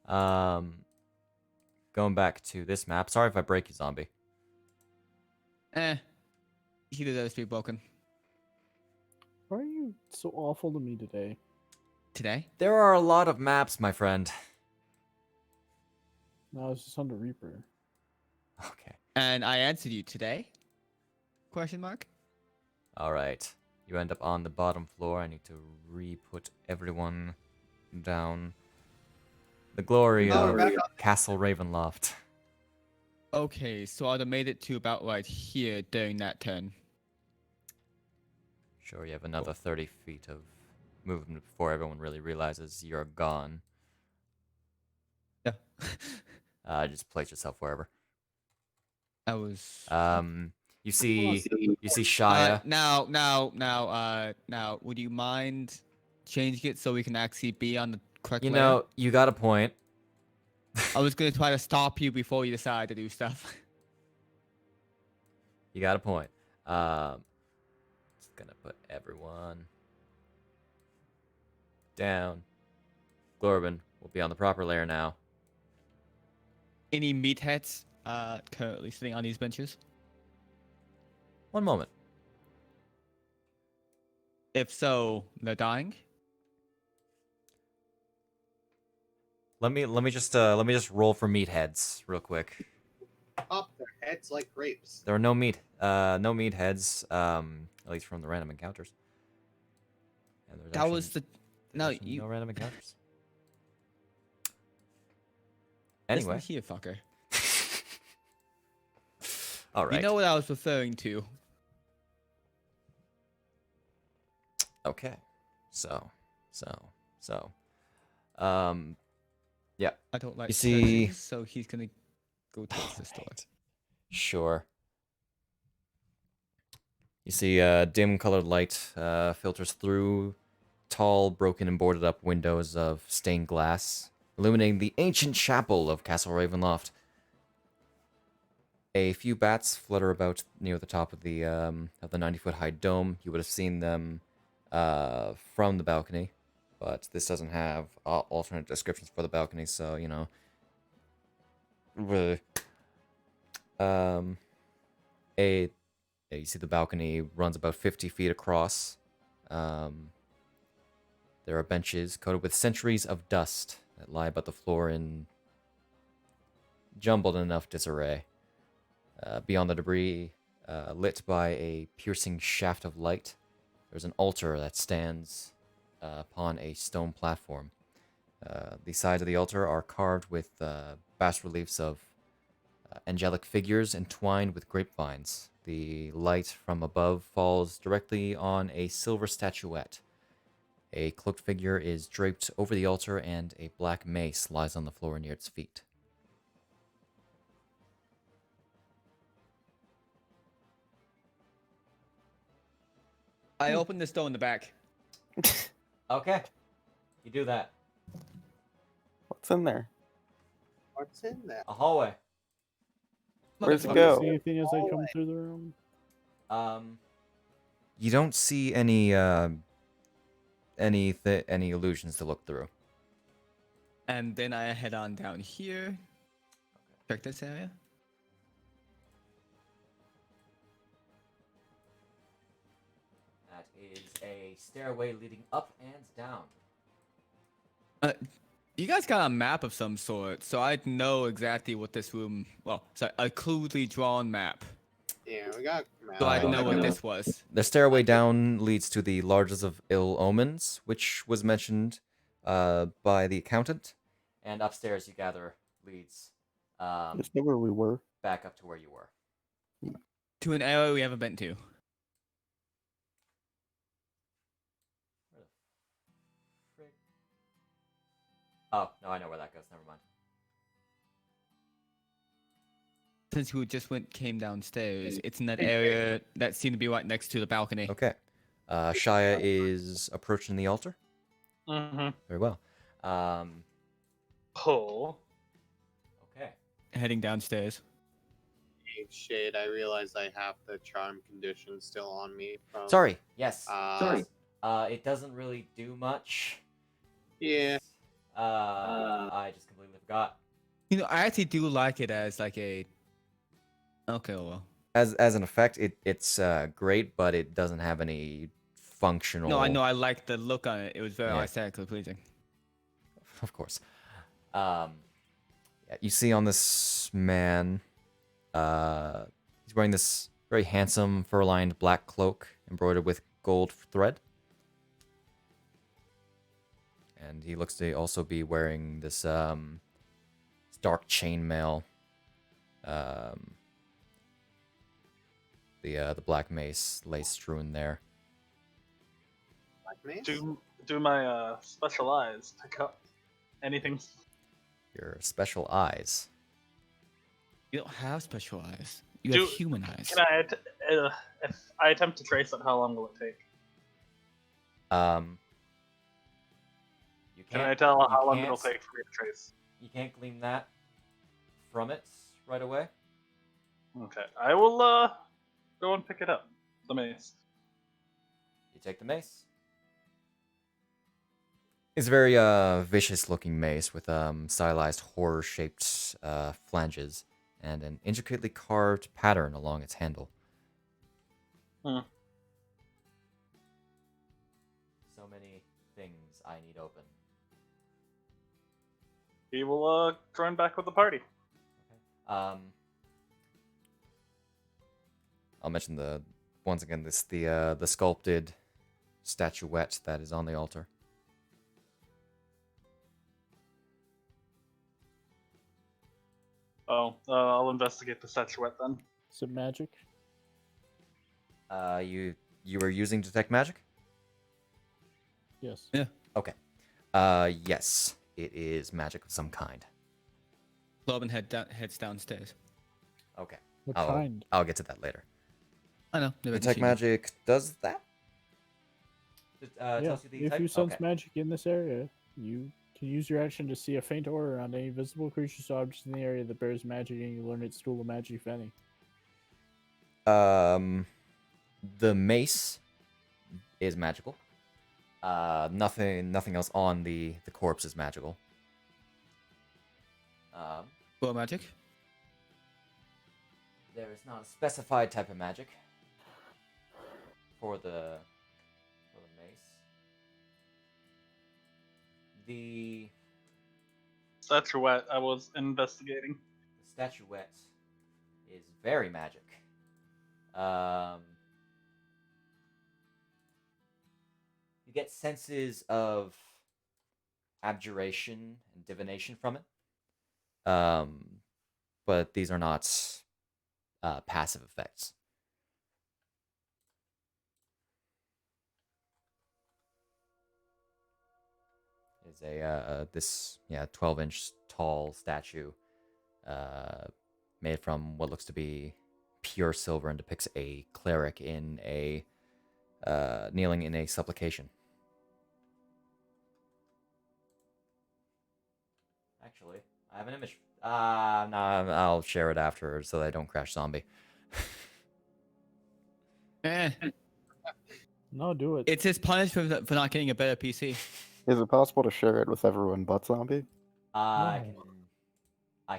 man. Going back to this map. Sorry if I break you, zombie. He deserves to be broken. Why are you so awful to me today? Today? There are a lot of maps, my friend. No, I was just on the Reaper. Okay. And I answered you today? Question mark? All right. You end up on the bottom floor. I need to re-put everyone down. The glory Oh, of we're back Castle Ravenloft. Okay, so I'd have made it to about right here during that turn. Sure, you have another 30 feet of movement before everyone really realizes you're gone. Yeah. Just place yourself wherever. I was. You see Shia. Now, would you mind changing it so we can actually be on the correct You layer? know, you got a point. I was gonna try to stop you before you decide to do stuff. You got a point. Just gonna put everyone down. Glorben will be on the proper layer now. Any meatheads currently sitting on these benches? One moment. If so, they're dying. Let me just roll for meatheads real quick. Pop their heads like grapes. There are no meatheads, at least from the random encounters. And there's That actually- was the there's no actually you. no random encounters. Listen Anyway, here, fucker. all right. You know what I was referring to. Okay. Yeah, I don't like You see- churches, so he's gonna go towards the store. sure. You see dim colored light filters through tall, broken and boarded up windows of stained glass, illuminating the ancient chapel of Castle Ravenloft. A few bats flutter about near the top of the 90-foot high dome. You would have seen them from the balcony, but this doesn't have alternate descriptions for the balcony, so you know. You see the balcony runs about 50 feet across. There are benches coated with centuries of dust that lie about the floor in jumbled enough disarray. Beyond the debris, lit by a piercing shaft of light, there's an altar that stands upon a stone platform. The sides of the altar are carved with bas reliefs of angelic figures entwined with grapevines. The light from above falls directly on a silver statuette. A cloaked figure is draped over the altar, and a black mace lies on the floor near its feet. I opened this door in the back. Okay, you do that. What's in there? What's in there? A hallway. Where's it Motherfucker. go? See anything as I come through the room? You don't see any illusions to look through. And then I head on down here. Check this area. That is a stairway leading up and down. You guys got a map of some sort, so I'd know exactly what this room. Well, sorry, a crudely drawn map, Yeah, we got. so I'd know what no. this was. The stairway down leads to the largest of ill omens, which was mentioned by the accountant, and upstairs you gather leads Just know where we were. back up to where you were. To an area we haven't been to. Frick. Oh, no, I know where that goes. Never mind. Since we just came downstairs, it's in that area that seemed to be right next to the balcony. Okay. Shia is approaching the altar. Mm-hmm. Very well. Pull. Okay. Heading downstairs. Shade, I realize I have the charm condition still on me from. Sorry. Yes. Sorry. It doesn't really do much. Yeah. I just completely forgot. You know, I actually do like it as like a. Okay, well. As an effect, it's great, but it doesn't have any functional. No, I know. I like the look on it. It was very Yeah. aesthetically pleasing. Of course. Yeah, you see on this man, he's wearing this very handsome fur-lined black cloak embroidered with gold thread. And he looks to also be wearing this dark chainmail. The black mace lays strewn there. Mace? Do my special eyes pick up anything? Your special eyes. You don't have special eyes. You Do- have human eyes. Can I? If I attempt to trace it, how long will it take? You Can can't. I tell you how long it'll can't- take for me to trace? You can't glean that from it right away. Okay, I will go and pick it up. The mace. You take the mace. It's a very vicious-looking mace with stylized horror-shaped flanges and an intricately carved pattern along its handle. Hmm. So many things I need open. He will join back with the party. I'll mention once again the sculpted statuette that is on the altar. Oh, I'll investigate the statuette then. Is it magic? You were using detect magic? Yes. Yeah. Okay. Yes, it is magic of some kind. Globin heads downstairs. Okay. What I'll, kind? I'll get to that later. I know. Detect magic does that? It, Yeah. tells you the If type? you sense Okay. magic in this area, you can use your action to see a faint aura around any visible creatures or objects in the area that bears magic, and you learn its tool of magic, if any. The mace is magical. Nothing else on the corpse is magical. Glow magic. There is not a specified type of magic for the mace. The Statuette I was investigating. statuette is very magic. You get senses of abjuration and divination from it. But these are not passive effects. Is this 12-inch tall statue made from what looks to be pure silver and depicts a cleric in a kneeling in a supplication. Actually, I have an image. No, I'll share it after so that I don't crash zombie. Eh. No, do it. It's his punishment for not getting a better PC. Is it possible to share it with everyone but Zombie? I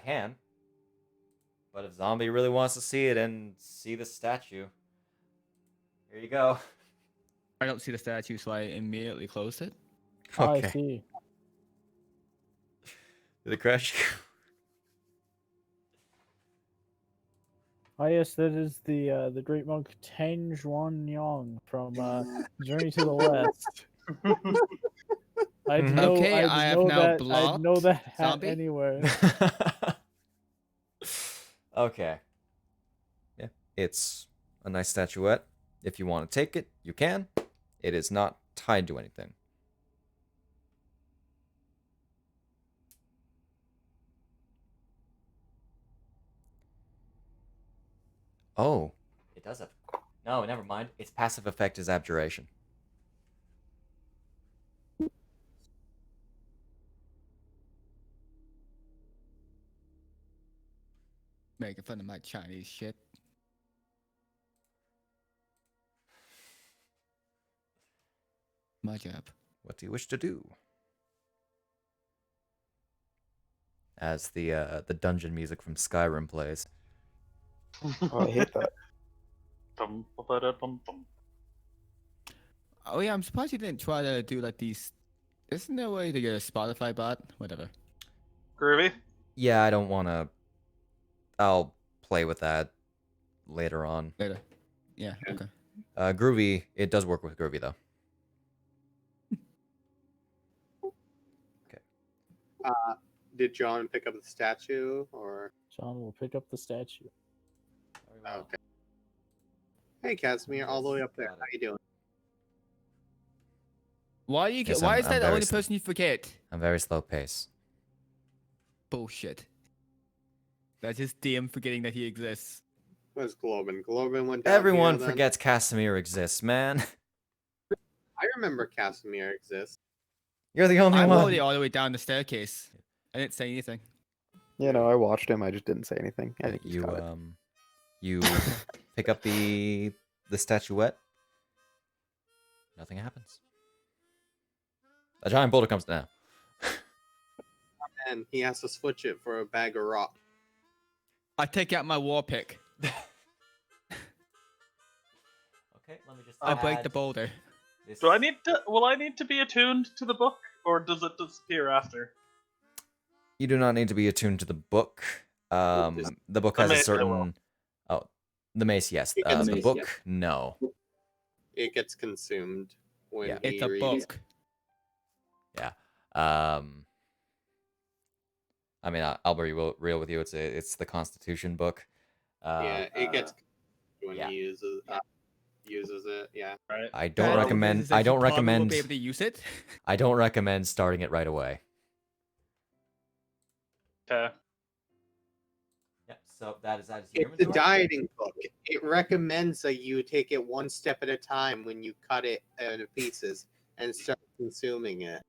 can. But if Zombie really wants to see it and see the statue, here you go. I don't see the statue, so I immediately closed it. I see. Did it crash? Ah, yes, that is the great monk Tang Zhuanyang from Journey to the West. I'd know, Okay, I'd I have know now that, I'd blocked know that hat Zombie. anywhere. Okay. Yeah, it's a nice statuette. If you want to take it, you can. It is not tied to anything. Oh, it does have. No, never mind. Its passive effect is abjuration. Making fun of my Chinese shit. My job. What do you wish to do? As the dungeon music from Skyrim plays. Oh, I hate that. Bum, ba-da-bum, bum. Oh yeah, I'm surprised you didn't try to do like these. Isn't there a way to get a Spotify bot? Whatever. Groovy. Yeah, I don't want to. I'll play with that later on. Later. Yeah. Okay. Groovy, it does work with Groovy though. Did John pick up the statue or? John will pick up the statue. Oh, okay. Hey, Casimir, all the way up there. How you doing? Why you? Yes, Why I'm- is that I'm the very only slow. person you forget? I'm very slow pace. Bullshit. That's just DM forgetting that he exists. Where's Globin? Globin went down Everyone here, then? forgets Casimir exists, man. I remember Casimir exists. You're the only I'm one. already all the way down the staircase. I didn't say anything. You know, I watched him. I just didn't say anything. I think he's You got it. you pick up the statuette. Nothing happens. A giant boulder comes down. And he has to switch it for a bag of rock. I take out my war pick. Okay, let me just. I break the boulder. Do I need to? Will I need to be attuned to the book, or does it disappear after? You do not need to be attuned to the book. The book The has a mace, I will. certain. Oh, the mace, yes. It gets The mace, book, no. It gets consumed when Yeah. he It's a reads. book. Yeah. I mean, I'll be real with you. It's the Constitution book. Yeah, it gets when yeah. he uses it. Yeah. Right. I Bad don't thing recommend. is that I you don't probably won't recommend. be able to use it. I don't recommend starting it right away. Okay. Yep. So that is your It's a dieting book. It recommends that you take it one step at a time when you cut it into pieces and start consuming it.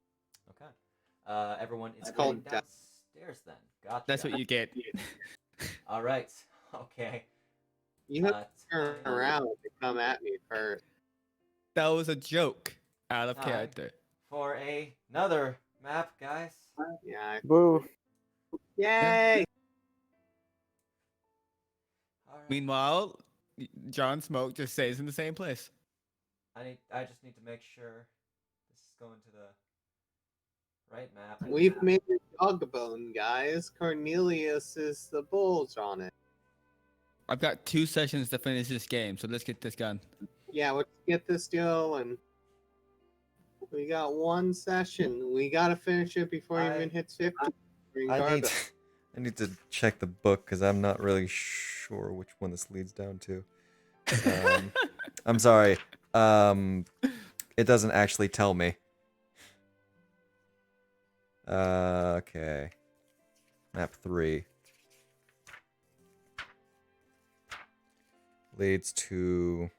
Okay. Everyone is It's going called di- downstairs then. Gotcha. That's what you get. All right. Okay. You have to turn Time- around to come at me first. That was a joke out of Time character. for another map, guys. Yeah. Woo. Yay! All right. Meanwhile, John Smoke just stays in the same place. I just need to make sure this is going to the right map. We've made a dog bone, guys. Cornelius is the bulge on it. I've got 2 sessions to finish this game, so let's get this done. Yeah, let's get this going. We got 1 session. We gotta finish it before it even hits 50. I need to check the book because I'm not really sure which one this leads down to. I'm sorry. It doesn't actually tell me. Okay. Map 3 leads to.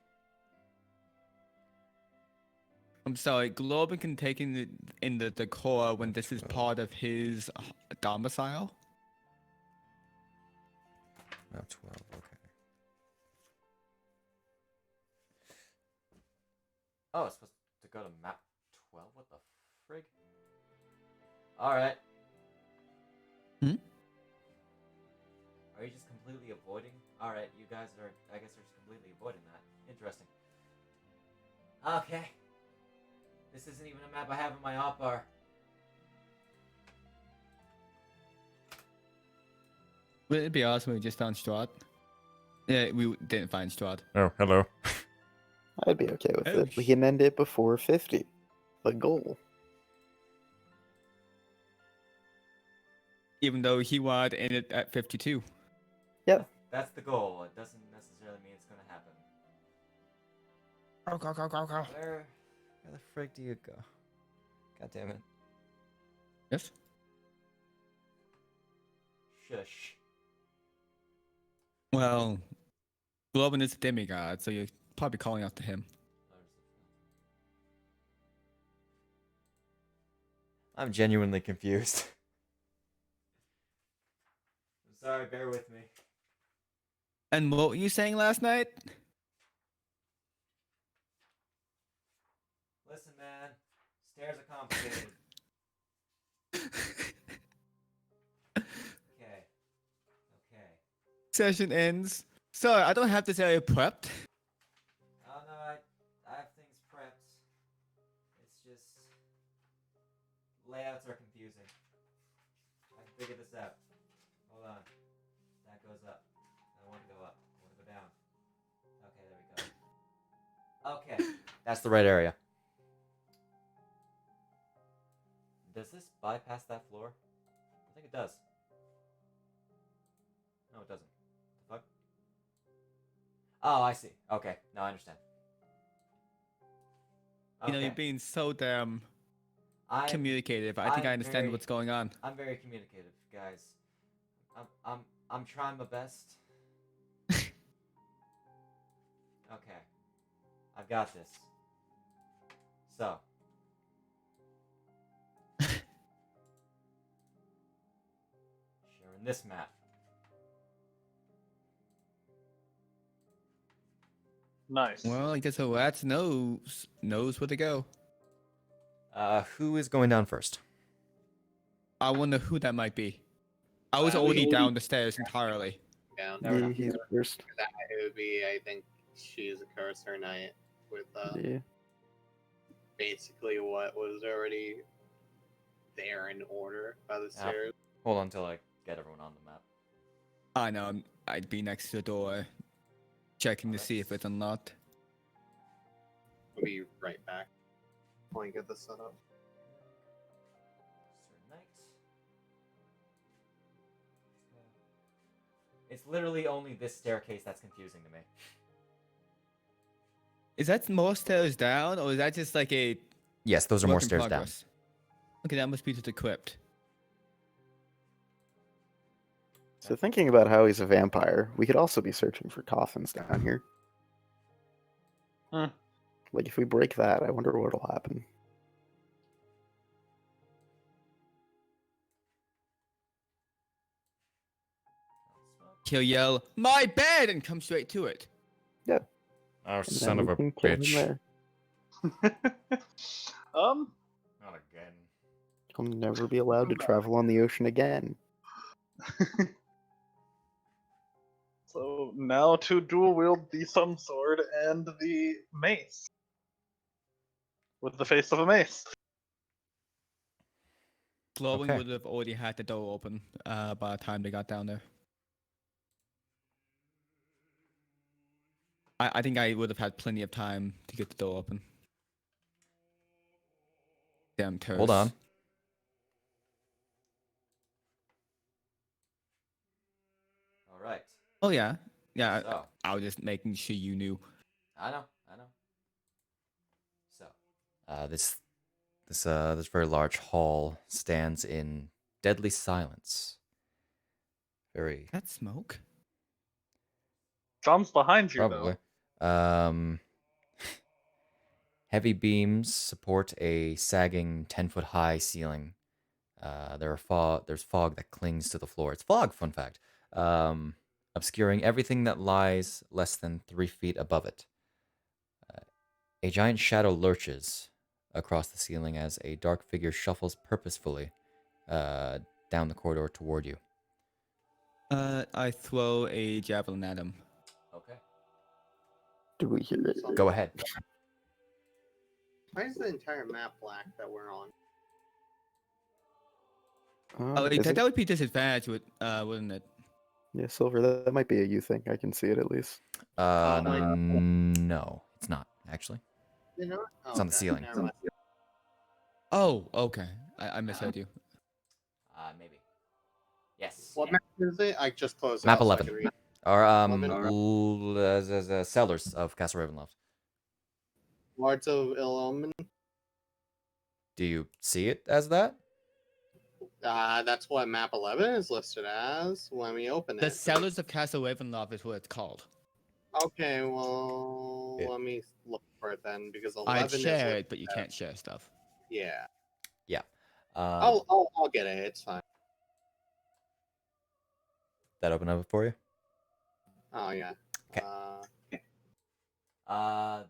I'm sorry, Globin can take in the core when this is part of his domicile. Map 12. Okay. Oh, it's supposed to go to map 12. What the frig? All right. Are you just completely avoiding? All right, you guys are. I guess are just completely avoiding that. Interesting. Okay. This isn't even a map I have in my hotbar. Wouldn't it be awesome if we just found Strahd? Yeah, we didn't find Strahd. Oh, hello. I'd be okay with Oh, it. We can end it before 50. The goal. Even though he wanted to end it at 52. That's the goal. It doesn't necessarily mean it's gonna happen. Go. Where the frig do you go? God damn it. Yes? Shush. Well, Globin is a demigod, so you're probably calling out to him. I'm genuinely confused. I'm sorry, bear with me. And what were you saying last night? Listen, man. Stairs are complicated. Okay. Session ends. Sorry, I don't have this area prepped. Oh no, I have things prepped. It's just layouts are confusing. I can figure this out. Hold on. That goes up. I want to go up. I want to go down. Okay, there we go. Okay, that's the right area. Does this bypass that floor? I think it does. No, it doesn't. The fuck? Oh, I see. Okay, now I understand. You know, Okay. you're being so damn I'm communicative. I think I I'm understand very- what's going on. I'm very communicative, guys. I'm trying my best. Okay. I've got this. So. Sharing this map. Nice. Well, I guess the rat knows where to go. Who is going down first? I wonder who that might be. I was we already already- down the stairs entirely. Down. Fair enough. He's first. It would be, I think, she's a cursor knight with Yeah. basically what was already there in order by the stairs. Hold on till I get everyone on the map. I know. I'd be next to the door, checking to see if it's unlocked. We'll be right back. While you get this set up. Sir Knight. It's literally only this staircase that's confusing to me. Is that more stairs down, or is that just like a Yes, those are more work in stairs down. progress? Okay, that must be to the crypt. So thinking about how he's a vampire, we could also be searching for coffins down here. Hmm. Like if we break that, I wonder what'll happen. He'll yell, "My bed!" and come straight to it. Oh, And then we can kill him there. Not again. He'll never be allowed to travel on the ocean again. So now to dual wield the thumb sword and the mace. With the face of a mace. Glowing Okay. would have already had the door open by the time they got down there. I think I would have had plenty of time to get the door open. Damn terse. Hold on. All right. Oh yeah, yeah. So, I was just making sure you knew. I know. So, this very large hall stands in deadly silence. Very That smoke. John's behind you, probably. Heavy beams support a sagging 10-foot high ceiling. There's fog that clings to the floor. It's fog, fun fact. Obscuring everything that lies less than 3 feet above it. A giant shadow lurches across the ceiling as a dark figure shuffles purposefully down the corridor toward you. I throw a javelin at him. Okay. Do we hear it? Go ahead. Why is the entire map black that we're on? Oh, Is that it? would be disadvantage, wouldn't it? Yeah, Silver, that might be a you thing. I can see it at least. No, it's not actually. You know? Oh, It's on the okay, ceiling. never mind. Oh, okay. I misheard you. Maybe. Yes. What map is it? I just closed Map it out so I 11. could read. Or Lemon. Cellars of Castle Ravenloft. Lords of Illumin. Do you see it as that? That's what map 11 is listed as when we open it. The Cellars of Castle Ravenloft is what it's called. Okay, well, Yeah. let me look for it then because 11 I'd is share listed it, but you as- can't share stuff. Yeah, Um, I'll get it. It's fine. that open up for you? Oh yeah. Okay.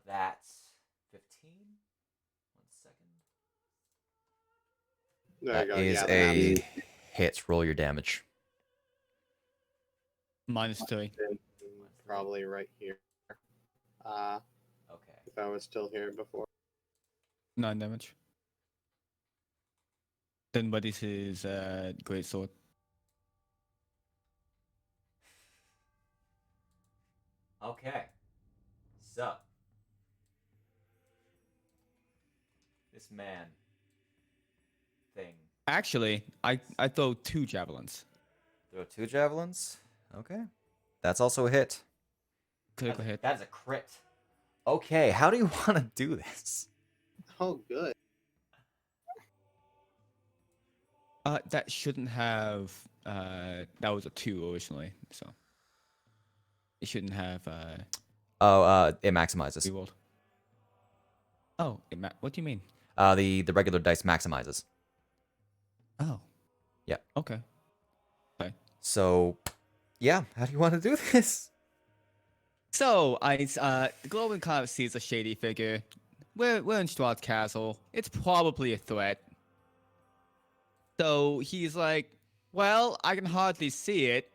That's 15. 1 second. There That you go. is yeah, a the hit. Roll your damage. -3. map is probably right here. Okay. If I was still here before. 9 damage. Then what is his great sword? Okay. So. This man. Thing. Actually, I throw 2 javelins. Throw 2 javelins. Okay. That's also a hit. Critical hit. That is a crit. Okay, how do you want to do this? Oh, good. That shouldn't have. That was a 2 originally, so it shouldn't have It maximizes. rerolled. Oh, what do you mean? The regular dice maximizes. Oh. Yeah. Okay. So, yeah, how do you want to do this? So the Glowing kind of sees a shady figure. We're in Strahd's castle. It's probably a threat. So he's like, well, I can hardly see it.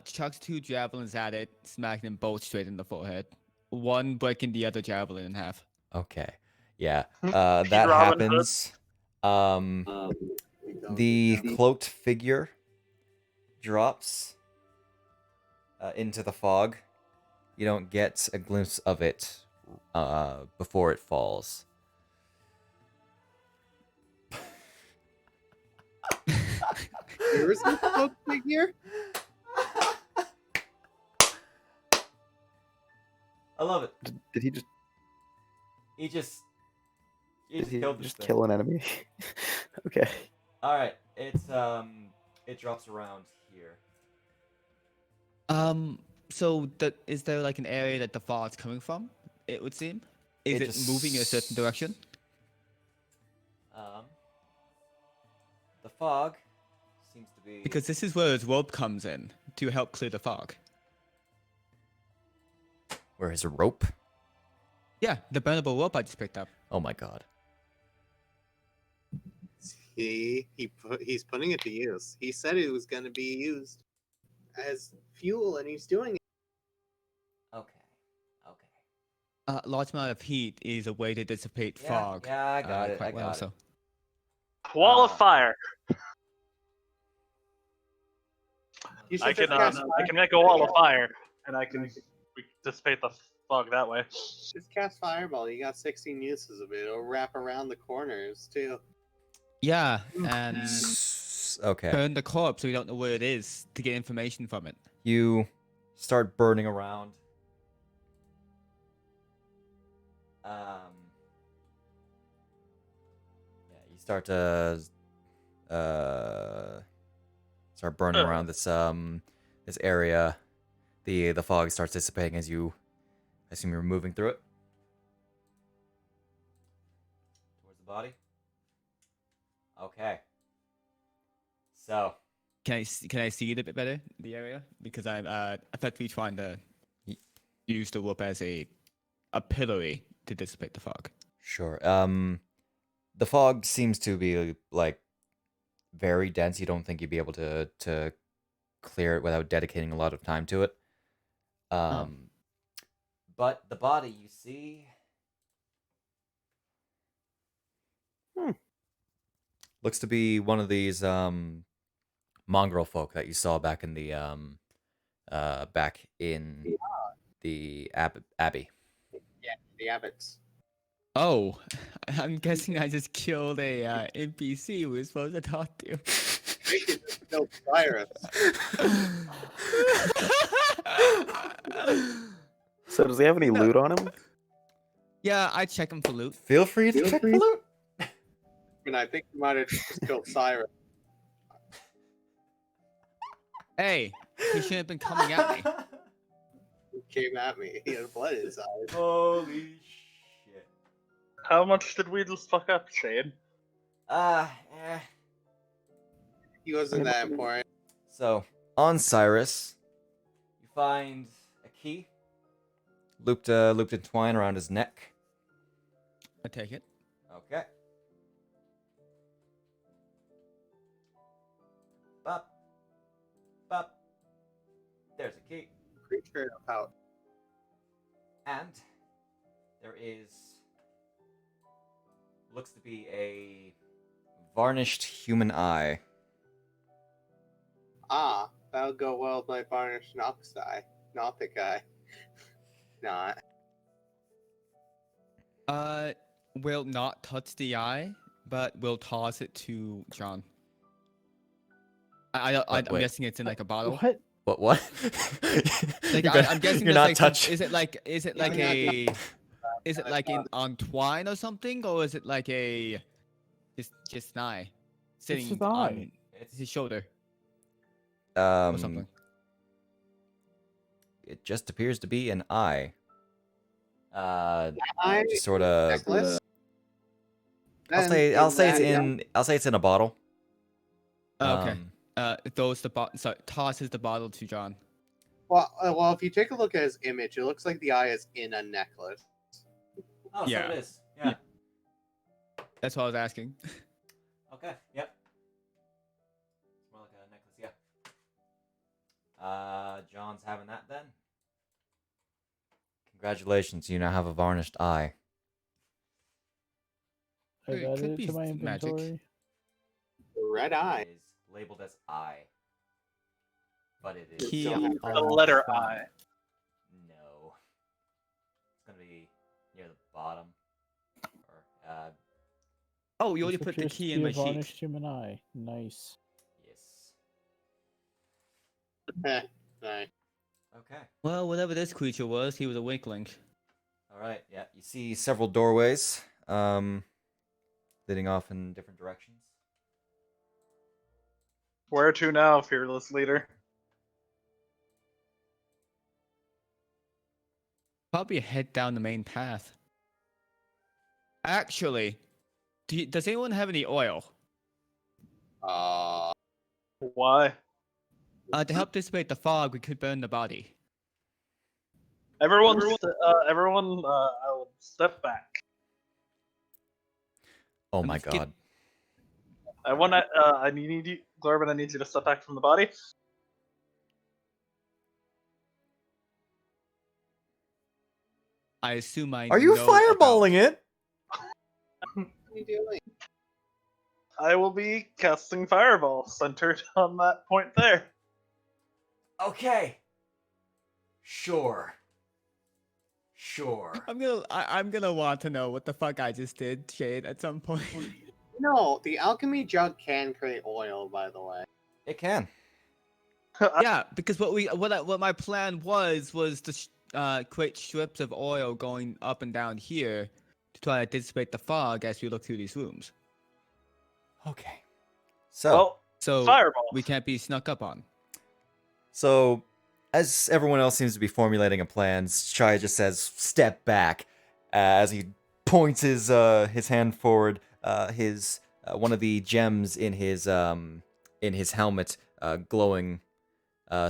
Chucks 2 javelins at it, smacking them both straight in the forehead. One breaking the other javelin in half. Okay. Yeah. Pete That Robin Hood. happens. The cloaked figure drops into the fog. You don't get a glimpse of it before it falls. There is no cloak figure? I love it. Did he just He just killed this thing. kill an enemy? Okay. All right. It drops around here. So is there like an area that the fog's coming from? It would seem. Is It it moving in a certain direction? The fog seems to be Because this is where his rope comes in to help clear the fog. where his rope. Yeah, the burnable rope I just picked up. Oh my god. He's putting it to use. He said it was going to be used as fuel, and he's doing it. Okay. Large amount of heat is a way to dissipate fog. Yeah, I got it. I quite well, got it. so. Wall of fire. You should I can just cast make a wall of fire, and we can dissipate the fog that way. Just cast fireball. You got 16 uses of it. It'll wrap around the corners too. Yeah, and Okay. burn the corpse so we don't know where it is to get information from it. You start burning around. Yeah, you start to start burning around this this area. The fog starts dissipating as you, I assume you're moving through it towards the body. Okay. So Can I see it a bit better, the area? Because I'm effectively trying to use the rope as a pillory to dissipate the fog. sure. The fog seems to be like very dense. You don't think you'd be able to clear it without dedicating a lot of time to it. But the body you see looks to be one of these mongrel folk that you saw back in the the abbey. Yeah, the abbots. Oh, I'm guessing I just killed a NPC we were supposed to talk to. No virus. So does he have any loot on him? Yeah, I check him for loot. Feel free to check the loot. And I think he might have just killed Cyrus. Hey, he shouldn't have been coming at me. He came at me. He had blood in his eyes. Holy shit. How much did we just fuck up, Shane? He wasn't that important. So, on Cyrus, you find a key looped in twine around his neck. I take it. Okay. Bop. Bop. There's a key. Creature of power. And there is looks to be a varnished human eye. Ah, that'll go well with my varnished Nox eye. Nothic eye. Not. Will not touch the eye, but will toss it to John. I'm Wait. guessing it's in like a bottle. What? What? Like, You're I'm guessing you're there's, not like, touching. Is it like Yeah, a Is it like in on twine or something, or is it like a just an eye sitting his on eye. his shoulder or Um, something? it just appears to be an eye. I Just sort of. necklace. I'll Then say in it's in a bottle. Oh, okay. Um, Throws the so tosses the bottle to John. well, if you take a look at his image, it looks like the eye is in a necklace. Oh, Yeah. so it is. Yeah. That's what I was asking. Okay. Yep. It's more like a necklace. Yeah. John's having that then. Congratulations, you now have a varnished eye. I've It added could it be to my magic. inventory. Red eye. It is labeled as I, but it is Key Don't have The letter I. no. It's gonna be near the bottom, or Oh, you already This put the appears to key be in a my sheet. varnished human eye. Nice. yes. Nice. Okay. Well, whatever this creature was, he was a weakling. All right. Yeah. You see several doorways, leading off in different directions. Where to now, fearless leader? Probably head down the main path. Actually, does anyone have any oil? Why? To help dissipate the fog, we could burn the body. Everyone, I'll step back. Oh I'm my just get- god. I need you, Glorben, I need you to step back from the body. I assume I Are you know fireballing it? What are you doing? I will be casting Fireball centered on that point there. Okay. Sure. Sure. I'm gonna want to know what the fuck I just did, Shade, at some point. No, the alchemy jug can create oil, by the way. It can. Yeah, because what my plan was to create strips of oil going up and down here to try to dissipate the fog as we look through these rooms. Okay. So, Well, So Fireball. we can't be snuck up on. as everyone else seems to be formulating a plan, Shia just says, "Step back," as he points his hand forward. His one of the gems in his helmet glowing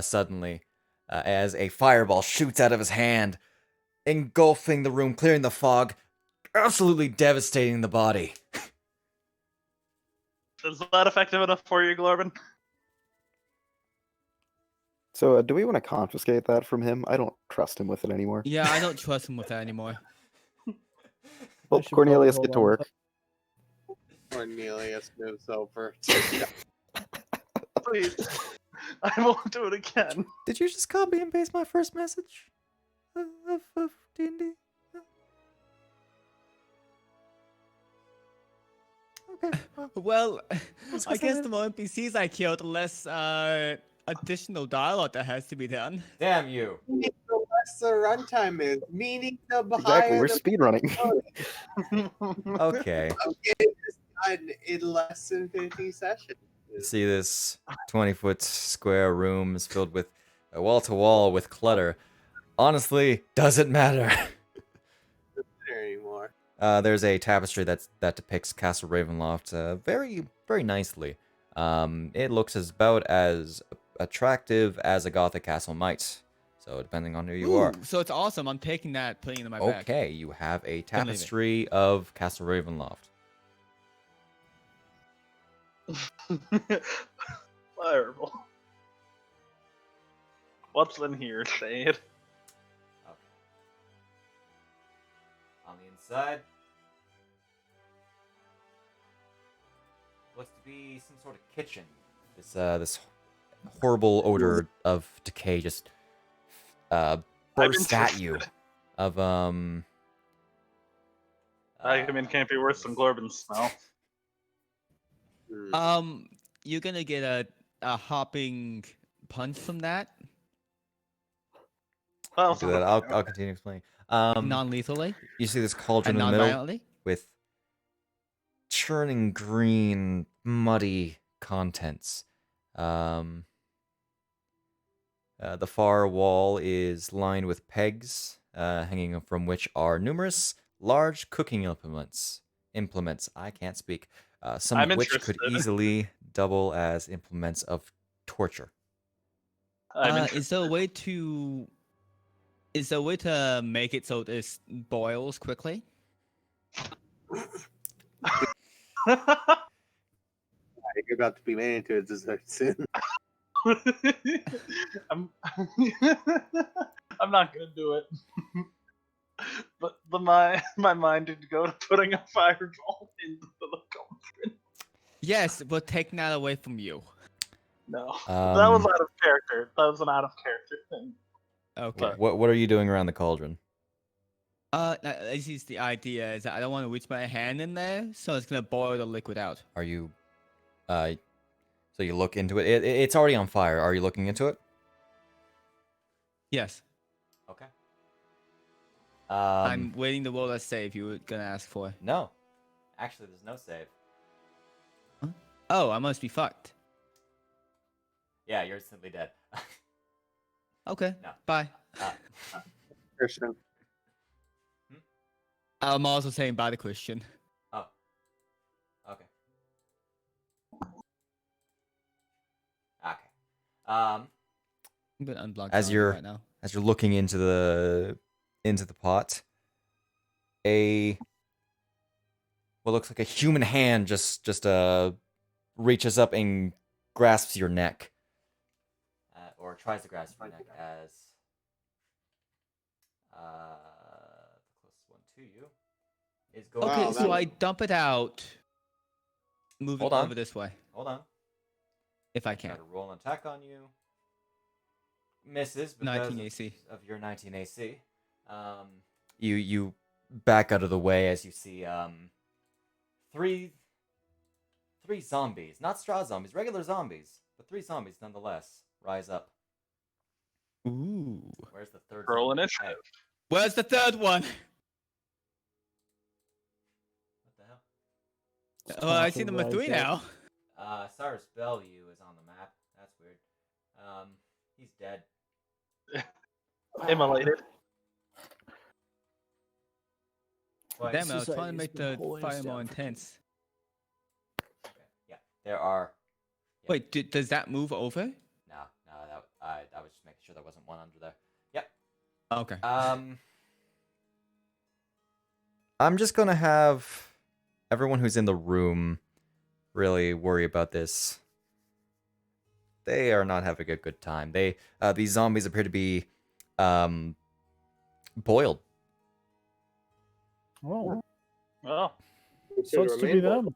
suddenly as a fireball shoots out of his hand, engulfing the room, clearing the fog, absolutely devastating the body. Is that effective enough for you, Glorben? So, do we want to confiscate that from him? I don't trust him with it anymore. Yeah, I don't trust him with that anymore. Well, should Cornelius, probably get to hold on work. Cornelius moves over. Please. I won't do it again. Did you just copy and paste my first message of D&D? Okay. Well, Let's I go guess for the more NPCs I kill, the less additional dialogue that has to be done. Damn you. The less the runtime is, meaning the Exactly, higher we're the speedrunning. Okay. done in less than 50 sessions. You see this 20-foot square room is filled with wall to wall with clutter. Honestly, doesn't matter. Anymore. There's a tapestry that depicts Castle Ravenloft very, very nicely. It looks about as attractive as a Gothic castle might. So depending on who you are. So it's awesome. I'm taking that, putting it in my bag. Okay, you have a leave it. tapestry of Castle Ravenloft. Fireball. What's in here, Shade? Okay. On the inside, looks to be some sort of kitchen. This horrible odor of decay just bursts at you. interested. Of I mean, can't be worse than Glorben's smell. You're gonna get a hopping punch from that. Well, do that. I'll continue explaining. Non-lethally You see this cauldron and in the middle non-violently. with churning green, muddy contents. The far wall is lined with pegs, hanging from which are numerous large cooking implements. I can't speak. Some I'm of which could interested. easily double as implements of torture. I'm interested. Is there a way to make it so this boils quickly? You're about to be made into a dessert soon. I'm I'm not gonna do it. But my mind did go to putting a fireball into the cauldron. Yes, but taking that away from you. No, that was Um, out of character. That was an out of character thing. Okay. what are you doing around the cauldron? This is the idea, is that I don't want to reach my hand in there, so it's gonna boil the liquid out. Are you, so you look into it. It's already on fire. Are you looking into it? Yes. Okay. I'm waiting to roll a save you were gonna ask for. No. Actually, there's no save. Oh, I must be fucked. Yeah, you're instantly dead. Okay. No. Bye. Christian. I'm also saying bye to Christian. Oh. Okay. Okay. I'm gonna unblock As Johnny you're- right now. As you're looking into the pot, what looks like a human hand just reaches up and grasps your neck, or tries to grasp your neck as the closest one to you is going. Okay, Wow, so that- I dump it out, moving Hold on. over this way, Hold on. if I Try can. to roll an attack on you. Misses because 19 AC. of your 19 AC. You back out of the way as you see three zombies, not Strahd zombies, regular zombies, but 3 zombies nonetheless rise up. Ooh. Where's the third? Roll zombie? initiative. Where's the third one? Hey, what the hell? Oh, I see number 3 now. Cyrus Bellevue is on the map. That's weird. He's dead. Immolated. But, Damn, I was trying to Society's make been the holding us fire down more for intense. yeah, there are. Yeah. Wait, does that move over? No, I was just making sure there wasn't one under there. Yep. Okay. I'm just gonna have everyone who's in the room really worry about this. They are not having a good time. These zombies appear to be boiled. Oh, Oh, sucks to be them.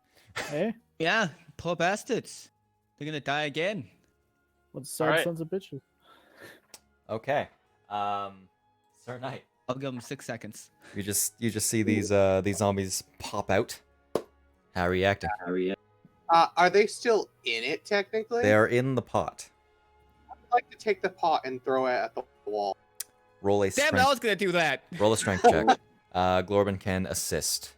Eh? Yeah, poor bastards. They're gonna die again. What sad Alright. sons of bitches. Okay. Sir Knight, I'll give them 6 seconds. you just see these zombies pop out. How are you reacting? Are they still in it technically? They are in the pot. I'd like to take the pot and throw it at the wall. Roll a Damn it, I strength. was gonna do that. Roll a strength check. Glorben can assist.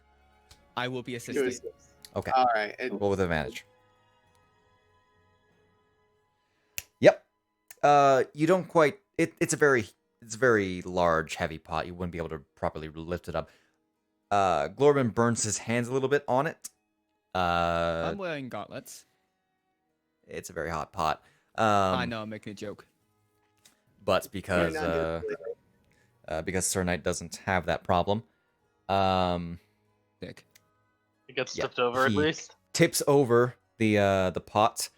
I will be Do assisting. it. Okay. All right. Roll with advantage. Yep. You don't quite. It's a very large, heavy pot. You wouldn't be able to properly lift it up. Glorben burns his hands a little bit on it. I'm wearing gauntlets. It's a very hot pot. I know, I'm making a joke. But because Sir Knight doesn't have that problem, Dick. it gets Yeah, tipped over at he- least. tips over the pot.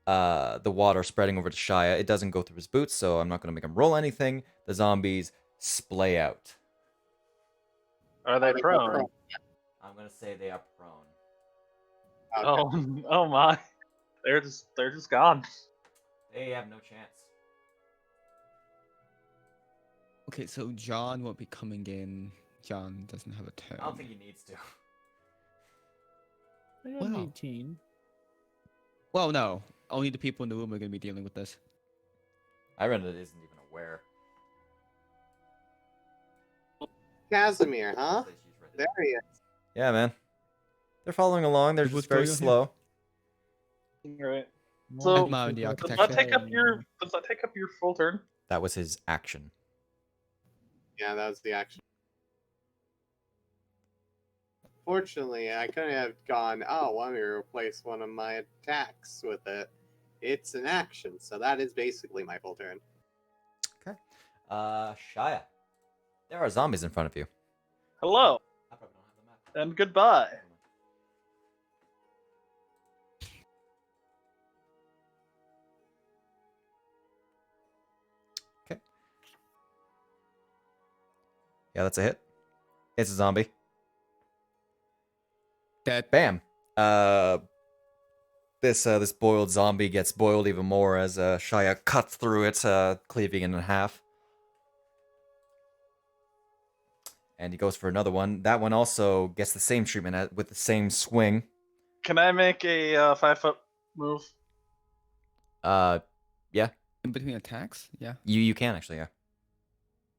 The water spreading over to Shia. It doesn't go through his boots, so I'm not going to make him roll anything. The zombies splay out. Are they prone? I'm going to say they are prone. Oh, oh my! They're just gone. They have no chance. Okay, so John won't be coming in. John doesn't have a turn. I don't think he needs to. I got an Wow. 18. Well, no. Only the people in the room are going to be dealing with this. Ironhead isn't even aware. Casimir, huh? There he is. Yeah, man. They're following along. They're What's just very going on here? slow. Right. Well, So, Admire the Does architecture. that take up your full turn? That was his action. Yeah, that was the action. Fortunately, I could have gone, oh, let me replace one of my attacks with it. It's an action, so that is basically my full turn. Okay. Shia. There are zombies in front of you. Hello I probably don't have the map. and goodbye. Okay. Yeah, that's a hit. It's a zombie. That Bam. This boiled zombie gets boiled even more as Shia cuts through it, cleaving it in half. And he goes for another one. That one also gets the same treatment with the same swing. Can I make a 5-foot move? Yeah, in between attacks? Yeah. you can actually, yeah.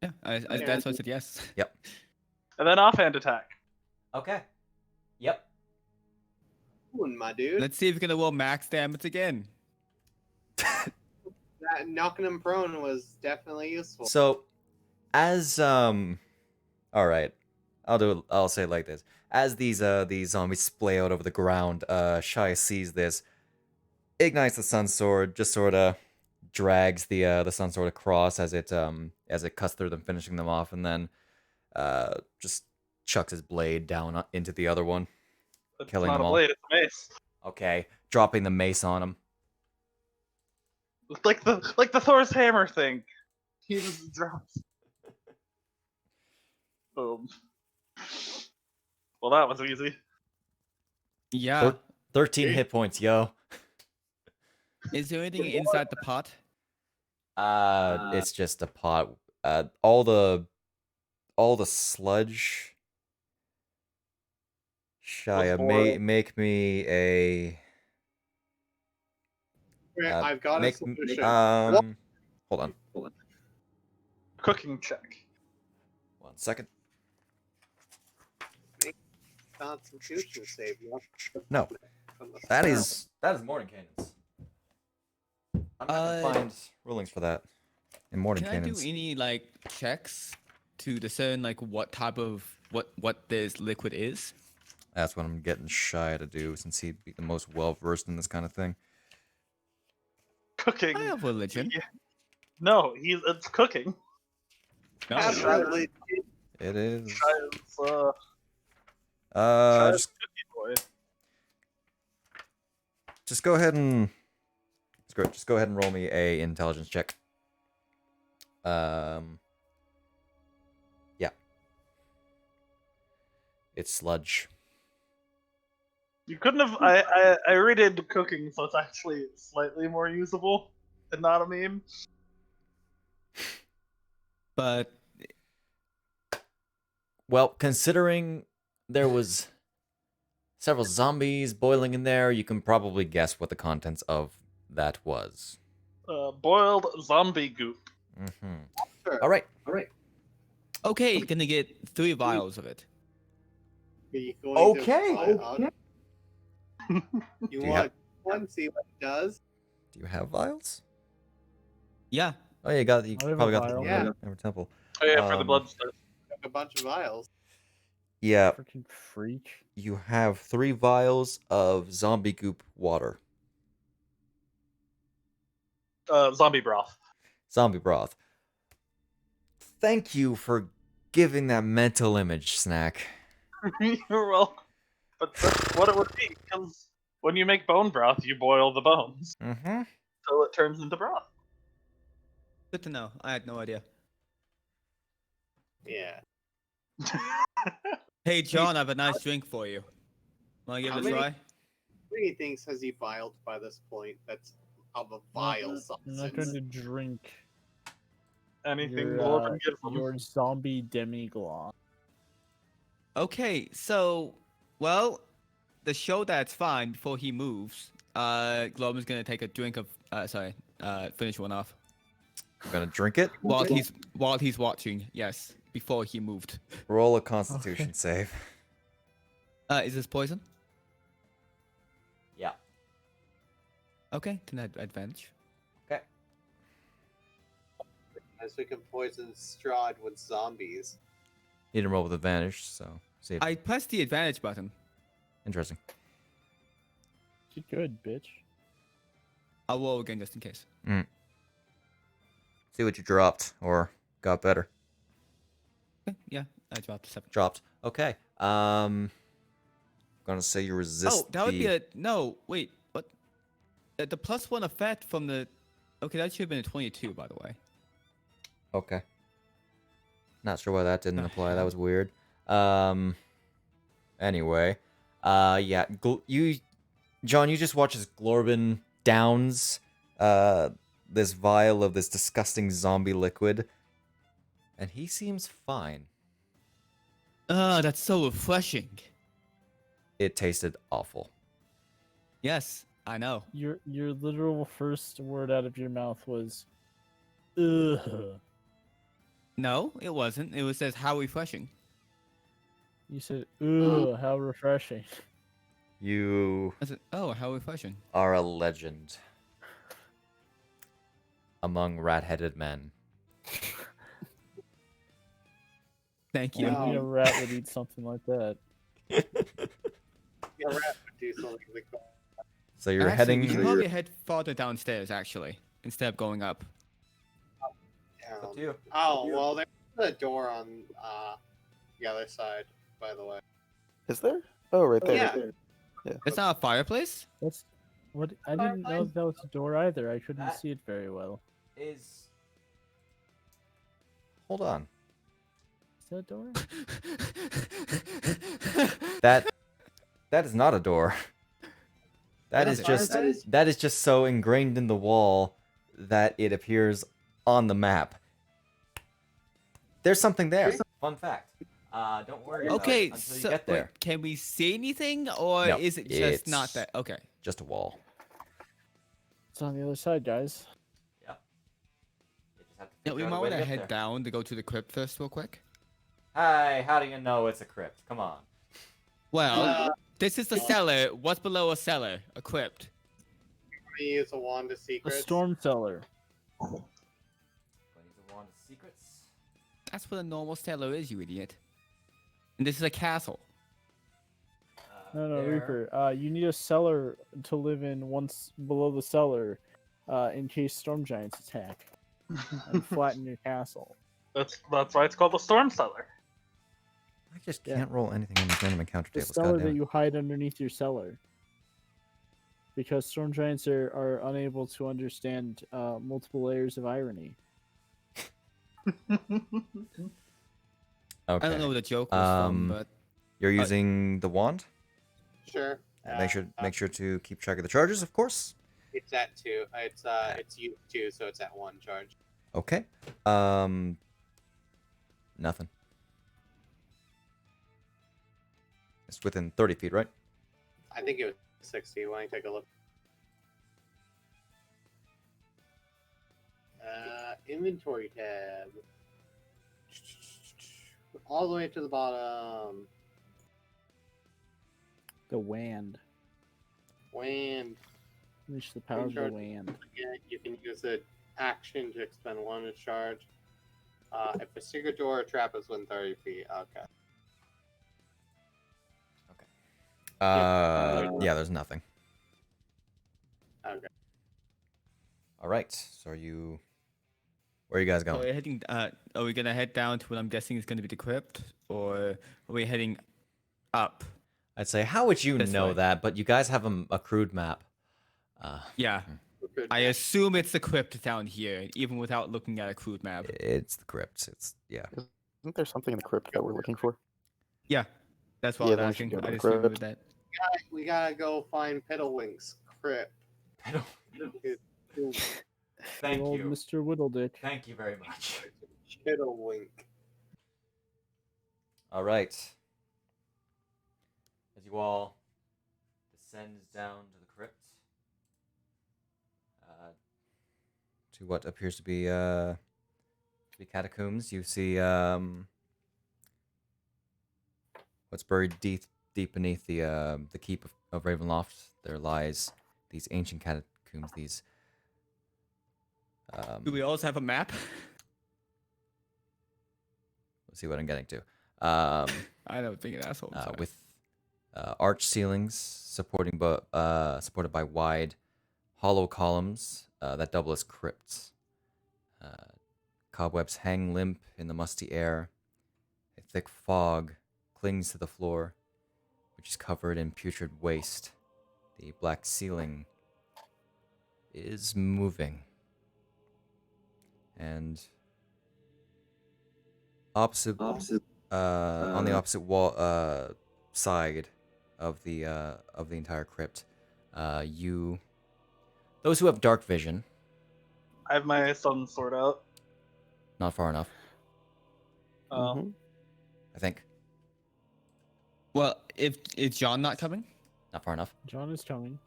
Yeah. Yeah. That's why I said yes. Yep. And then offhand attack. Okay. Yep. Ooh, my dude. Let's see if we can roll max damage again. That knocking him prone was definitely useful. So, as all right, I'll say it like this: as these zombies splay out over the ground, Shia sees this, ignites the sun sword, just sort of drags the sun sword across as it cuts through them, finishing them off, and then just chucks his blade down into the other one, It's killing not them a all. blade, it's a mace. Okay, dropping the mace on him. It's like the Thor's hammer thing. He just drops. Boom. Well, that was easy. Yeah. 13 hit points, yo. Is there anything inside the pot? It's just a pot. All the sludge. Shia, boiled. make me a. Okay, I've got a make solution. hold on. Cooking check. 1 second. Constitution save. No, that is morning cannons. I'm not gonna find rulings for that in morning Can I do cannons. any like checks to discern like what type of what this liquid is? That's what I'm getting Shia to do, since he'd be the most well versed in this kind of thing. Cooking. I have religion. Yeah. No, it's cooking. No. Have religion. It is. Shia's, Shia's Just cookie boy. just go ahead and just go ahead and roll me a intelligence check. Yeah. It's sludge. You couldn't have. I redid cooking, so it's actually slightly more usable and not a meme. But Well, considering there was several zombies boiling in there, you can probably guess what the contents of that was. Boiled zombie goop. Mm-hmm. Sure. All right. okay, gonna get 3 vials of it. Are you going to Okay. find out? You you want one? See what it does? Do you have vials? Yeah. Oh, yeah, you I have a probably got vial. the Yeah. Ever Temple. Oh yeah, for the Um, blood stuff. A bunch of vials. Yeah, Freaking freak. you have 3 vials of zombie goop water. Zombie broth. Zombie broth. Thank you for giving that mental image, Snack. You're welcome. But that's what it would be, because when you make bone broth, you boil the bones Mm-hmm. until it turns into broth. Good to know. I had no idea. Yeah. Hey John, I have a nice drink for you. Wanna give How it a many- try? How many things has he vialed by this point that's of a vile I'm not going substance? to drink Anything your, Glorpin gives them. your zombie demi-glace. Okay, so well, the show that's fine before he moves. Globen's gonna take a drink of finish one off. I'm gonna drink it. While he's watching, yes. before he moved. Roll a Constitution save. Is this poison? Yeah. Okay, then advantage. Okay. As we can poison Strahd with zombies. You didn't roll with advantage, so see. I pressed the advantage button. Interesting. You good, bitch. I'll roll again just in case. See what you dropped or got better. Okay, yeah, I dropped 7. Dropped. Okay. Gonna say you resist. Oh, that would be a no. Wait, what? The +1 effect from the. Okay, that should have been a 22, by the way. Okay. Not sure why that didn't The apply. That hell? was weird. Anyway. Yeah. John, you just watch as Glorbin downs this vial of this disgusting zombie liquid, and he seems fine. That's so refreshing. It tasted awful. Yes, I know. Your literal first word out of your mouth was, ugh. No, it wasn't. It was says how refreshing. You said, ugh, how refreshing. You I said, oh, how refreshing. are a legend among rat-headed men. Thank you. Only a rat would eat something like that. Yeah, rat would do something like that. So you're Actually, heading. we should probably head farther downstairs, actually, instead of going up. Down. you. Oh, well, there's a door on the other side, by the way. Is there? Oh, right there. Yeah. It's not a fireplace? That's what I didn't know that was a door either. I couldn't That- see it very well. Is. Hold on. Is that a door? That is not a door. That is just so ingrained in the wall that it appears on the map. There's something there. Fun fact. Don't worry about Okay, it until you so get there. wait, can we see anything, or No, is it just not it's- that? Okay. Just a wall. It's on the other side, guys. Yep. You just have to Yeah, figure we out a might way want to get head there. down to go to the crypt first, real quick. Hi, how do you know it's a crypt? Come on. Well, this is the cellar. What's below a cellar? A crypt. We use a wand of A secrets. storm cellar. Gonna use a wand of secrets. That's what a normal cellar is, you idiot. And this is a castle. No, no, There. Reaper. You need a cellar to live in once below the cellar, in case storm giants attack and flatten your castle. That's why it's called the storm cellar. I just Yeah. can't roll anything on these random encounter The tables. cellar Goddamn. that you hide underneath your cellar. Because storm giants are unable to understand multiple layers of irony. Okay. I don't know where the joke was from, but You're using the wand. Sure. Make sure to keep track of the charges, of course. It's at 2. It's used 2, so it's at 1 charge. Okay. Nothing. It's within 30 feet, right? I think it was 60. Why don't you take a look? Inventory tab. All the way to the bottom. The wand. Wand. Reach the power of the Recharge. wand. Again, you can use an action to expend 1 charge. If a secret door or trap is within 30 feet, okay. Yeah, there's nothing. Okay. All right. So are you? Where are you guys so going? we're heading. Are we gonna head down to what I'm guessing is gonna be the crypt, or are we heading up? I'd say, how would you This know way. that? But you guys have a crude map. Yeah, Good. I assume it's the crypt down here, even without looking at a crude map. It's the crypt. It's yeah. Isn't there something in the crypt that we're looking for? Yeah, that's what Yeah, I'm then we should asking. go to I the just remembered crypt. that. We gotta go find Piddlewink's crypt. Thank Old you. Mr. Whittledick. Thank you very much. Piddlewink. All right. As you all descend down to the crypt, to what appears to be catacombs, you see what's buried deep beneath the keep of Ravenloft, there lies these ancient catacombs. These. Do we also have a map? Let's see what I'm getting to. I don't think an asshole. I'm sorry. With arch ceilings supported by wide, hollow columns that double as crypts. Cobwebs hang limp in the musty air. A thick fog clings to the floor, which is covered in putrid waste. The black ceiling is moving. And on the opposite wall side of the entire crypt, those who have dark vision, I have my sun sword out. not far enough, Mhm. I think. Well, if is John not coming? Not far enough. John is coming.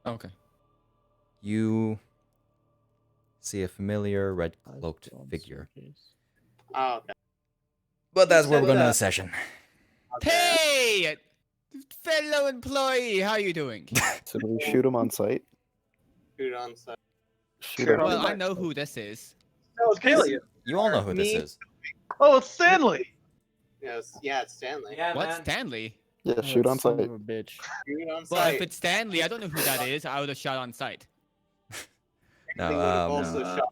Okay. You see a familiar red I've cloaked gone figure. staircase. Oh, okay. But that's where we're said going to end that. the session. Hey, fellow employee, how you doing? So do we shoot him on sight? Shoot on site. Shoot Sure. him. Well, I know who this is. Oh, it's Kaylee. You all know who this Me? is. Oh, it's Stanley. Yes, yeah, it's Stanley. What, Stanley? Yeah, shoot on Son sight. of a bitch. Shoot on Well, site. if it's Stanley, I don't know who that is. I would have shot on sight. They would've No, also shot.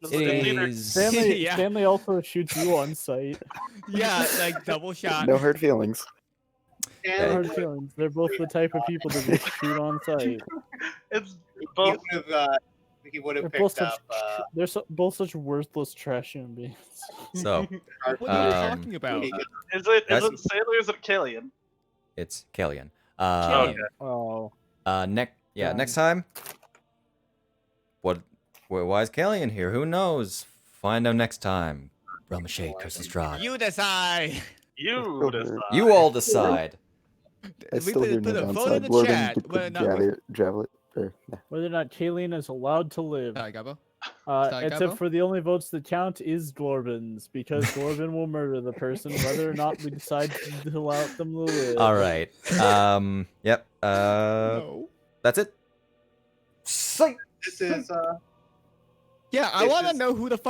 It's it either- is. Stanley, Yeah. Stanley also shoots you on sight. Yeah, like double shot. No hard feelings. No Stanley hard feelings. They're both the type of people to just shoot on sight. It's he both. would have They're both picked such up. both such worthless trash human beings. So, What are you Um, talking about? Is it Guys- Stanley or is it Kalian? it's Kalian. Killian. Oh, Next time. Why is Kalian here? Who knows? Find out next time. Realm of Shade, Curse of Strahd. You decide. You Okay. decide. You all decide. I We still put- hear put no a vote in downside. the Glorbin chat, could put whether or not javelin. whether or not Kalian is allowed to live. Sorry, Gabo. Sorry, Except Gabo? for the only votes that count is Glorbin's, because Glorbin will murder the person whether or not we decide to allow them to live. All right. Yep. No. That's it. Sight. This is Yeah, I This want to is- know who the fuck